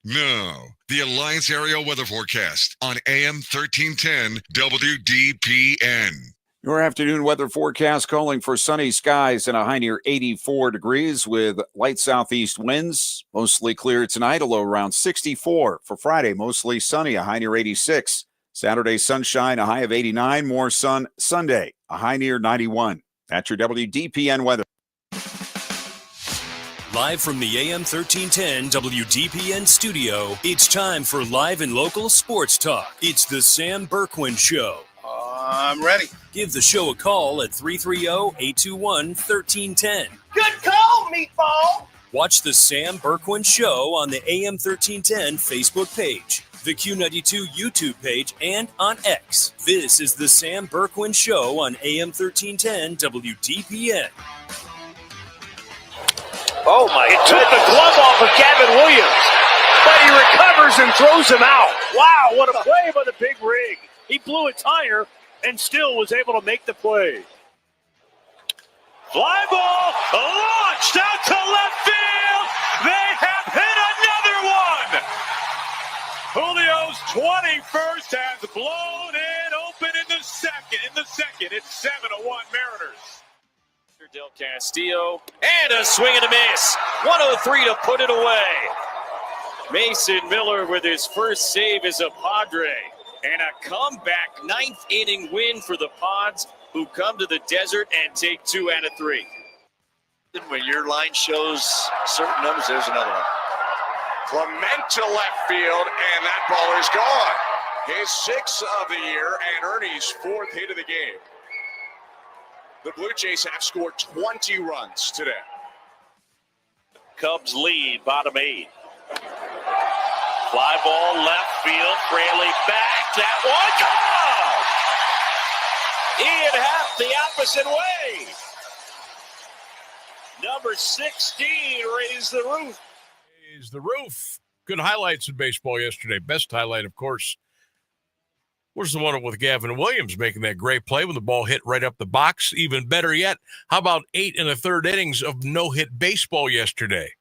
S8: Now, the Alliance Area Weather Forecast on AM 1310 WDPN.
S14: Your afternoon weather forecast calling for sunny skies and a high near 84 degrees with light southeast winds. Mostly clear tonight, a low around 64. For Friday, mostly sunny, a high near 86. Saturday, sunshine, a high of 89. More sun Sunday, a high near 91. That's your WDPN weather.
S6: Live from the AM 1310 WDPN studio, it's time for live and local sports talk. It's the Sam Bourquin Show.
S16: I'm ready.
S6: Give the show a call at 330-821-1310.
S16: Good call, meatball.
S6: Watch the Sam Bourquin Show on the AM 1310 Facebook page, the Q92 YouTube page, and on X. This is the Sam Bourquin Show on AM 1310 WDPN.
S20: Oh, my. It took the glove off of Gavin Williams, but he recovers and throws him out. Wow, what a play by the Big Rig. He blew a tire and still was able to make the play. Fly ball launched out to left field. They have hit another one. Julio's 21st has blown it open in the second. It's 7-1 Mariners.
S6: Del Castillo, and a swing and a miss. 103 to put it away. Mason Miller with his first save as a Padre. And a comeback 9th inning win for the Pods, who come to the desert and take 2 out of 3.
S17: When your line shows certain numbers, there's another one. Clement to left field, and that ball is gone. His 6th of the year and Ernie's 4th hit of the game. The Blue Jays have scored 20 runs today.
S6: Cubs lead, bottom 8. Fly ball left field, Fraley back, that one, gone! Ian Happ the opposite way. Number 16 raised the roof.
S5: Raised the roof. Good highlights in baseball yesterday. Best highlight, of course, was the one with Gavin Williams making that great play when the ball hit right up the box. Even better yet, how about 8 1/3 innings of no-hit baseball yesterday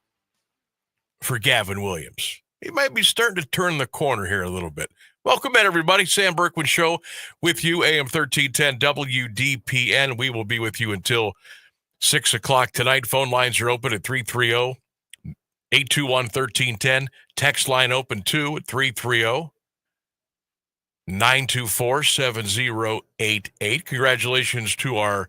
S5: for Gavin Williams? He might be starting to turn the corner here a little bit. Welcome in, everybody. Sam Bourquin Show with you, AM 1310 WDPN. We will be with you until 6 o'clock tonight. Phone lines are open at 330-821-1310. Text line open, too, at 330-924-7088. Congratulations to our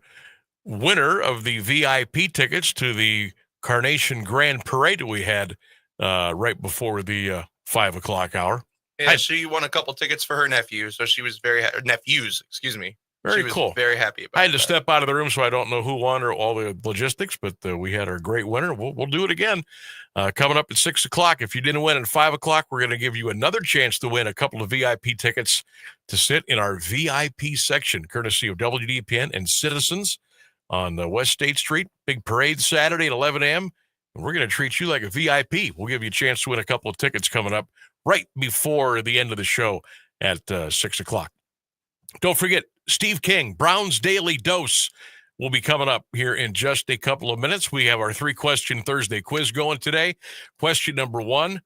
S5: winner of the VIP tickets to the Carnation Grand Parade that we had right before the 5 o'clock hour.
S19: Yeah, she won a couple tickets for her nephew, so she was nephews, excuse me.
S5: Very
S19: she was
S5: cool.
S19: Very happy about it.
S5: I had to step out of the room, so I don't know who won or all the logistics, but we had our great winner. We'll do it again coming up at 6 o'clock. If you didn't win at 5 o'clock, we're going to give you another chance to win a couple of VIP tickets to sit in our VIP section, courtesy of WDPN and Citizens on West State Street. Big parade Saturday at 11 a.m., and we're going to treat you like a VIP. We'll give you a chance to win a couple of tickets coming up right before the end of the show at 6 o'clock. Don't forget, Steve King, Brown's Daily Dose, will be coming up here in just a couple of minutes. We have our 3-question Thursday quiz going today. Question number 1,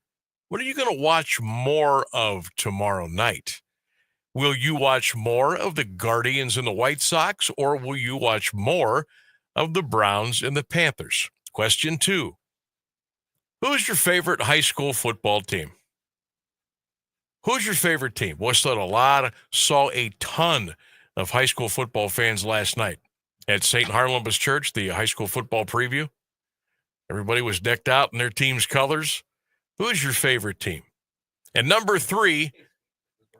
S5: what are you going to watch more of tomorrow night? Will you watch more of the Guardians and the White Sox, or will you watch more of the Browns and the Panthers? Question 2, who's your favorite high school football team? Who's your favorite team? Well, saw a ton of high school football fans last night at St. Harlambus Church, the high school football preview. Everybody was decked out in their team's colors. Who's your favorite team? And number 3,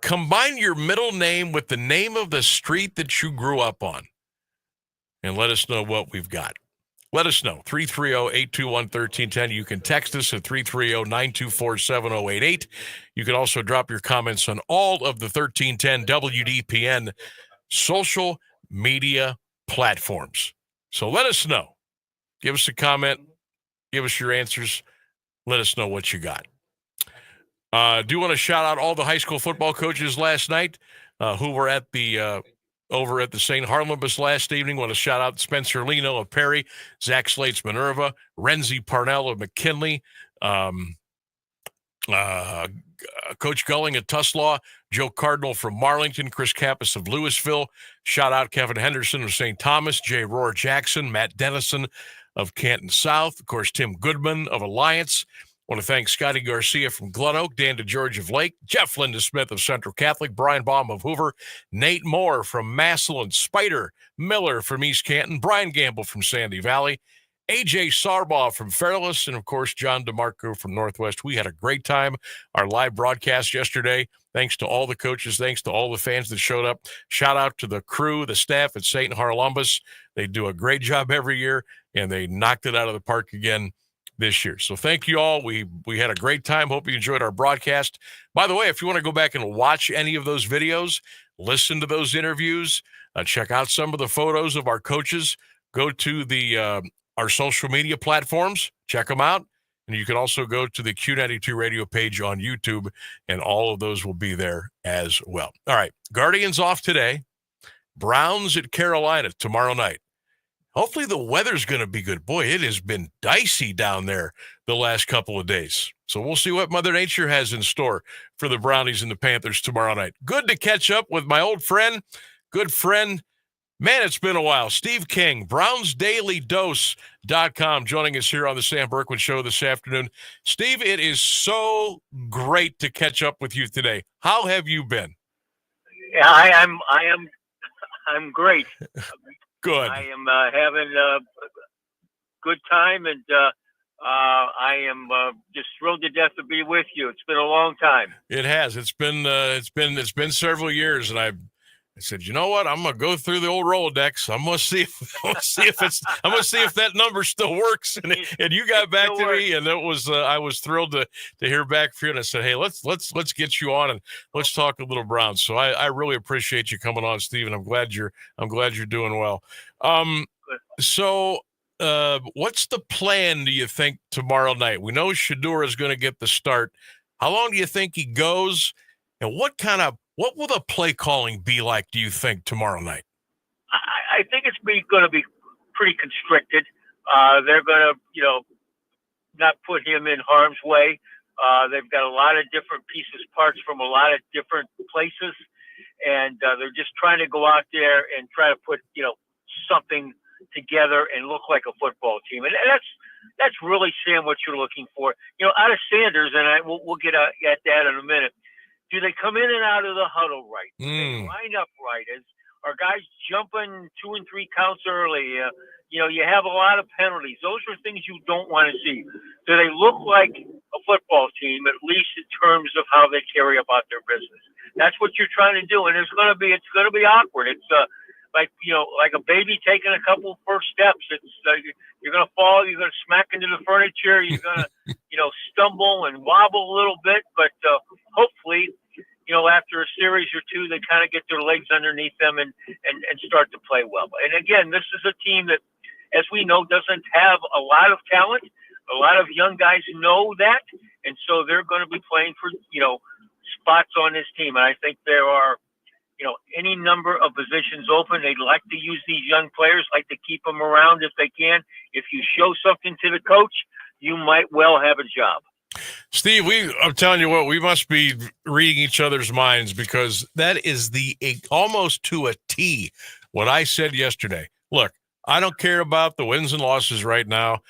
S5: combine your middle name with the name of the street that you grew up on, and let us know what we've got. Let us know, 330-821-1310. You can text us at 330-924-7088. You can also drop your comments on all of the 1310 WDPN social media platforms. So let us know. Give us a comment. Give us your answers. Let us know what you got. Do want to shout out all the high school football coaches last night who were at the over at the St. Harlambus last evening. Want to shout out Spencer Lino of Perry, Zach Slates Minerva, Renzi Parnell of McKinley, Coach Gulling at Tuslaw, Joe Cardinal from Marlington, Chris Kappas of Louisville. Shout out Kevin Henderson of St. Thomas, Jay Rohr Jackson, Matt Dennison of Canton South, of course, Tim Goodman of Alliance. Want to thank Scotty Garcia from Glen Oak, Dan DeGeorge of Lake, Jeff Linda Smith of Central Catholic, Brian Baum of Hoover, Nate Moore from Massillon, Spider Miller from East Canton, Brian Gamble from Sandy Valley, AJ Sarbaugh from Fairless, and of course, John DeMarco from Northwest. We had a great time. Our live broadcast yesterday, thanks to all the coaches, thanks to all the fans that showed up. Shout out to the crew, the staff at St. Harlambus. They do a great job every year, and they knocked it out of the park again this year. So thank you all. We had a great time. Hope you enjoyed our broadcast. By the way, if you want to go back and watch any of those videos, listen to those interviews, check out some of the photos of our coaches, go to the our social media platforms, check them out. And you can also go to the Q92 radio page on YouTube, and all of those will be there as well. All right, Guardians off today. Browns at Carolina tomorrow night. Hopefully the weather's going to be good. Boy, it has been dicey down there the last couple of days. So we'll see what Mother Nature has in store for the Brownies and the Panthers tomorrow night. Good to catch up with my old friend, good friend, Man, it's been a while. Steve King, BrownsDailyDose.com, joining us here on the Sam Bourquin Show this afternoon. Steve, it is so great to catch up with you today. How have you been?
S15: Yeah, I'm great.
S5: Good.
S15: I am having a good time, and I am just thrilled to death to be with you. It's been a long time.
S5: It has. It's been several years, and I said, you know what? I'm gonna go through the old Rolodex. I'm gonna see if that number still works. And you got back to me, and it was I was thrilled to hear back from you. And I said, hey, let's get you on and let's talk a little Browns. So I really appreciate you coming on, Steve, and I'm glad you're doing well. So what's the plan, do you think, tomorrow night? We know Shedeur is going to get the start. How long do you think he goes? And what will the play calling be like, do you think, tomorrow night?
S15: I think it's going to be pretty constricted. They're going to, not put him in harm's way. They've got a lot of different parts from a lot of different places, and they're just trying to go out there and try to put, something together and look like a football team. And that's really, Sam, what you're looking for. Out of Sanders, and we'll get at that in a minute. Do they come in and out of the huddle right? Do they line up right? Are guys jumping 2 and 3 counts early? You have a lot of penalties. Those are things you don't want to see. Do they look like a football team, at least in terms of how they carry about their business? That's what you're trying to do, and it's going to be awkward. It's like a baby taking a couple first steps. It's you're going to fall, you're going to smack into the furniture, you're going to stumble and wobble a little bit, but hopefully, after a series or two, they kind of get their legs underneath them and start to play well. And again, this is a team that, as we know, doesn't have a lot of talent. A lot of young guys know that, and so they're going to be playing for spots on this team. And I think there are any number of positions open. They'd like to use these young players, like to keep them around if they can. If you show something to the coach, you might well have a job.
S5: Steve, I'm telling you what, we must be reading each other's minds, because that is almost to a T what I said yesterday. Look, I don't care about the wins and losses right now.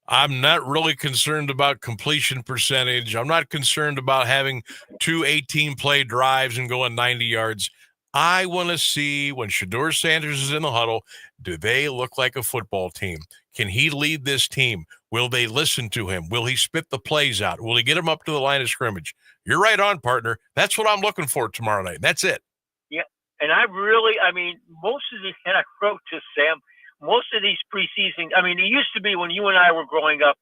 S5: I'm not really concerned about completion percentage. I'm not concerned about having 2 18-play drives and going 90 yards. I want to see, when Shedeur Sanders is in the huddle, do they look like a football team? Can he lead this team? Will they listen to him? Will he spit the plays out? Will he get them up to the line of scrimmage? You're right on, partner. That's what I'm looking for tomorrow night. That's it.
S15: Yeah, and most of these, and I wrote to Sam, most of these preseason, it used to be when you and I were growing up,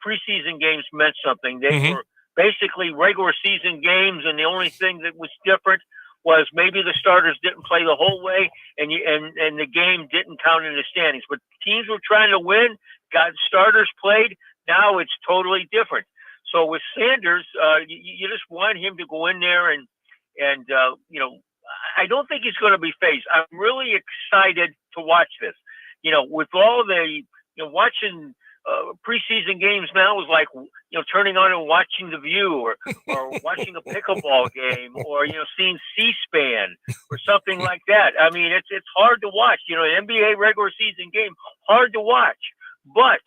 S15: preseason games meant something. They were basically regular season games, and the only thing that was different was maybe the starters didn't play the whole way, and the game didn't count in the standings. But teams were trying to win, got starters played. Now it's totally different. So with Sanders, you just want him to go in there and I don't think he's going to be phased. I'm really excited to watch this. With all the watching preseason games now is like turning on and watching The View or watching a pickleball game or seeing C-SPAN or something like that. It's hard to watch. An NBA regular season game, hard to watch. But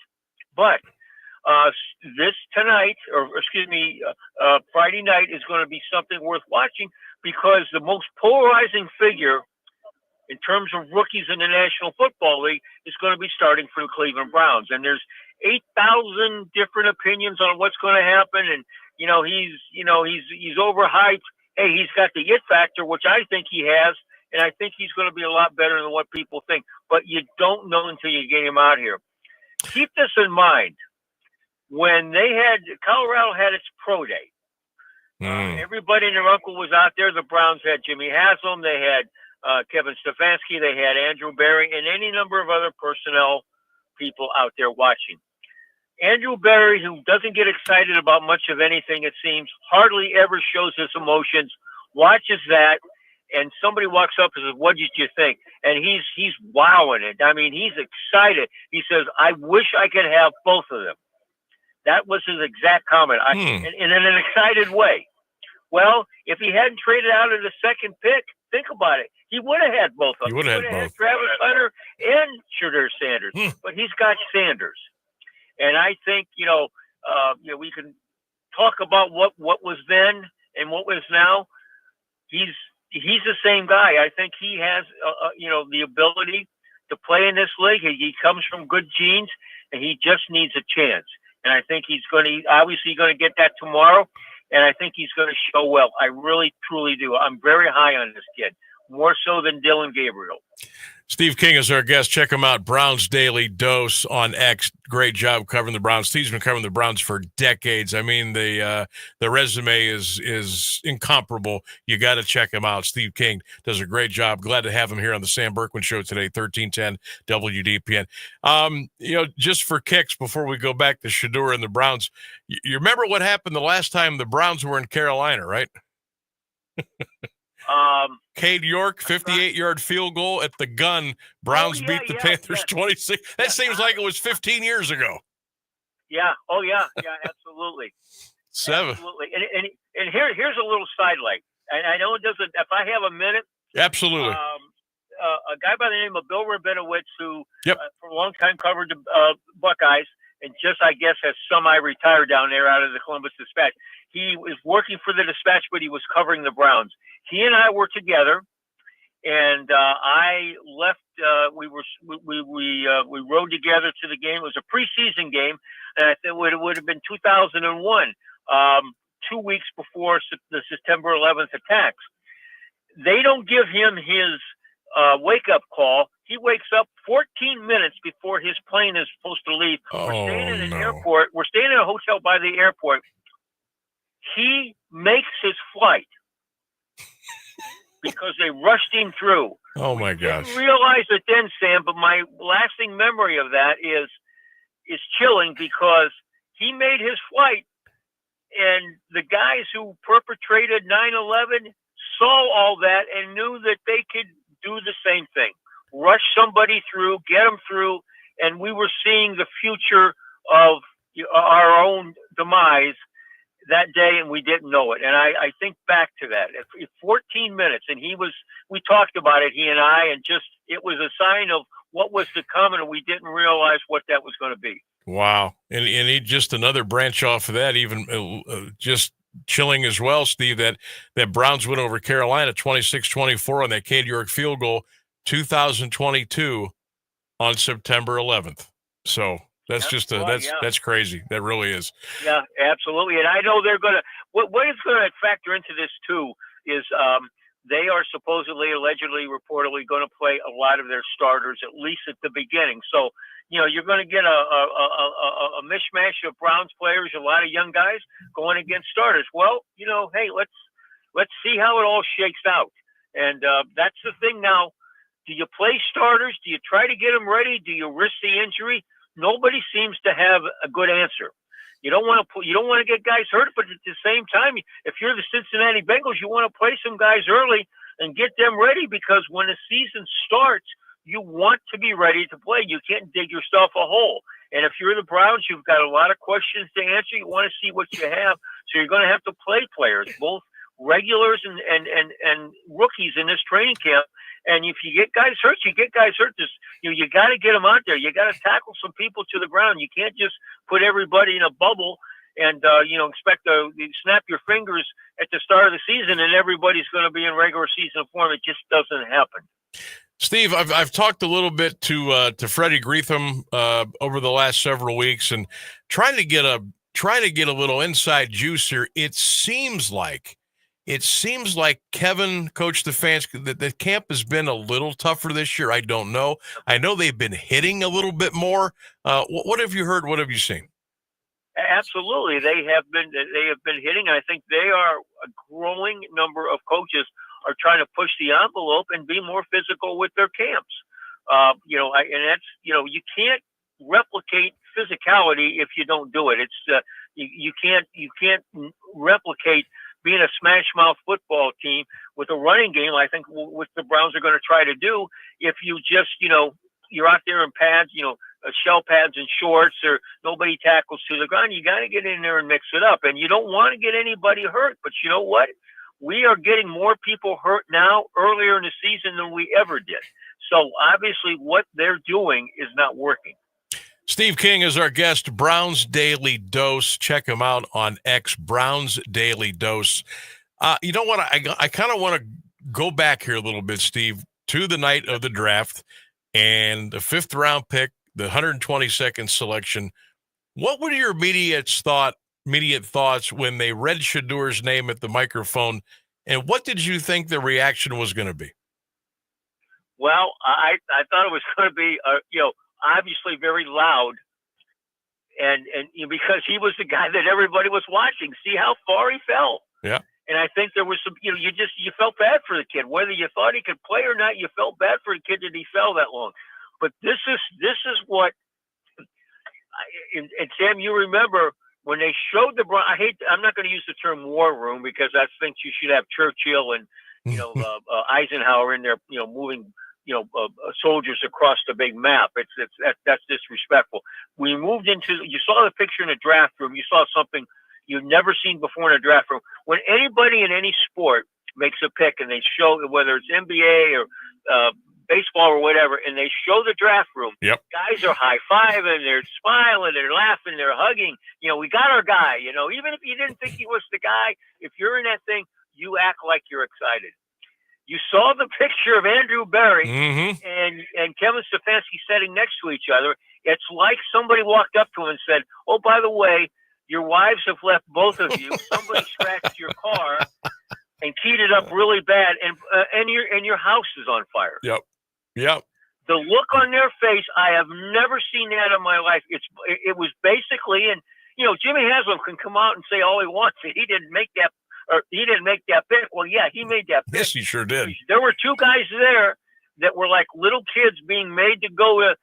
S15: this tonight, Friday night is going to be something worth watching, because the most polarizing figure in terms of rookies in the National Football League is going to be starting for the Cleveland Browns. And there's 8,000 different opinions on what's going to happen. And, he's overhyped. Hey, he's got the it factor, which I think he has. And I think he's going to be a lot better than what people think. But you don't know until you get him out here. Keep this in mind. When Colorado had its pro day, everybody and their uncle was out there. The Browns had Jimmy Haslam. They had Kevin Stefanski, they had Andrew Berry, and any number of other personnel people out there watching. Andrew Berry, who doesn't get excited about much of anything, it seems, hardly ever shows his emotions, watches that, and somebody walks up and says, "What did you think?" And he's wowing it. He's excited. He says, "I wish I could have both of them." That was his exact comment, and in an excited way. Well, if he hadn't traded out of the second pick, Think about it. He would have had both of them.
S5: He would have had both.
S15: Travis Hunter and Shedeur Sanders, but he's got Sanders. And I think, we can talk about what was then and what was now. He's the same guy. I think he has, the ability to play in this league. He comes from good genes, and he just needs a chance. And I think he's going to get that tomorrow. And I think he's going to show well. I really, truly do. I'm very high on this kid, more so than Dylan Gabriel.
S5: Steve King is our guest. Check him out, Browns Daily Dose on X. Great job covering the Browns. Steve's been covering the Browns for decades. I mean, the resume is incomparable. You got to check him out. Steve King does a great job. Glad to have him here on the Sam Bourquin Show today, 1310 WDPN. Just for kicks, before we go back to Shedeur and the Browns, you remember what happened the last time the Browns were in Carolina, right? Cade York, 58-yard field goal at the gun. Browns beat the Panthers 26. That seems like it was 15 years ago.
S15: Yeah. Oh, yeah. Yeah, absolutely. Absolutely. And here's a little sidelight. I know it doesn't – if I have a minute.
S5: Absolutely.
S15: A guy by the name of Bill Rabinowitz, who for a long time covered the Buckeyes and just, I guess, has semi-retired down there out of the Columbus Dispatch. He was working for the Dispatch, but he was covering the Browns. He and I were together, and I left. We rode together to the game. It was a preseason game, and I think it would have been 2001, 2 weeks before the September 11th attacks. They don't give him his wake-up call. He wakes up 14 minutes before his plane is supposed to leave. We're staying in an airport. We're staying in a hotel by the airport. He makes his flight because they rushed him through.
S5: Oh, my gosh.
S15: Didn't realize it then, Sam, but my lasting memory of that is chilling because he made his flight, and the guys who perpetrated 9/11 saw all that and knew that they could do the same thing. Rush somebody through, get them through, and we were seeing the future of our own demise that day, and we didn't know it. And I think back to that. 14 minutes, and we talked about it, he and I, and just it was a sign of what was to come, and we didn't realize what that was going to be.
S5: Wow. And he just another branch off of that, even just chilling as well, Steve, that Browns went over Carolina 26-24 on that Cade York field goal, 2022 on September 11th. So that's that's crazy. That really is.
S15: Yeah, absolutely. And I know they're going to, what is going to factor into this too is they are supposedly, allegedly, reportedly going to play a lot of their starters, at least at the beginning. So, you're going to get a mishmash of Browns players, a lot of young guys going against starters. Well, hey, let's see how it all shakes out. And that's the thing now. Do you play starters? Do you try to get them ready? Do you risk the injury? Nobody seems to have a good answer. You don't want to get guys hurt, but at the same time, if you're the Cincinnati Bengals, you want to play some guys early and get them ready, because when the season starts, you want to be ready to play. You can't dig yourself a hole. And if you're the Browns, you've got a lot of questions to answer. You want to see what you have. So you're going to have to play players, both regulars and rookies in this training camp. And if you get guys hurt, you get guys hurt. You got to get them out there. You got to tackle some people to the ground. You can't just put everybody in a bubble and expect to snap your fingers at the start of the season and everybody's going to be in regular season form. It just doesn't happen.
S5: Steve, I've talked a little bit to Freddie Greetham over the last several weeks, and trying to get a little inside juice here. It seems like Kevin, Coach Stefanski, that the camp has been a little tougher this year. I don't know. I know they've been hitting a little bit more. What have you heard? What have you seen?
S15: Absolutely, they have been hitting. I think they are a growing number of coaches are trying to push the envelope and be more physical with their camps. And that's you can't replicate physicality if you don't do it. It's you can't replicate being a smash mouth football team with a running game. I think what the Browns are going to try to do if you just you're out there in pads, shell pads and shorts, or nobody tackles to the ground. You got to get in there and mix it up, and you don't want to get anybody hurt. But you know what? we are getting more people hurt now earlier in the season than we ever did. So obviously what they're doing is not working.
S5: Steve King is our guest, Browns Daily Dose. Check him out on X, Browns Daily Dose. You know what? I kind of want to go back here a little bit, Steve, to the night of the draft and the 5th round pick, the 122nd selection. What were your immediate thoughts when they read Shedeur's name at the microphone, and what did you think the reaction was going to be?
S15: Well, I thought it was going to be, obviously very loud, and because he was the guy that everybody was watching. See how far he fell.
S5: Yeah.
S15: And I think there was some, you felt bad for the kid, whether you thought he could play or not. You felt bad for the kid that he fell that long. But this is what, and Sam, you remember when they showed I'm not going to use the term war room because I think you should have Churchill and Eisenhower in there, moving soldiers across the big map. That's disrespectful. We moved into, you saw the picture in the draft room. You saw something you've never seen before in a draft room. When anybody in any sport makes a pick and they show, whether it's NBA or baseball or whatever, and they show the draft room, guys are high-fiving, they're smiling, they're laughing, they're hugging. We got our guy, even if you didn't think he was the guy, if you're in that thing, you act like you're excited. You saw the picture of Andrew Berry and Kevin Stefanski sitting next to each other. It's like somebody walked up to him and said, "Oh, by the way, your wives have left both of you. Somebody scratched your car and keyed it up really bad, and your house is on fire."
S5: Yep.
S15: The look on their face, I have never seen that in my life. It was basically, and Jimmy Haslam can come out and say all he wants. He didn't make that. Or he didn't make that pick. Well, yeah, he made that pick.
S5: Yes, he sure did.
S15: There were two guys there that were like little kids being made to go to,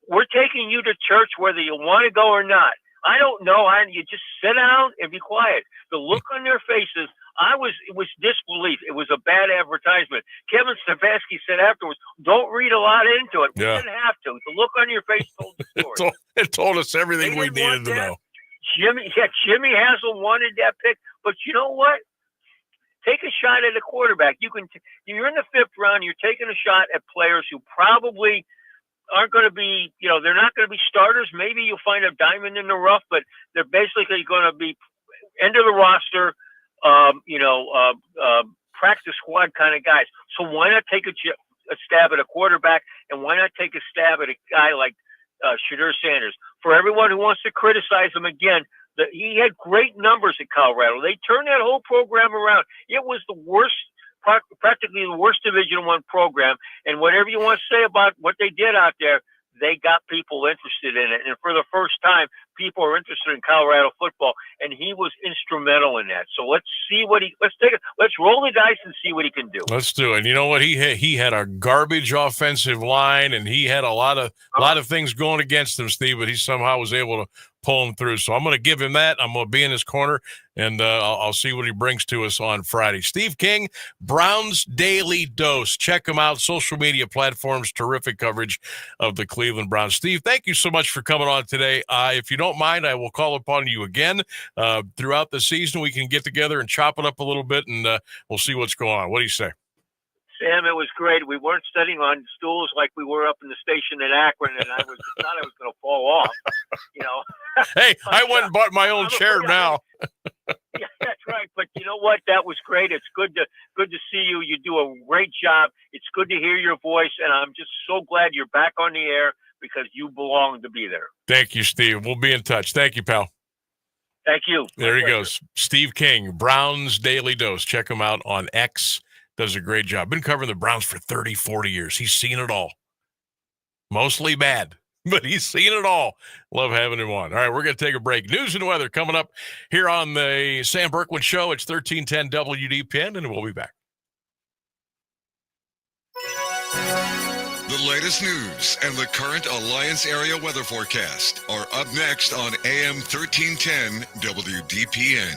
S15: we're taking you to church whether you want to go or not. I don't know. You just sit down and be quiet. The look on their faces, it was disbelief. It was a bad advertisement. Kevin Stefanski said afterwards, don't read a lot into it. We didn't have to. The look on your face told the story.
S5: It told us everything we needed to know.
S15: Jimmy Haslam wanted that pick, but you know what? Take a shot at a quarterback. You're in the 5th round. You're taking a shot at players who probably aren't going to be, they're not going to be starters. Maybe you'll find a diamond in the rough, but they're basically going to be end of the roster, practice squad kind of guys. So why not take a stab at a quarterback, and why not take a stab at a guy like Shedeur Sanders? For everyone who wants to criticize him again, he had great numbers at Colorado. They turned that whole program around. It was the worst, practically the worst Division I program. And whatever you want to say about what they did out there, they got people interested in it. And for the first time, people are interested in Colorado football, and he was instrumental in that. So let's roll the dice and see what he can do.
S5: Let's do it. You know what? He had a garbage offensive line, and he had a lot of things going against him, Steve, but he somehow was able to pull him through. So I'm going to give him that. I'm going to be in his corner, and I'll see what he brings to us on Friday. Steve King, Browns Daily Dose. Check him out. Social media platforms, terrific coverage of the Cleveland Browns. Steve, thank you so much for coming on today. If you don't mind, I will call upon you again throughout the season. We can get together and chop it up a little bit, and we'll see what's going on. What do you say?
S15: Sam, it was great. We weren't sitting on stools like we were up in the station in Akron, and I thought I was going to fall off.
S5: Hey, I went and bought my own chair now.
S15: Yeah, that's right. But you know what? That was great. It's good to see you. You do a great job. It's good to hear your voice, and I'm just so glad you're back on the air because you belong to be there.
S5: Thank you, Steve. We'll be in touch. Thank you, pal.
S15: Thank you.
S5: There he goes. Steve King, Browns Daily Dose. Check him out on X. Does a great job. Been covering the Browns for 30, 40 years. He's seen it all. Mostly bad, but he's seen it all. Love having him on. All right, we're going to take a break. News and weather coming up here on the Sam Bourquin Show. It's 1310 WDPN, and we'll be back.
S8: The latest news and the current Alliance area weather forecast are up next on AM 1310 WDPN.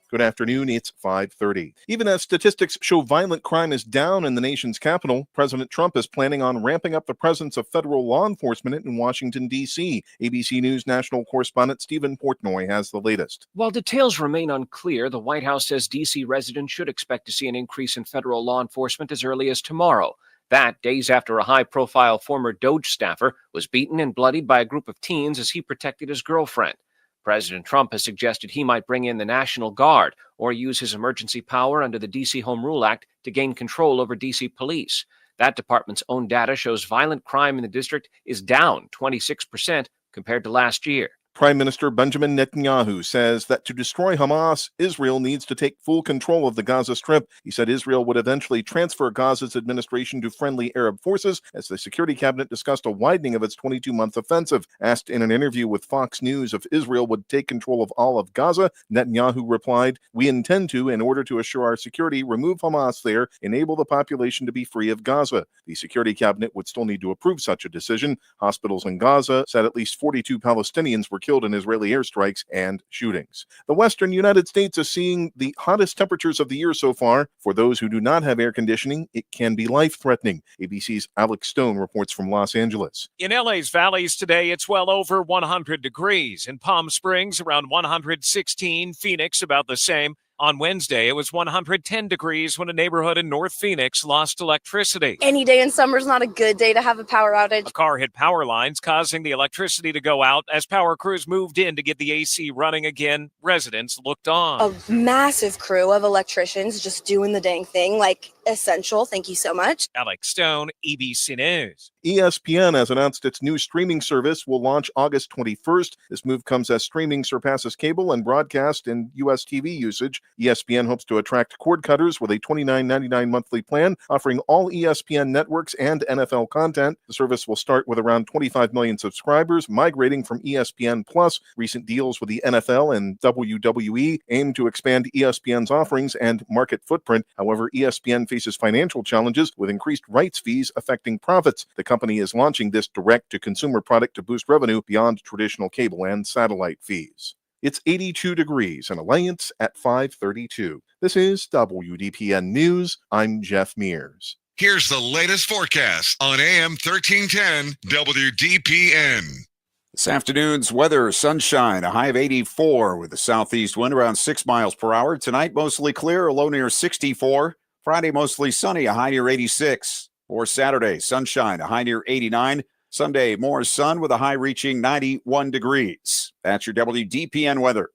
S10: Good afternoon, it's 5:30. Even as statistics show violent crime is down in the nation's capital, President Trump is planning on ramping up the presence of federal law enforcement in Washington, D.C. ABC News national correspondent Stephen Portnoy has the latest.
S18: While details remain unclear, the White House says D.C. residents should expect to see an increase in federal law enforcement as early as tomorrow. That, days after a high-profile former DOJ staffer was beaten and bloodied by a group of teens as he protected his girlfriend. President Trump has suggested he might bring in the National Guard or use his emergency power under the D.C. Home Rule Act to gain control over D.C. police. That department's own data shows violent crime in the district is down 26% compared to last year.
S10: Prime Minister Benjamin Netanyahu says that to destroy Hamas, Israel needs to take full control of the Gaza Strip. He said Israel would eventually transfer Gaza's administration to friendly Arab forces as the Security Cabinet discussed a widening of its 22-month offensive. Asked in an interview with Fox News if Israel would take control of all of Gaza, Netanyahu replied, "We intend to, in order to assure our security, remove Hamas there, enable the population to be free of Gaza." The Security Cabinet would still need to approve such a decision. Hospitals in Gaza said at least 42 Palestinians were killed in Israeli airstrikes and shootings. The western United States is seeing the hottest temperatures of the year so far. For those who do not have air conditioning, it can be life-threatening. ABC's Alex Stone reports from Los Angeles.
S21: In LA's valleys today, it's well over 100 degrees. In Palm Springs, around 116. Phoenix, about the same. On Wednesday, it was 110 degrees when a neighborhood in North Phoenix lost electricity.
S22: Any day in summer is not a good day to have a power outage.
S21: A car hit power lines, causing the electricity to go out. As power crews moved in to get the AC running again, residents looked on.
S22: A massive crew of electricians just doing the dang thing, like essential. Thank you so much.
S21: Alex Stone, ABC News.
S10: ESPN has announced its new streaming service will launch August 21st. This move comes as streaming surpasses cable and broadcast in U.S. TV usage. ESPN hopes to attract cord cutters with a $29.99 monthly plan, offering all ESPN networks and NFL content. The service will start with around 25 million subscribers, migrating from ESPN Plus. Recent deals with the NFL and WWE aim to expand ESPN's offerings and market footprint. However, ESPN faces financial challenges with increased rights fees affecting profits. The company is launching this direct-to-consumer product to boost revenue beyond traditional cable and satellite fees. It's 82 degrees in Alliance at 5:32. This is WDPN News. I'm Jeff Mears.
S8: Here's the latest forecast on AM 1310 WDPN.
S14: This afternoon's weather, sunshine, a high of 84 with a southeast wind around 6 miles per hour. Tonight, mostly clear, a low near 64. Friday, mostly sunny, a high near 86. For Saturday, sunshine, a high near 89. Sunday, more sun with a high reaching 91 degrees. That's your WDPN weather.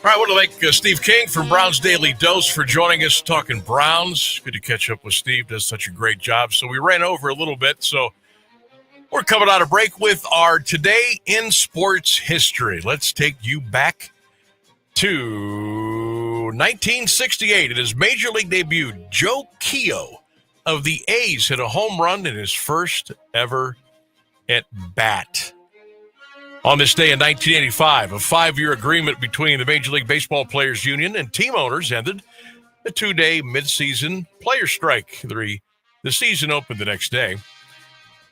S5: All right, I want to thank Steve King from Browns Daily Dose for joining us talking Browns. Good to catch up with Steve. Does such a great job. So we ran over a little bit. So we're coming out of break with our Today in Sports History. Let's take you back to 1968. In his Major League debut, Joe Keogh of the A's hit a home run in his first ever at bat. On this day in 1985, a 5-year agreement between the Major League Baseball Players Union and team owners ended a 2-day midseason player strike. The season opened the next day.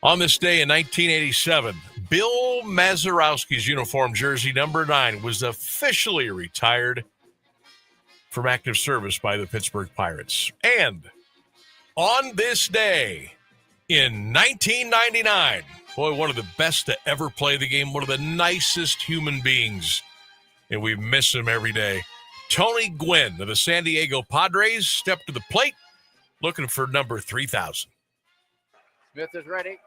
S5: On this day in 1987, Bill Mazeroski's uniform jersey number 9 was officially retired from active service by the Pittsburgh Pirates. And on this day in 1999, boy, one of the best to ever play the game, one of the nicest human beings, and we miss him every day. Tony Gwynn of the San Diego Padres stepped to the plate looking for number 3,000.
S23: Smith is ready.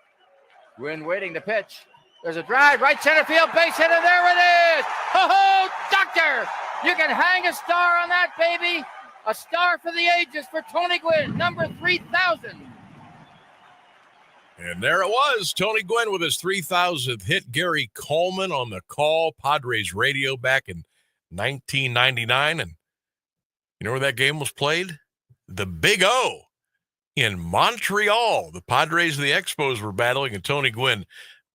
S23: Gwynn waiting to pitch. There's a drive, right center field, base hit, and there it is! Ho-ho, doctor! You can hang a star on that, baby! A star for the ages for Tony Gwynn, number 3,000.
S5: And there it was, Tony Gwynn with his 3,000th hit. Gary Coleman on the call, Padres radio back in 1999. And you know where that game was played? The Big O in Montreal. The Padres and the Expos were battling, and Tony Gwynn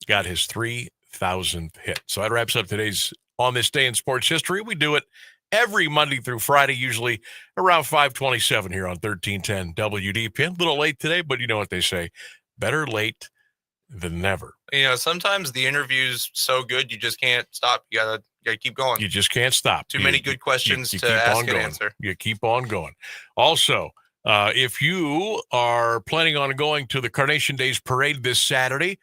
S5: got his 3,000th hit. So that wraps up today's On This Day in Sports History. We do it every Monday through Friday, usually around 5:27 here on 1310 WDPN. A little late today, but you know what they say, better late than never.
S19: Sometimes the interview's so good you just can't stop. You gotta keep going.
S5: You just can't stop.
S19: Too many good questions
S5: you
S19: to
S5: keep
S19: ask
S5: on
S19: and
S5: going.
S19: answer.
S5: You keep on going. Also, if you are planning on going to the Carnation Days Parade this Saturday,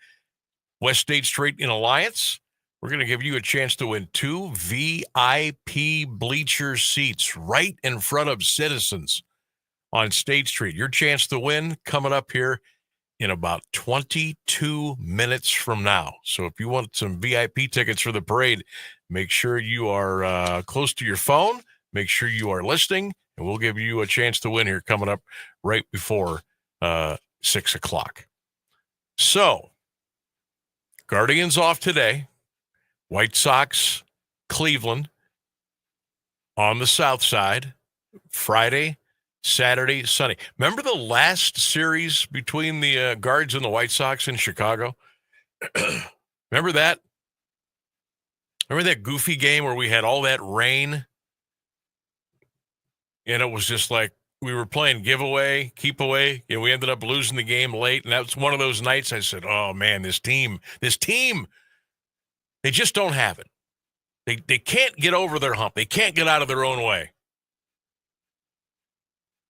S5: West State Street in Alliance, we're going to give you a chance to win 2 VIP bleacher seats right in front of Citizens on State Street. Your chance to win coming up here in about 22 minutes from now. So if you want some VIP tickets for the parade, make sure you are close to your phone. Make sure you are listening, and we'll give you a chance to win here coming up right before 6 o'clock. So, Guardians off today. White Sox, Cleveland on the south side. Friday, Saturday, Sunday. Remember the last series between the Guards and the White Sox in Chicago? Remember that? Remember that goofy game where we had all that rain? And it was just like we were playing giveaway, keep away, and we ended up losing the game late. And that was one of those nights I said, oh, man, this team, they just don't have it. They can't get over their hump. They can't get out of their own way.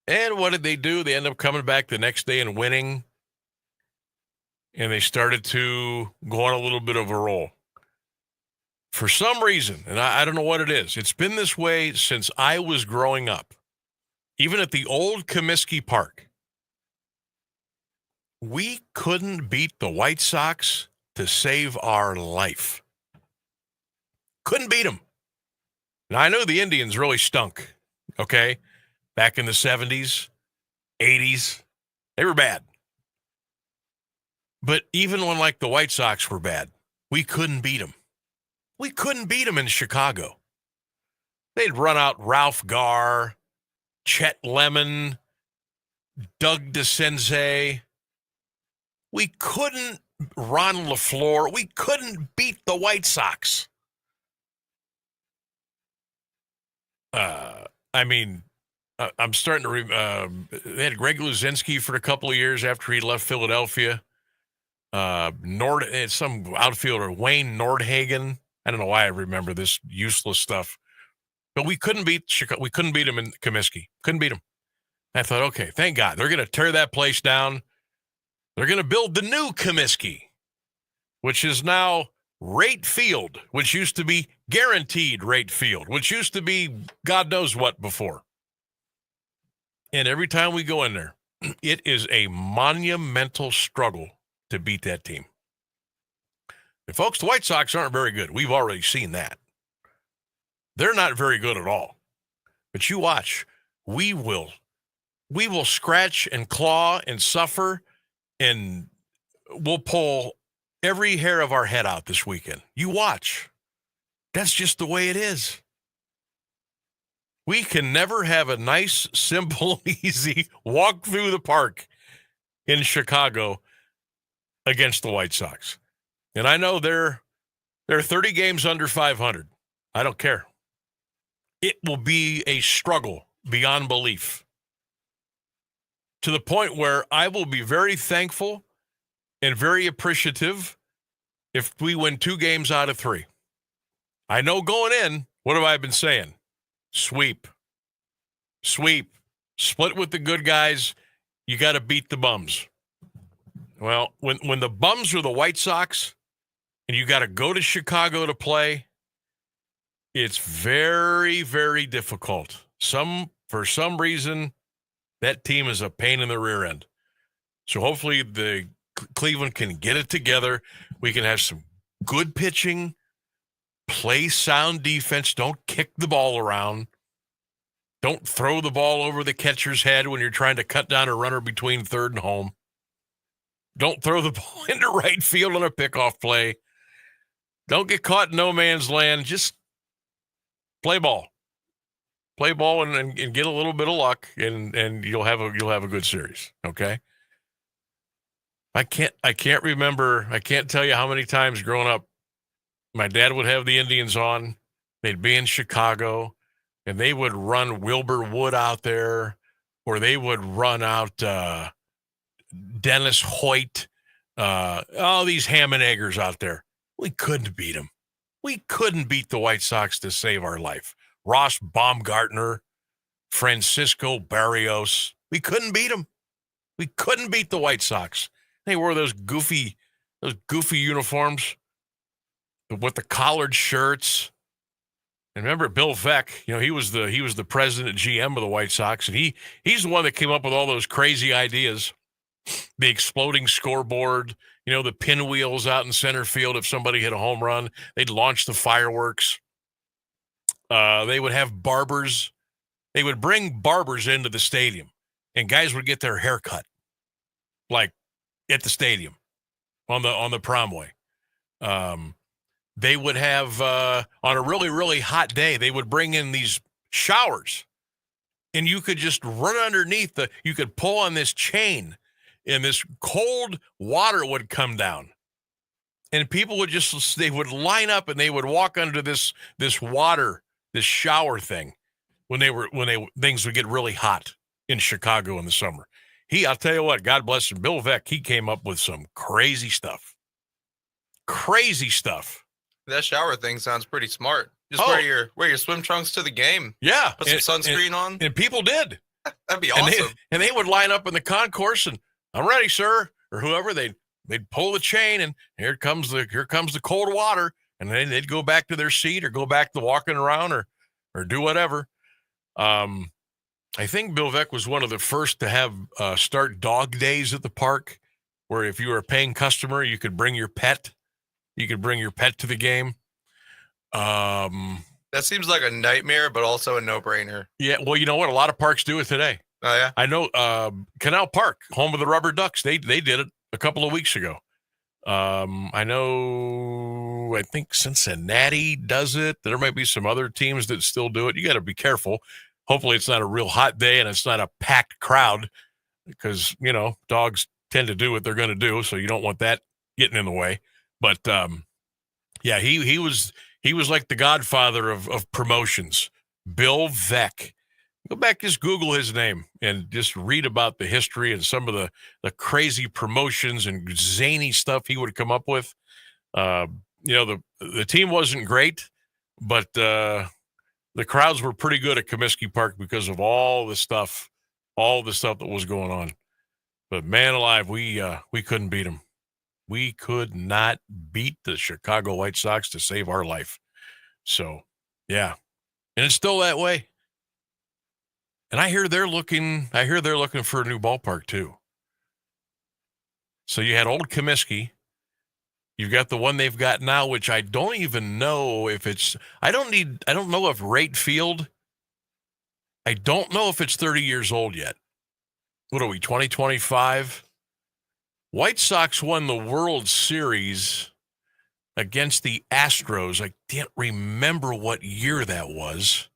S5: And what did they do? They ended up coming back the next day and winning. And they started to go on a little bit of a roll. For some reason, and I don't know what it is, it's been this way since I was growing up. Even at the old Comiskey Park, we couldn't beat the White Sox to save our life. Couldn't beat them. Now, I know the Indians really stunk, okay? Back in the 70s, 80s, they were bad. But even when, like, the White Sox were bad, we couldn't beat them. We couldn't beat them in Chicago. They'd run out Ralph Garr, Chet Lemon, Doug DeCenze. We couldn't, Ron LaFleur, we couldn't beat the White Sox. I'm starting to they had Greg Luzinski for a couple of years after he left Philadelphia. Some outfielder, Wayne Nordhagen. I don't know why I remember this useless stuff. But we couldn't beat Chicago. We couldn't beat him in Comiskey. Couldn't beat him. I thought, okay, thank God. They're going to tear that place down. They're going to build the new Comiskey, which is now Rate Field, which used to be Guaranteed Rate Field, which used to be God knows what before. And every time we go in there, it is a monumental struggle to beat that team. And folks, the White Sox aren't very good. We've already seen that. They're not very good at all. But you watch, we will scratch and claw and suffer, and we'll pull every hair of our head out this weekend. You watch. That's just the way it is. We can never have a nice, simple, easy walk through the park in Chicago against the White Sox. And I know they're 30 games under 500. I don't care. It will be a struggle beyond belief, to the point where I will be very thankful and very appreciative if we win 2 games out of 3. I know going in, what have I been saying? Sweep. Split with the good guys. You got to beat the bums. Well, when the bums are the White Sox and you got to go to Chicago to play, it's very, very difficult. For some reason, that team is a pain in the rear end. So hopefully the Cleveland can get it together. We can have some good pitching, play sound defense. Don't kick the ball around. Don't throw the ball over the catcher's head when you're trying to cut down a runner between third and home. Don't throw the ball into right field on a pickoff play. Don't get caught in no man's land. Just play ball. Play ball and get a little bit of luck, and you'll have a good series. Okay. I can't remember. I can't tell you how many times growing up, my dad would have the Indians on. They'd be in Chicago. and they would run Wilbur Wood out there, or they would run out Dennis Hoyt, all these ham and eggers out there. We couldn't beat them. We couldn't beat the White Sox to save our life. Ross Baumgartner, Francisco Barrios. We couldn't beat them. We couldn't beat the White Sox. They wore those goofy uniforms with the collared shirts. And remember Bill Veeck, he was the president GM of the White Sox, and he's the one that came up with all those crazy ideas. The exploding scoreboard, the pinwheels out in center field if somebody hit a home run. They'd launch the fireworks. They would have barbers. They would bring barbers into the stadium, and guys would get their hair cut, like at the stadium on the Promway. They would have, on a really, really hot day, they would bring in these showers, and you could just run underneath you could pull on this chain, and this cold water would come down, and people would they would line up and they would walk under this water, this shower thing when things would get really hot in Chicago in the summer. I'll tell you what, God bless him, Bill Veeck, he came up with some crazy stuff. Crazy stuff.
S19: That shower thing sounds pretty smart. Just wear your swim trunks to the game.
S5: Yeah.
S19: Put some sunscreen on.
S5: And people did.
S19: That'd be awesome.
S5: And they would line up in the concourse and, I'm ready, sir, or whoever. They'd pull the chain, and here comes the cold water, and then they'd go back to their seat or go back to walking around or do whatever. I think Bill Veeck was one of the first to have start dog days at the park, where if you were a paying customer, you could bring your pet. You could bring your pet to the game.
S19: That seems like a nightmare, but also a no-brainer.
S5: Yeah, well, you know what? A lot of parks do it today.
S19: Oh, yeah?
S5: I know Canal Park, home of the Rubber Ducks, they did it a couple of weeks ago. I think Cincinnati does it. There might be some other teams that still do it. You got to be careful. Hopefully it's not a real hot day and it's not a packed crowd, because, dogs tend to do what they're going to do, so you don't want that getting in the way. But, yeah, he was like the godfather of promotions. Bill Veeck. Go back, just Google his name and just read about the history and some of the crazy promotions and zany stuff he would come up with. The team wasn't great, but the crowds were pretty good at Comiskey Park because of all the stuff that was going on. But man alive, we couldn't beat them. We could not beat the Chicago White Sox to save our life. So, yeah, and it's still that way. And I hear they're looking for a new ballpark too. So you had old Comiskey. You've got the one they've got now, which I don't even know if it's. I don't know if Rate Field. I don't know if it's 30 years old yet. What are we, 2025? White Sox won the World Series against the Astros. I can't remember what year that was.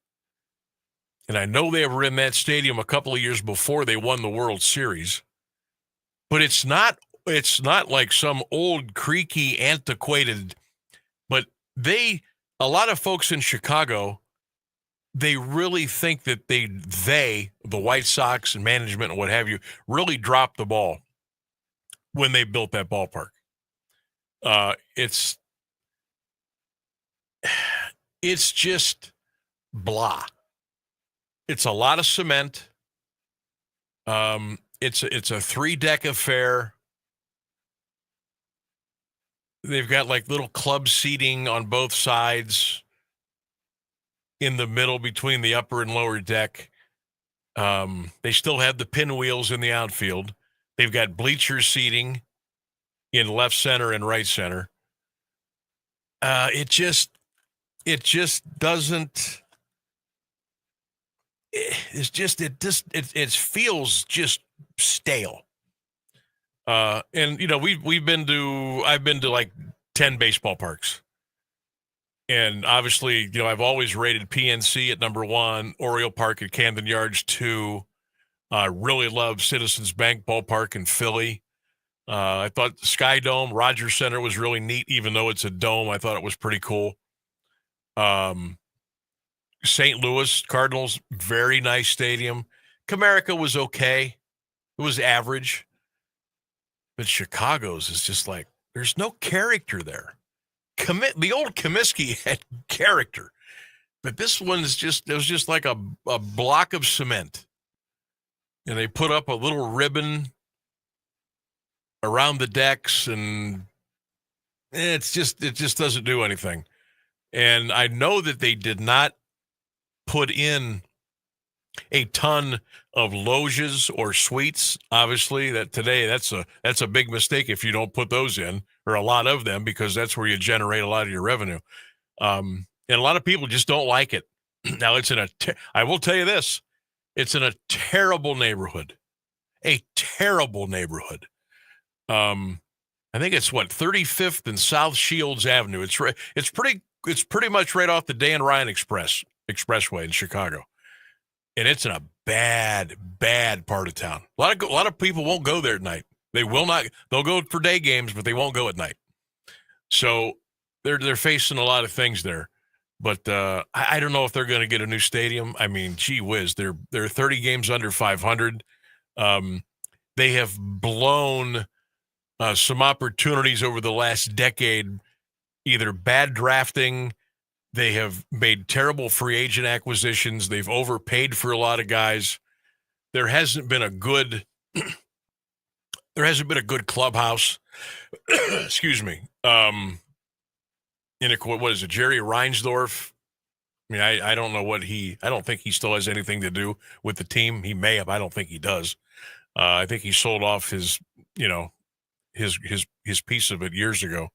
S5: And I know they were in that stadium a couple of years before they won the World Series. But it's not like some old, creaky, antiquated, but a lot of folks in Chicago, they really think that the White Sox and management and what have you, really dropped the ball when they built that ballpark. It's just blah. It's a lot of cement. It's a 3-deck affair. They've got like little club seating on both sides in the middle between the upper and lower deck. They still have the pinwheels in the outfield. They've got bleacher seating in left center and right center. It just doesn't. It feels just stale. And I've been to like 10 baseball parks, and obviously I've always rated PNC at number 1, Oriole Park at Camden Yards 2. I really love Citizens Bank Ballpark in Philly. I thought the Sky Dome, Rogers Center was really neat, even though it's a dome. I thought it was pretty cool. St. Louis Cardinals, very nice stadium. Comerica was okay. It was average. But Chicago's is just like, there's no character there. The old Comiskey had character. But this one's just, it was just like a block of cement. And they put up a little ribbon around the decks, and it just doesn't do anything. And I know that they did not put in a ton of loges or suites. Obviously, that's a big mistake if you don't put those in, or a lot of them, because that's where you generate a lot of your revenue. And a lot of people just don't like it. Now, I will tell you this, it's in a terrible neighborhood, a terrible neighborhood. I think it's 35th and South Shields Avenue. It's pretty much right off the Dan Ryan Expressway in Chicago. And it's in a bad, bad part of town. A lot of people won't go there at night. They will not. They'll go for day games, but they won't go at night. So they're facing a lot of things there. But I don't know if they're going to get a new stadium. I mean, gee whiz, they're 30 games under 500. They have blown some opportunities over the last decade, either bad drafting. They have made terrible free agent acquisitions. They've overpaid for a lot of guys. There hasn't been a good clubhouse. Excuse me. What is it, Jerry Reinsdorf? I mean, I don't know I don't think he still has anything to do with the team. He may have. I don't think he does. I think he sold off his piece of it years ago.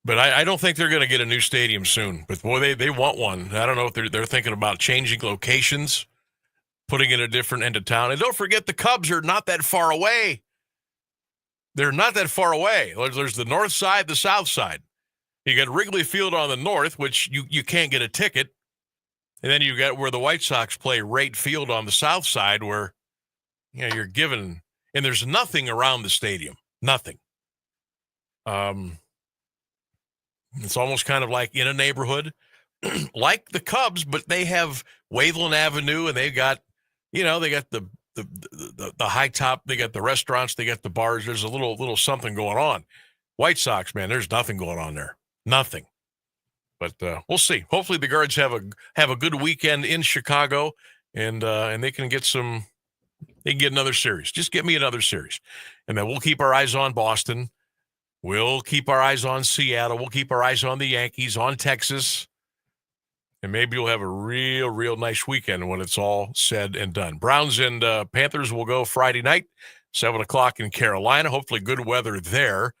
S5: But I don't think they're going to get a new stadium soon. But boy, they want one. I don't know if they're thinking about changing locations, putting it in a different end of town. And don't forget, the Cubs are not that far away. They're not that far away. There's the north side, the south side. You got Wrigley Field on the north, which you can't get a ticket. And then you got where the White Sox play, Rate Field on the south side, where you're given, and there's nothing around the stadium. Nothing. It's almost kind of like in a neighborhood, like the Cubs, but they have Waveland Avenue, and they got the high top, they got the restaurants, they got the bars. There's a little something going on. White Sox, man, there's nothing going on there. Nothing. But we'll see. Hopefully the Guards have a good weekend in Chicago, and they can get another series. Just get me another series. And then we'll keep our eyes on Boston. We'll keep our eyes on Seattle. We'll keep our eyes on the Yankees, on Texas. And maybe we'll have a real, real nice weekend when it's all said and done. Browns and Panthers will go Friday night, 7 o'clock in Carolina. Hopefully good weather there,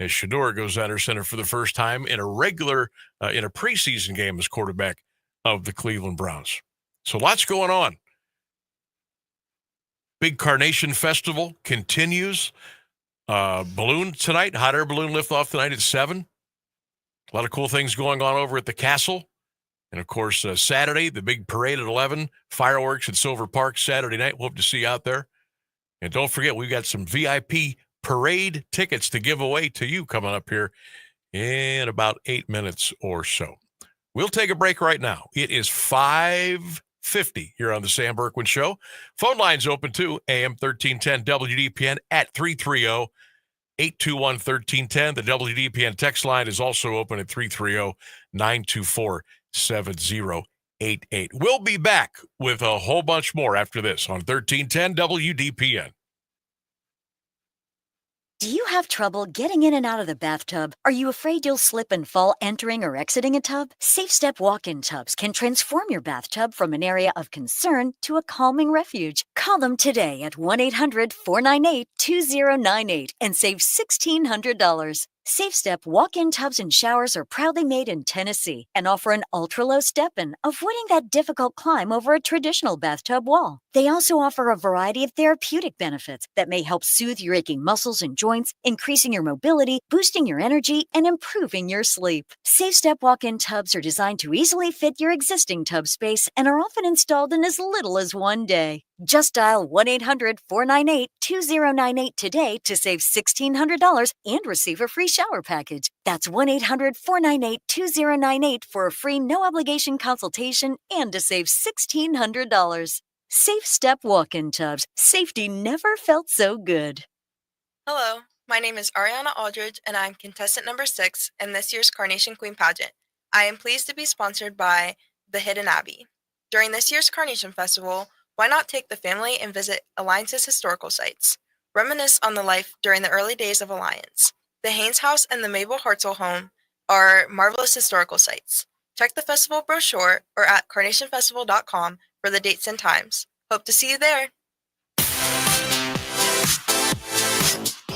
S5: as Shedeur goes under center for the first time in a preseason game as quarterback of the Cleveland Browns. So lots going on. Big Carnation Festival continues. Balloon tonight, hot air balloon liftoff tonight at 7. A lot of cool things going on over at the Castle. And, of course, Saturday, the big parade at 11. Fireworks at Silver Park Saturday night. We'll hope to see you out there. And don't forget, we've got some VIP parade tickets to give away to you coming up here in about 8 minutes or so. We'll take a break right now. It is 5:50 here on the Sam Bourquin Show. Phone lines open too, AM 1310 WDPN at 330-821-1310. The WDPN text line is also open at 330-924-7088. We'll be back with a whole bunch more after this on 1310 WDPN.
S1: Do you have trouble getting in and out of the bathtub? Are you afraid you'll slip and fall entering or exiting a tub? Safe Step walk-in tubs can transform your bathtub from an area of concern to a calming refuge. Call them today at 1-800-498-2098 and save $1,600. Safe Step walk-in tubs and showers are proudly made in Tennessee and offer an ultra-low step-in, avoiding that difficult climb over a traditional bathtub wall. They also offer a variety of therapeutic benefits that may help soothe your aching muscles and joints, increasing your mobility, boosting your energy, and improving your sleep. Safe Step walk-in tubs are designed to easily fit your existing tub space and are often installed in as little as 1 day. Just dial 1-800-498-2098 today to save $1,600 and receive a free shower package. That's 1-800-498-2098 for a free no-obligation consultation and to save $1,600. Safe Step walk-in tubs. Safety never felt so good.
S2: Hello, my name is Ariana Aldridge, and I'm contestant number 6 in this year's Carnation Queen pageant. I am pleased to be sponsored by The Hidden Abbey. During this year's Carnation Festival, why not take the family and visit Alliance's historical sites? Reminisce on the life during the early days of Alliance. The Haynes House and the Mabel Hartzell home are marvelous historical sites. Check the festival brochure or at carnationfestival.com for the dates and times. Hope to see you there.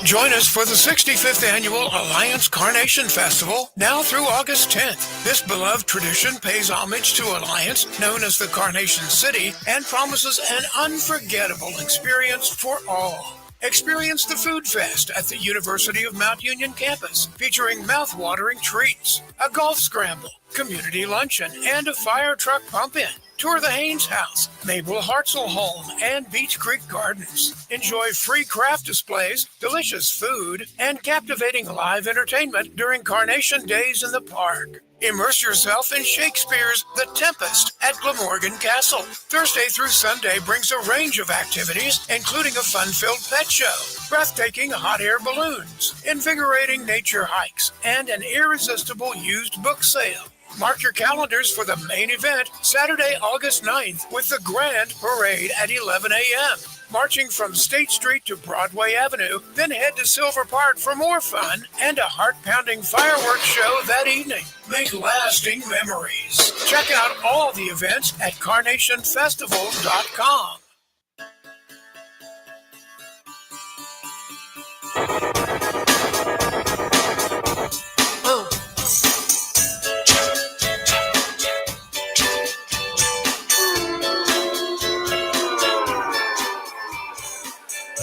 S3: Join us for the 65th Annual Alliance Carnation Festival, now through August 10th. This beloved tradition pays homage to Alliance, known as the Carnation City, and promises an unforgettable experience for all. Experience the Food Fest at the University of Mount Union campus, featuring mouth-watering treats, a golf scramble, community luncheon, and a fire truck pump-in. Tour the Haynes House, Mabel Hartzell Home, and Beach Creek Gardens. Enjoy free craft displays, delicious food, and captivating live entertainment during Carnation Days in the park. Immerse yourself in Shakespeare's The Tempest at Glamorgan Castle. Thursday through Sunday brings a range of activities, including a fun-filled pet show, breathtaking hot air balloons, invigorating nature hikes, and an irresistible used book sale. Mark your calendars for the main event, Saturday, August 9th, with the Grand Parade at 11 a.m. Marching from State Street to Broadway Avenue, then head to Silver Park for more fun and a heart-pounding fireworks show that evening. Make lasting memories. Check out all the events at carnationfestival.com.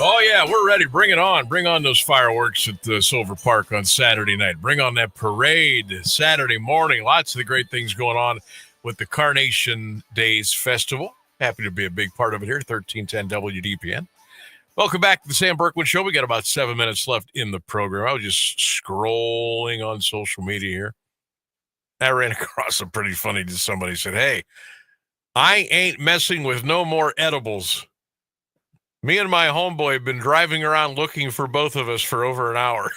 S5: Oh, yeah, we're ready. Bring it on. Bring on those fireworks at the Silver Park on Saturday night. Bring on that parade Saturday morning. Lots of the great things going on with the Carnation Days Festival. Happy to be a big part of it here, 1310 WDPN. Welcome back to the Sam Bourquin Show. We got about 7 minutes left in the program. I was just scrolling on social media here. I ran across a pretty funny, somebody said, hey, I ain't messing with no more edibles. Me and my homeboy have been driving around looking for both of us for over an hour.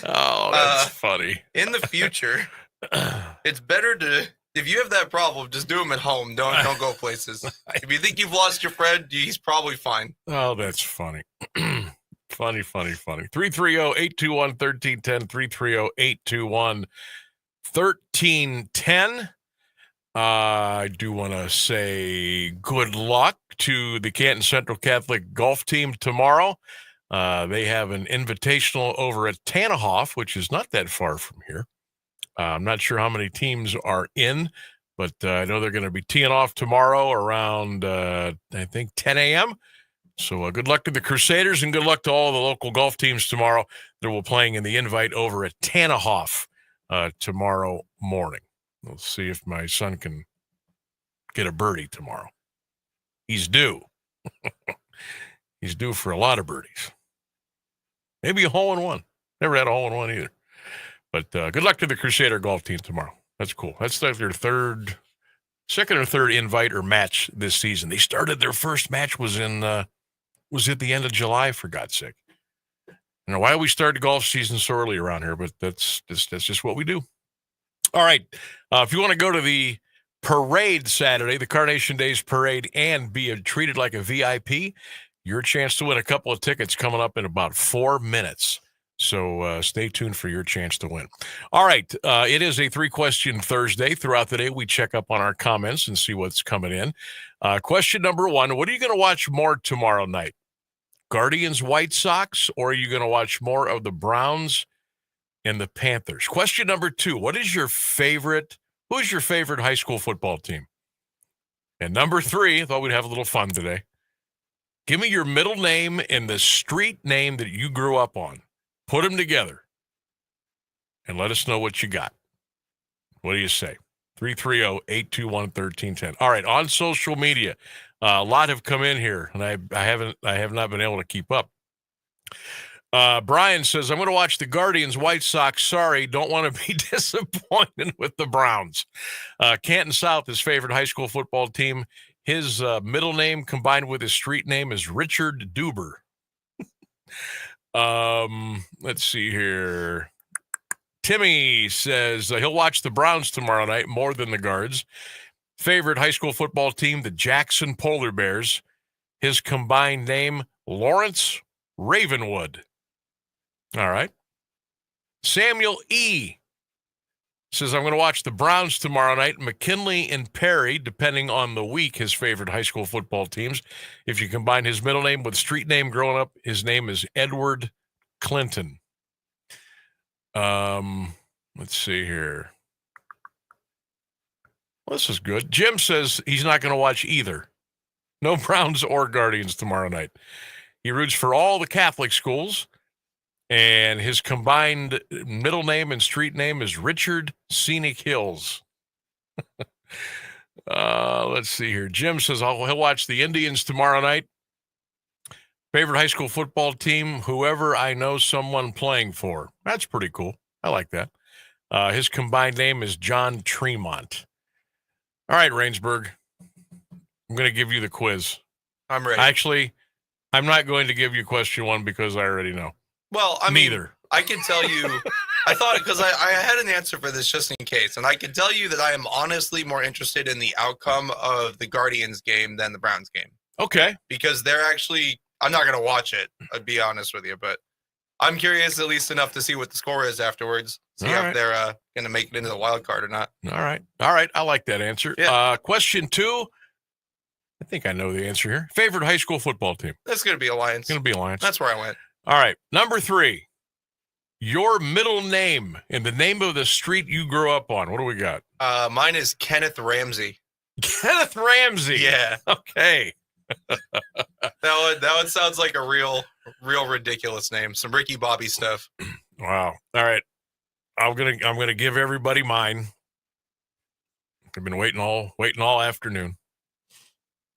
S5: Oh, that's funny.
S19: In the future, it's better to, if you have that problem, just do them at home. Don't go places. If you think you've lost your friend, he's probably fine.
S5: Oh, that's funny. Funny. 330-821-1310, 330-821-1310. I do want to say good luck to the Canton Central Catholic golf team tomorrow. They have an invitational over at Tannehoff, which is not that far from here. I'm not sure how many teams are in, but I know they're going to be teeing off tomorrow around, I think, 10 a.m. So good luck to the Crusaders and good luck to all the local golf teams tomorrow that will be playing in the invite over at Tannehoff tomorrow morning. We'll see if my son can get a birdie tomorrow. He's due. He's due for a lot of birdies. Maybe a hole-in-one. Never had a hole-in-one either. But good luck to the Crusader golf team tomorrow. That's cool. That's like their second or third invite or match this season. They started their first match was at the end of July, for God's sake. I don't know why we started golf season so early around here, but that's just what we do. All right. If you want to go to the parade Saturday, the Carnation Days Parade, and be treated like a VIP, your chance to win a couple of tickets coming up in about 4 minutes. So stay tuned for your chance to win. All right. It is a 3-question Thursday. Throughout the day, we check up on our comments and see what's coming in. Question number 1, what are you going to watch more tomorrow night? Guardians, White Sox, or are you going to watch more of the Browns and the Panthers? Question number 2, who's your favorite high school football team? And number 3, I thought we'd have a little fun today. Give me your middle name and the street name that you grew up on. Put them together and let us know what you got. What do you say? 330-821-1310. All right, on social media, a lot have come in here, and I have not been able to keep up. Brian says, I'm going to watch the Guardians White Sox. Sorry, don't want to be disappointed with the Browns. Canton South, his favorite high school football team. His middle name combined with his street name is Richard Duber. Let's see here. Timmy says he'll watch the Browns tomorrow night more than the Guards. Favorite high school football team, the Jackson Polar Bears. His combined name, Lawrence Ravenwood. All right. Samuel E. says, I'm going to watch the Browns tomorrow night. McKinley and Perry, depending on the week, his favorite high school football teams. If you combine his middle name with street name growing up, his name is Edward Clinton. Let's see here. Well, this is good. Jim says he's not going to watch either. No Browns or Guardians tomorrow night. He roots for all the Catholic schools, and his combined middle name and street name is Richard Scenic Hills. Let's see here. Jim says he'll watch the Indians tomorrow night. Favorite high school football team, whoever I know someone playing for. That's pretty cool. I like that. His combined name is John Tremont. All right, Rainsburg. I'm going to give you the quiz.
S19: I'm ready.
S5: Actually, I'm not going to give you question one because I already know.
S19: Well,
S5: neither.
S19: I can tell you, I thought, because I had an answer for this just in case, and I can tell you that I am honestly more interested in the outcome of the Guardians game than the Browns game.
S5: Okay.
S19: Because they're actually, I'm not going to watch it, I'll be honest with you, but I'm curious at least enough to see what the score is afterwards, see if they're going to make it into the wild card or not.
S5: All right. I like that answer.
S19: Yeah.
S5: Question 2. I think I know the answer here. Favorite high school football team?
S19: That's going to be Alliance.
S5: Going to be Alliance.
S19: That's where I went.
S5: All right. Number 3. Your middle name and the name of the street you grew up on. What do we got?
S19: Mine is Kenneth Ramsey.
S5: Kenneth Ramsey.
S19: Yeah.
S5: Okay.
S19: That one sounds like a real ridiculous name. Some Ricky Bobby stuff.
S5: Wow. All right. I'm gonna give everybody mine. I've been waiting all afternoon.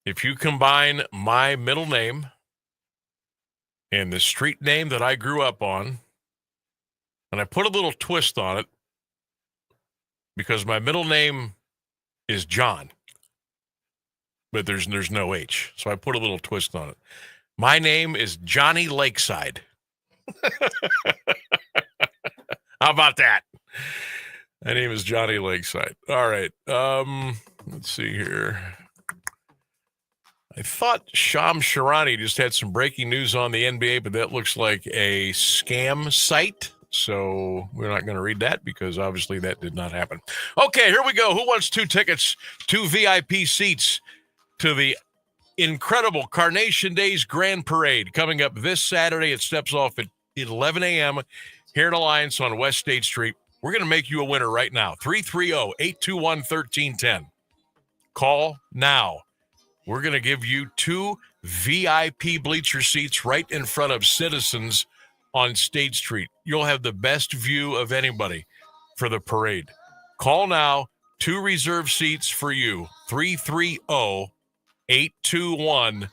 S5: If you combine my middle name and the street name that I grew up on, and I put a little twist on it because my middle name is John, but there's no H. So I put a little twist on it. My name is Johnny Lakeside. How about that? My name is Johnny Lakeside. All right. Let's see here. I thought Sham Sharani just had some breaking news on the NBA, but that looks like a scam site. So we're not going to read that because obviously that did not happen. Okay, here we go. Who wants 2 tickets, 2 VIP seats to the incredible Carnation Days Grand Parade coming up this Saturday? It steps off at 11 a.m. here in Alliance on West State Street. We're going to make you a winner right now. 330-821-1310. Call now. We're going to give you 2 VIP bleacher seats right in front of Citizens on State Street. You'll have the best view of anybody for the parade. Call now. 2 reserved seats for you. 330-821-1310.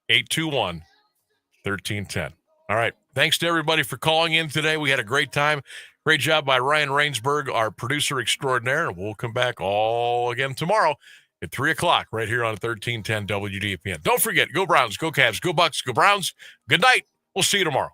S5: 330-821-1310. All right. Thanks to everybody for calling in today. We had a great time. Great job by Ryan Rainsburg, our producer extraordinaire. And we'll come back all again tomorrow at 3 o'clock right here on 1310 WDPN. Don't forget, go Browns, go Cavs, go Bucks, go Browns. Good night. We'll see you tomorrow.